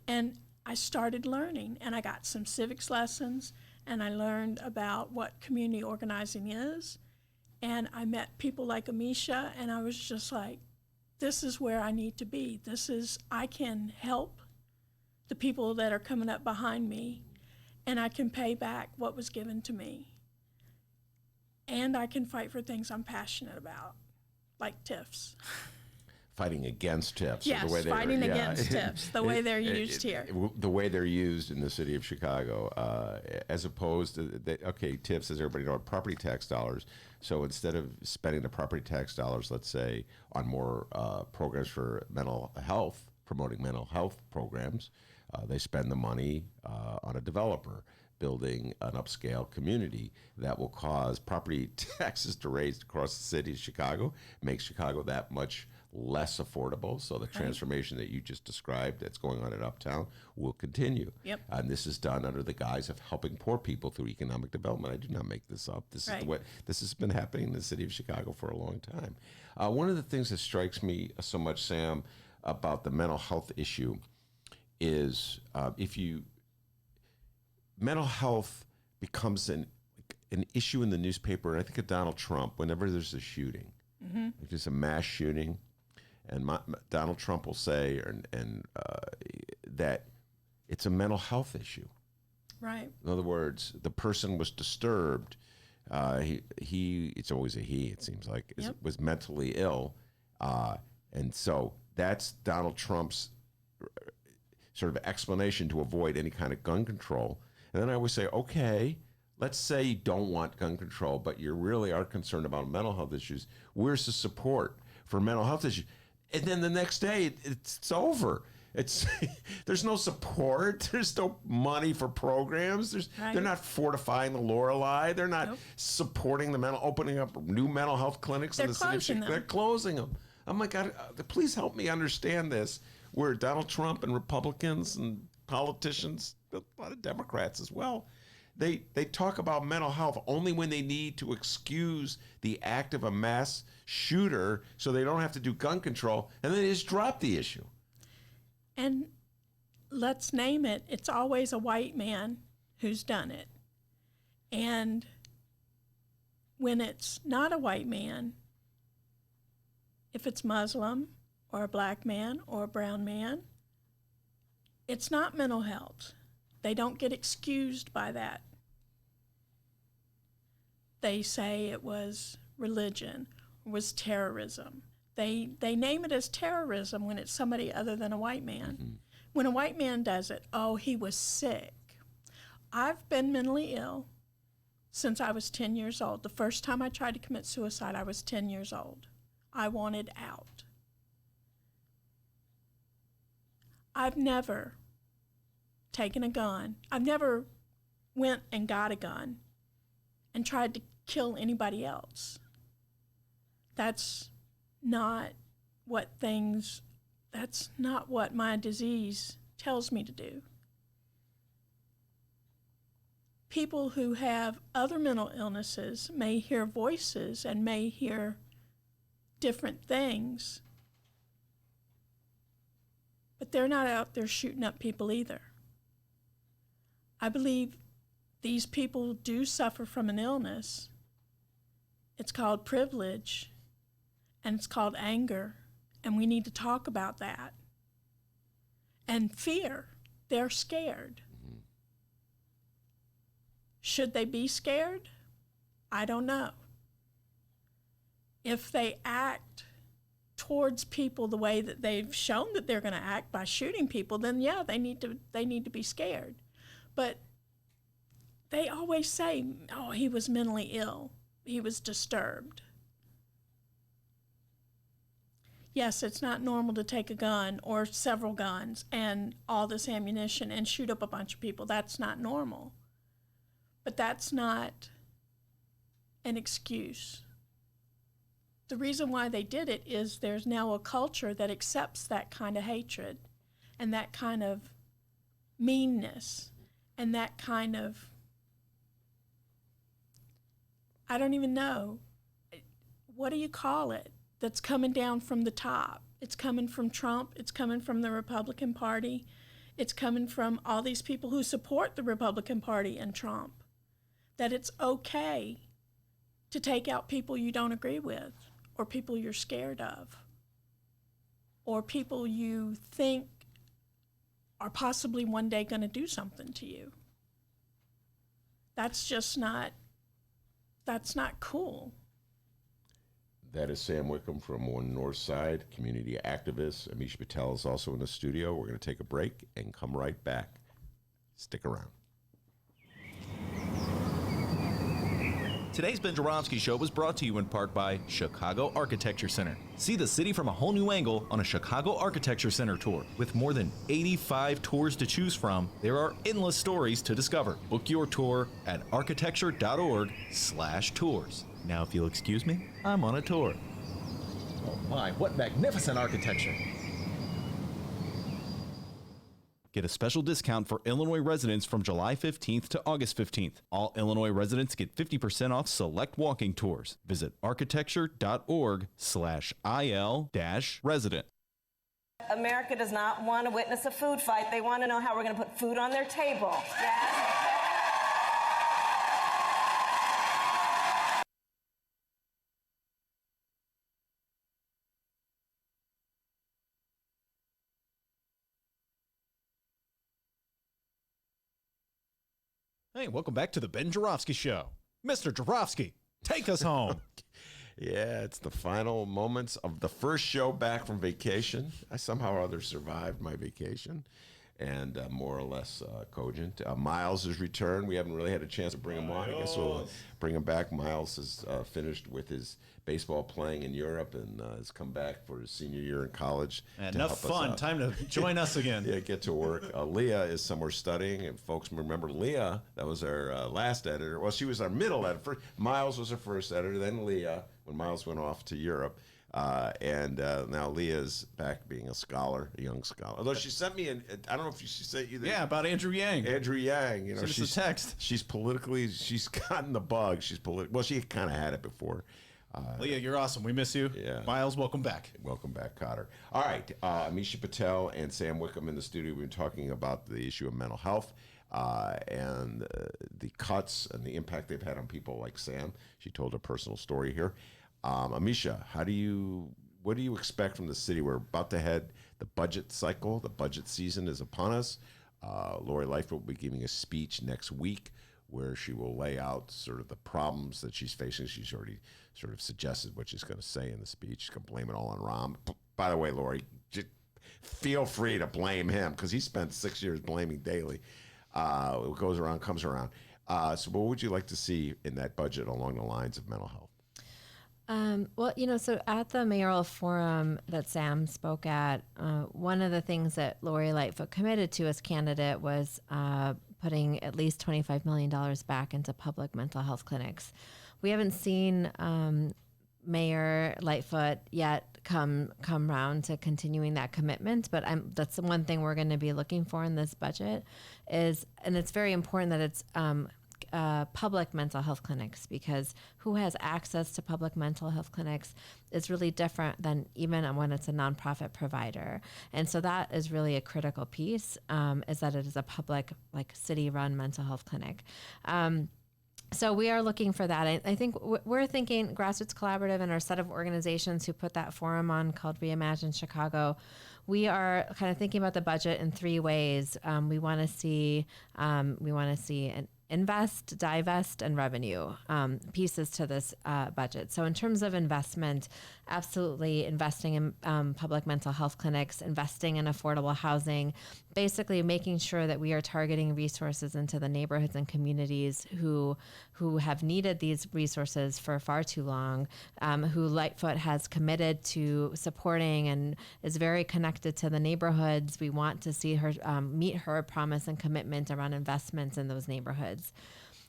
And I started learning, and I got some civics lessons, and I learned about what community organizing is, and I met people like Amisha, and I was just like, this is where I need to be. I can help the people that are coming up behind me, and I can pay back what was given to me. And I can fight for things I'm passionate about, like TIFs. Fighting against TIFs. Yes, fighting against TIFs, the way they're used here. The way they're used in the city of Chicago, as opposed to, TIFs, as everybody knows, property tax dollars. So instead of spending the property tax dollars, let's say, on more programs for mental health, promoting mental health programs, they spend the money on a developer building an upscale community that will cause property taxes to raise across the city of Chicago, makes Chicago that much less affordable. So the transformation that you just described that's going on in Uptown will continue. Yep. And this is done under the guise of helping poor people through economic development. I do not make this up. This is the way this has been happening in the city of Chicago for a long time. One of the things that strikes me so much, Sam, about the mental health issue is mental health becomes an issue in the newspaper, and I think of Donald Trump, whenever there's a shooting, if there's a mass shooting, and Donald Trump will say that it's a mental health issue. Right. In other words, the person was disturbed. It's always a he, it seems like, was mentally ill. And so that's Donald Trump's sort of explanation to avoid any kind of gun control. And then I always say, okay, let's say you don't want gun control, but you really are concerned about mental health issues. Where's the support for mental health issues? And then the next day, it's over. There's no support. There's no money for programs. They're not fortifying the Lorelei. They're not supporting opening up new mental health clinics in the city of Chicago. They're closing them. Oh my God, please help me understand this. Where Donald Trump and Republicans and politicians, a lot of Democrats as well, they talk about mental health only when they need to excuse the act of a mass shooter so they don't have to do gun control, and then they just drop the issue. And let's name it, it's always a white man who's done it. And when it's not a white man, if it's Muslim, or a black man or a brown man, it's not mental health. They don't get excused by that. They say it was religion, was terrorism. They name it as terrorism when it's somebody other than a white man. Mm-hmm. When a white man does it, oh, he was sick. I've been mentally ill since I was 10 years old. The first time I tried to commit suicide, I was 10 years old. I wanted out. I've never taken a gun. I've never went and got a gun and tried to kill anybody else. That's not what my disease tells me to do. People who have other mental illnesses may hear voices and may hear different things, but they're not out there shooting up people either. I believe these people do suffer from an illness. It's called privilege, and it's called anger, and we need to talk about that. And fear. They're scared. Mm-hmm. Should they be scared? I don't know. If they act towards people the way that they've shown that they're going to act by shooting people, then yeah, they need to be scared. But they always say, oh, he was mentally ill. He was disturbed. Yes, it's not normal to take a gun or several guns and all this ammunition and shoot up a bunch of people. That's not normal. But that's not an excuse. The reason why they did it is there's now a culture that accepts that kind of hatred and that kind of meanness and that kind of, I don't even know, what do you call it, that's coming down from the top? It's coming from Trump, it's coming from the Republican Party, it's coming from all these people who support the Republican Party and Trump, that it's okay to take out people you don't agree with, or people you're scared of, or people you think are possibly one day going to do something to you. That's just not, that's not cool. That is Sam Wickham from One North Side, community activist. Amisha Patel is also in the studio. We're going to take a break and come right back. Stick around. Today's Ben Joravsky Show was brought to you in part by Chicago Architecture Center. See the city from a whole new angle on a Chicago Architecture Center tour. With more than 85 tours to choose from, there are endless stories to discover. Book your tour at architecture.org/tours. Now, if you'll excuse me, I'm on a tour. Oh my, what magnificent architecture! Get a special discount for Illinois residents from July 15th to August 15th. All Illinois residents get 50% off select walking tours. Visit architecture.org/IL-resident. America does not want to witness a food fight. They want to know how we're going to put food on their table. Yes. Hey, welcome back to the Ben Joravsky Show. Mr. Joravsky, take us home. Yeah, it's the final moments of the first show back from vacation. I somehow or other survived my vacation and more or less cogent. Miles has returned. We haven't really had a chance to bring him on. I guess we'll bring him back. Miles has finished with his baseball playing in Europe and has come back for his senior year in college. Enough fun. Time to join us again. Yeah, get to work. Leah is somewhere studying. And folks remember Leah, that was our last editor. Well, she was our middle editor. Miles was our first editor, then Leah, when Miles went off to Europe. And now Leah's back being a scholar, a young scholar. Although she sent me, I don't know if she sent you. Yeah, about Andrew Yang. Andrew Yang, you know, sent us a text. She's gotten the bug. Well, she kind of had it before. Leah, you're awesome. We miss you. Yeah. Miles, welcome back. Welcome back, Cotter. All right, Amisha Patel and Sam Wickham in the studio. We've been talking about the issue of mental health and the cuts and the impact they've had on people like Sam. She told a personal story here. Amisha, what do you expect from the city? We're about to head the budget cycle. The budget season is upon us. Lori Lightfoot will be giving a speech next week where she will lay out sort of the problems that she's facing. She's already sort of suggested what she's going to say in the speech. She's going to blame it all on Rahm. By the way, Lori, just feel free to blame him because he spent 6 years blaming Daley. What goes around comes around. So what would you like to see in that budget along the lines of mental health? Well, so at the mayoral forum that Sam spoke at, one of the things that Lori Lightfoot committed to as candidate was putting at least $25 million back into public mental health clinics. We haven't seen Mayor Lightfoot yet come around to continuing that commitment, but that's the one thing we're going to be looking for in this budget and it's very important that it's public mental health clinics, because who has access to public mental health clinics is really different than even when it's a nonprofit provider. And so that is really a critical piece, is that it is a public, like city-run mental health clinic. So we are looking for that. I think we're thinking Grassroots Collaborative and our set of organizations who put that forum on called Reimagine Chicago. We are kind of thinking about the budget in three ways. We want to see an invest, divest, and revenue pieces to this budget. So in terms of investment, absolutely investing in public mental health clinics, investing in affordable housing, basically making sure that we are targeting resources into the neighborhoods and communities who have needed these resources for far too long, who Lightfoot has committed to supporting and is very connected to the neighborhoods. We want to see her meet her promise and commitment around investments in those neighborhoods.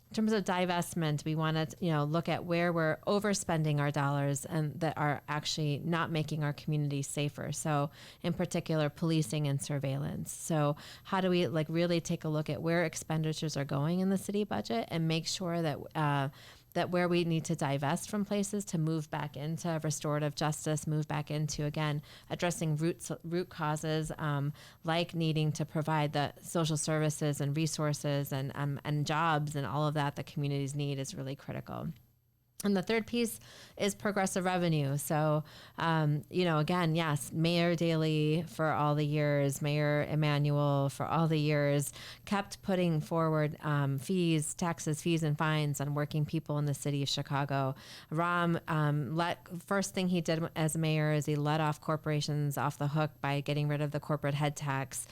In terms of divestment, we want to look at where we're overspending our dollars and that are actually not making our communities safer. So in particular, policing and surveillance. So how do we really take a look at where expenditures are going in the city budget and make sure that that where we need to divest from places to move back into restorative justice, move back into, again, addressing root causes, like needing to provide the social services and resources and jobs and all of that communities need is really critical. And the third piece is progressive revenue. So, again, yes, Mayor Daley for all the years, Mayor Emanuel for all the years, kept putting forward taxes, fees, and fines on working people in the city of Chicago. Rahm, first thing he did as mayor is he let off corporations off the hook by getting rid of the corporate head tax.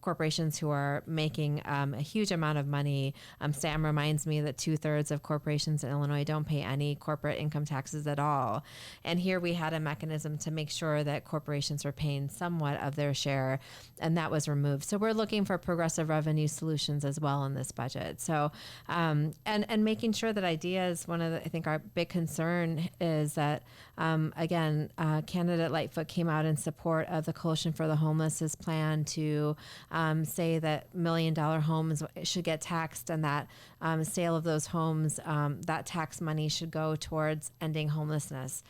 Corporations who are making a huge amount of money. Sam reminds me that 2/3 of corporations in Illinois don't pay any corporate income taxes at all. And here we had a mechanism to make sure that corporations were paying somewhat of their share, and that was removed. So we're looking for progressive revenue solutions as well in this budget. So, and making sure that ideas, I think our big concern is that, candidate Lightfoot came out in support of the Coalition for the Homeless's plan to say that $1 million homes should get taxed, and that sale of those homes, that tax money should go towards ending homelessness.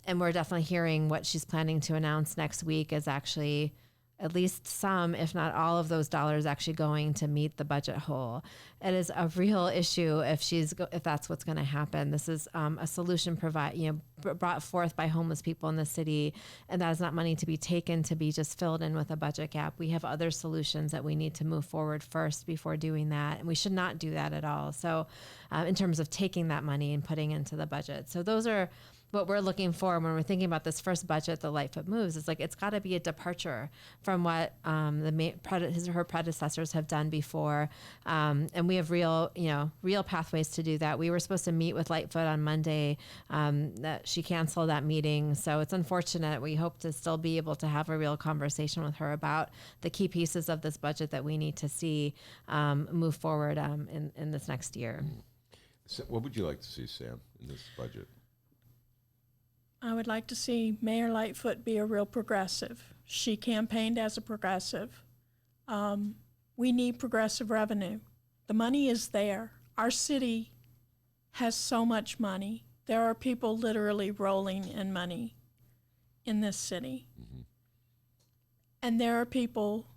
And we're definitely hearing what she's planning to announce next week is actually at least some, if not all of those dollars actually going to meet the budget hole. It is a real issue if that's what's going to happen. This is a solution brought forth by homeless people in the city, and that is not money to be taken to be just filled in with a budget gap. We have other solutions that we need to move forward first before doing that, and we should not do that at all. So in terms of taking that money and putting into the budget. So those are what we're looking for when we're thinking about this first budget that Lightfoot moves. Is it's got to be a departure from what her predecessors have done before, and we have real pathways to do that. We were supposed to meet with Lightfoot on Monday, that she canceled that meeting, so it's unfortunate. We hope to still be able to have a real conversation with her about the key pieces of this budget that we need to see move forward in this next year. So what would you like to see, Sam, in this budget? I would like to see Mayor Lightfoot be a real progressive. She campaigned as a progressive. We need progressive revenue. The money is there. Our city has so much money. There are people literally rolling in money in this city. Mm-hmm. And there are people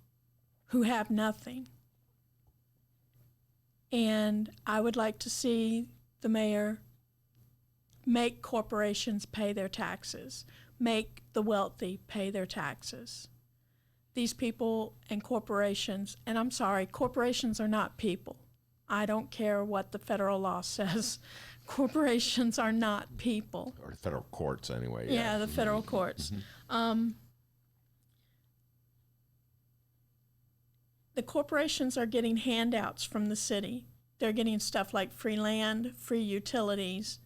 who have nothing. And I would like to see the mayor make corporations pay their taxes, make the wealthy pay their taxes. These people and corporations, and I'm sorry, corporations are not people. I don't care what the federal law says. Corporations are not people. Or the federal courts, anyway. Yeah, the federal courts. The corporations are getting handouts from the city. They're getting stuff like free land, free utilities.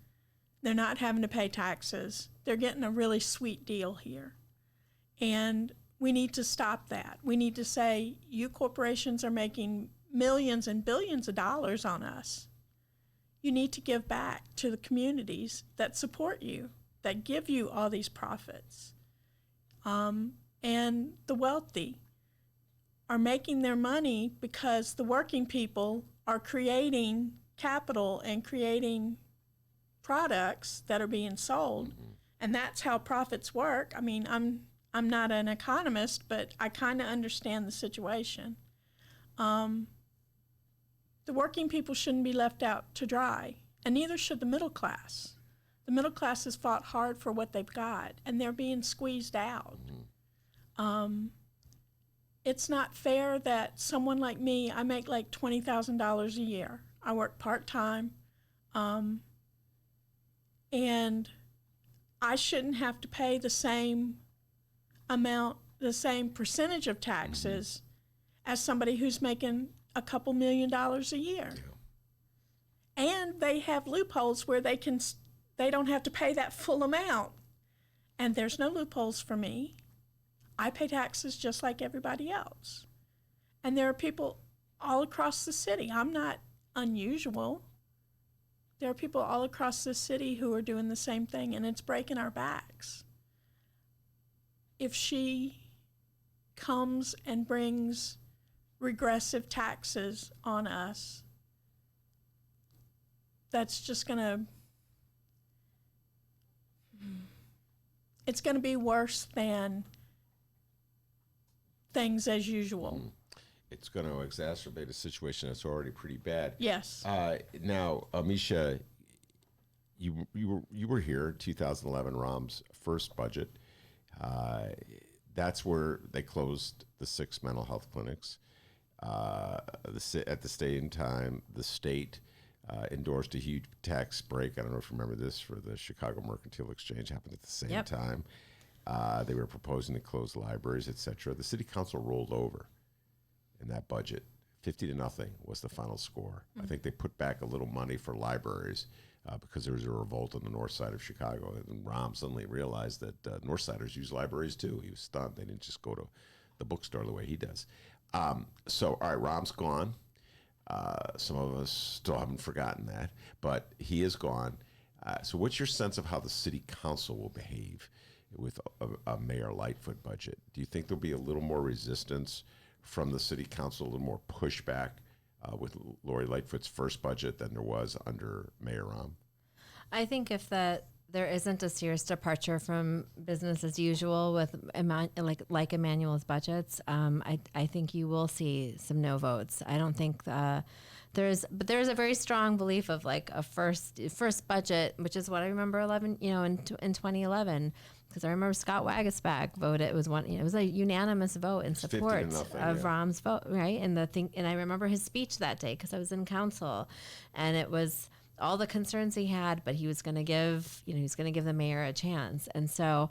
They're not having to pay taxes. They're getting a really sweet deal here. And we need to stop that. We need to say, you corporations are making millions and billions of dollars on us. You need to give back to the communities that support you, that give you all these profits. And the wealthy are making their money because the working people are creating capital and creating products that are being sold. And that's how profits work. I mean, I'm not an economist, but I kind of understand the situation. The working people shouldn't be left out to dry, and neither should the middle class. The middle class has fought hard for what they've got, and they're being squeezed out. It's not fair that someone like me, I make like $20,000 a year. I work part-time, and I shouldn't have to pay the same amount, the same percentage of taxes as somebody who's making a couple $1 million a year. And they have loopholes where they don't have to pay that full amount. And there's no loopholes for me. I pay taxes just like everybody else. And there are people all across the city. I'm not unusual. There are people all across the city who are doing the same thing, and it's breaking our backs. If she comes and brings regressive taxes on us, that's just it's gonna be worse than things as usual. It's going to exacerbate a situation that's already pretty bad. Yes. Now, Amisha, you were here in 2011, Rahm's first budget. That's where they closed the 6 mental health clinics. At the same time, the state endorsed a huge tax break. I don't know if you remember this, for the Chicago Mercantile Exchange. Happened at the same time. They were proposing to close libraries, etc. The city council rolled over in that budget. 50-0 was the final score. I think they put back a little money for libraries because there was a revolt on the north side of Chicago. And Rahm suddenly realized that Northsiders use libraries too. He was stunned. They didn't just go to the bookstore the way he does. So, all right, Rahm's gone. Some of us still haven't forgotten that, but he is gone. So what's your sense of how the city council will behave with a Mayor Lightfoot budget? Do you think there'll be a little more resistance from the city council, a little more pushback with Lori Lightfoot's first budget than there was under Mayor Rahm? I think if there isn't a serious departure from business as usual with like Emmanuel's budgets, I think you will see some no votes. I don't think there's a very strong belief of like a first budget, which is what I remember in 2011. Because I remember Scott Wagasback voted. It was a unanimous vote in support of Rahm's vote, right? And I remember his speech that day because I was in council, and it was all the concerns he had, but he was going to give the mayor a chance. And so,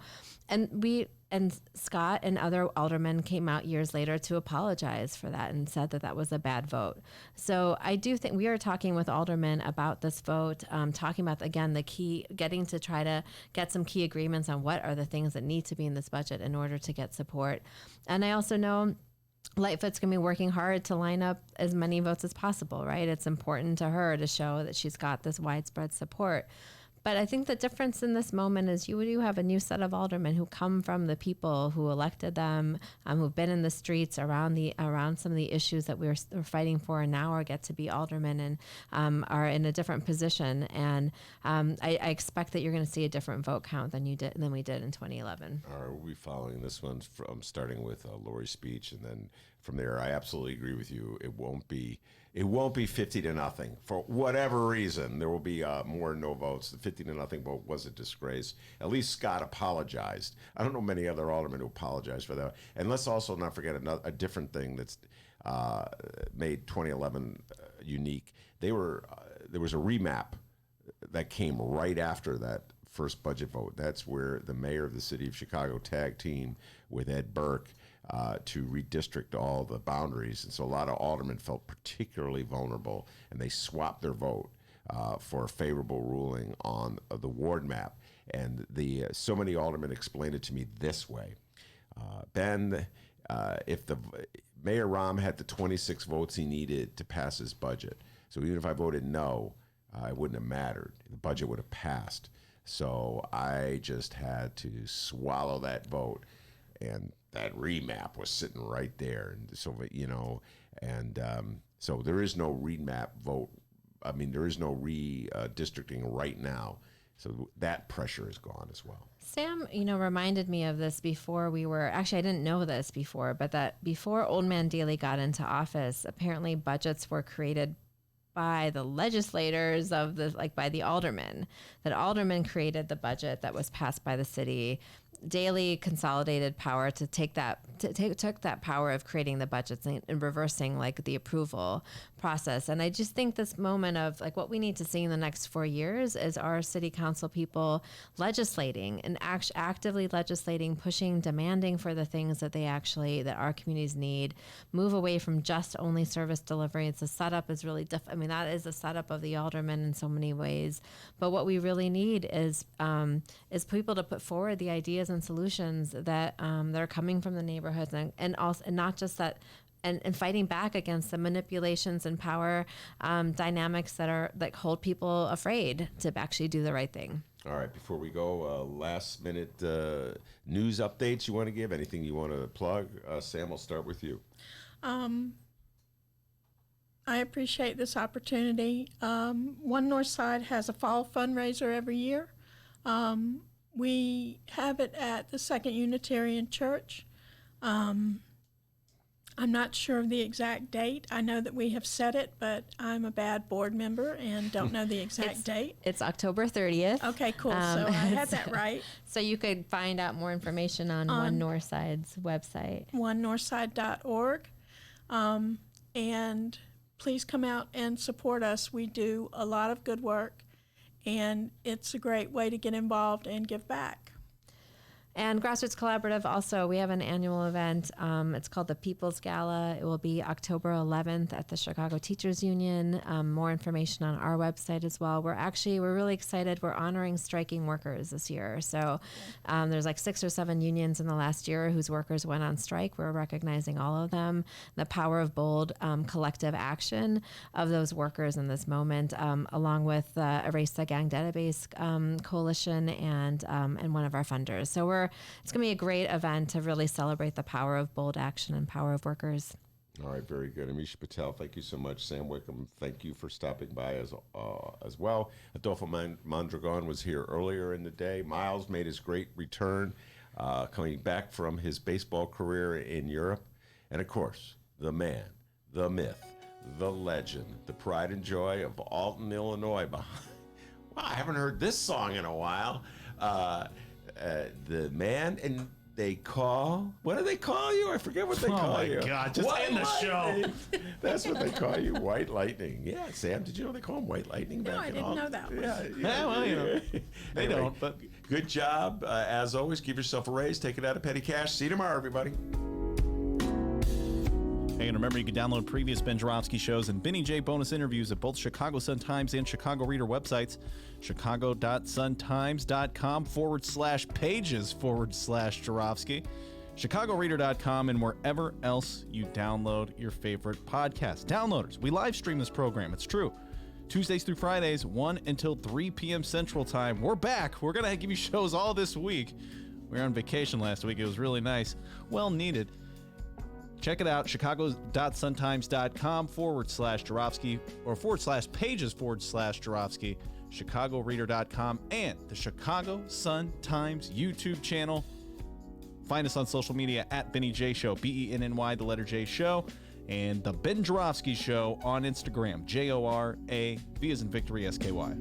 and Scott and other aldermen came out years later to apologize for that and said that was a bad vote. So I do think we are talking with aldermen about this vote, talking about, again, the key, getting to try to get some key agreements on what are the things that need to be in this budget in order to get support. And I also know Lightfoot's going to be working hard to line up as many votes as possible, right? It's important to her to show that she's got this widespread support. But I think the difference in this moment is you do have a new set of aldermen who come from the people who elected them, who've been in the streets around some of the issues that we're fighting for, and now get to be aldermen and are in a different position. And I expect that you're going to see a different vote count than we did in 2011. All right, we'll be following this one from starting with Lori's speech, and then from there. I absolutely agree with you. It won't be 50-0 for whatever reason. There will be more no votes. The 50-0 vote was a disgrace. At least Scott apologized. I don't know many other aldermen who apologized for that. And let's also not forget a different thing that's made 2011 unique. There was a remap that came right after that first budget vote. That's where the mayor of the city of Chicago tag team with Ed Burke to redistrict all the boundaries. And so a lot of aldermen felt particularly vulnerable, and they swapped their vote for a favorable ruling on the ward map. And so many aldermen explained it to me this way. Ben, if the Mayor Rahm had the 26 votes he needed to pass his budget, so even if I voted no, it wouldn't have mattered. The budget would have passed. So I just had to swallow that vote, and that remap was sitting right there. And so, so there is no remap vote. I mean, there is no redistricting right now. So that pressure is gone as well. Sam, reminded me of this before I didn't know this before, but that before Old Man Daley got into office, apparently budgets were created by the legislators by the aldermen. That aldermen created the budget that was passed by the city. Daley consolidated power to took that power of creating the budgets and reversing the approval process. And I just think this moment of what we need to see in the next 4 years is our city council people legislating and actively legislating, pushing, demanding for the things that that our communities need, move away from just only service delivery. It's a setup is really that is a setup of the aldermen in so many ways. But what we really need is people to put forward the ideas and solutions that are coming from the neighborhoods and not just that, and fighting back against the manipulations and power dynamics that hold people afraid to actually do the right thing. All right, before we go, last minute news updates you want to give? Anything you want to plug? Sam, I'll start with you. I appreciate this opportunity. One Northside has a fall fundraiser every year. We have it at the Second Unitarian Church. I'm not sure of the exact date. I know that we have set it, but I'm a bad board member and don't know the exact date. It's October 30th. Okay, cool. So I had that right. So you could find out more information on One Northside's website. onenorthside.org. And please come out and support us. We do a lot of good work, and it's a great way to get involved and give back. And Grassroots Collaborative also, we have an annual event. It's called the People's Gala. It will be October 11th at the Chicago Teachers Union. More information on our website as well. We're really excited. We're honoring striking workers this year. So there's 6 or 7 unions in the last year whose workers went on strike. We're recognizing all of them. The power of bold collective action of those workers in this moment, along with Erase the Gang Database Coalition and one of our funders. So it's going to be a great event to really celebrate the power of bold action and power of workers. All right, very good. Amisha Patel, thank you so much. Sam Wickham, thank you for stopping by as well. Adolfo Mondragon was here earlier in the day. Miles made his great return, coming back from his baseball career in Europe. And of course, the man, the myth, the legend, the pride and joy of Alton, Illinois. Wow, I haven't heard this song in a while. The man, and what do they call you? I forget what they call you. Oh my God, just end the show. That's what they call you, White Lightning. Yeah, Sam, did you know they call him White Lightning back I in didn't know that. Yeah, well, they Anyway, don't, but good job. As always, give yourself a raise, take it out of petty cash. See you tomorrow, everybody. Hey, and remember, you can download previous Ben Joravsky shows and Benny J bonus interviews at both Chicago Sun-Times and Chicago Reader websites, chicago.suntimes.com/pages/Joravsky, chicagoreader.com, and wherever else you download your favorite podcast. Downloaders, we live stream this program. It's true. Tuesdays through Fridays, 1 until 3 p.m. Central Time. We're back. We're going to give you shows all this week. We were on vacation last week. It was really nice. Well needed. Check it out, chicago.suntimes.com/Joravsky or /pages/Joravsky, chicagoreader.com, and the Chicago Sun-Times YouTube channel. Find us on social media at Benny J Show, BENNY, the letter J Show, and the Ben Joravsky Show on Instagram, JORAV as in Victory, SKY.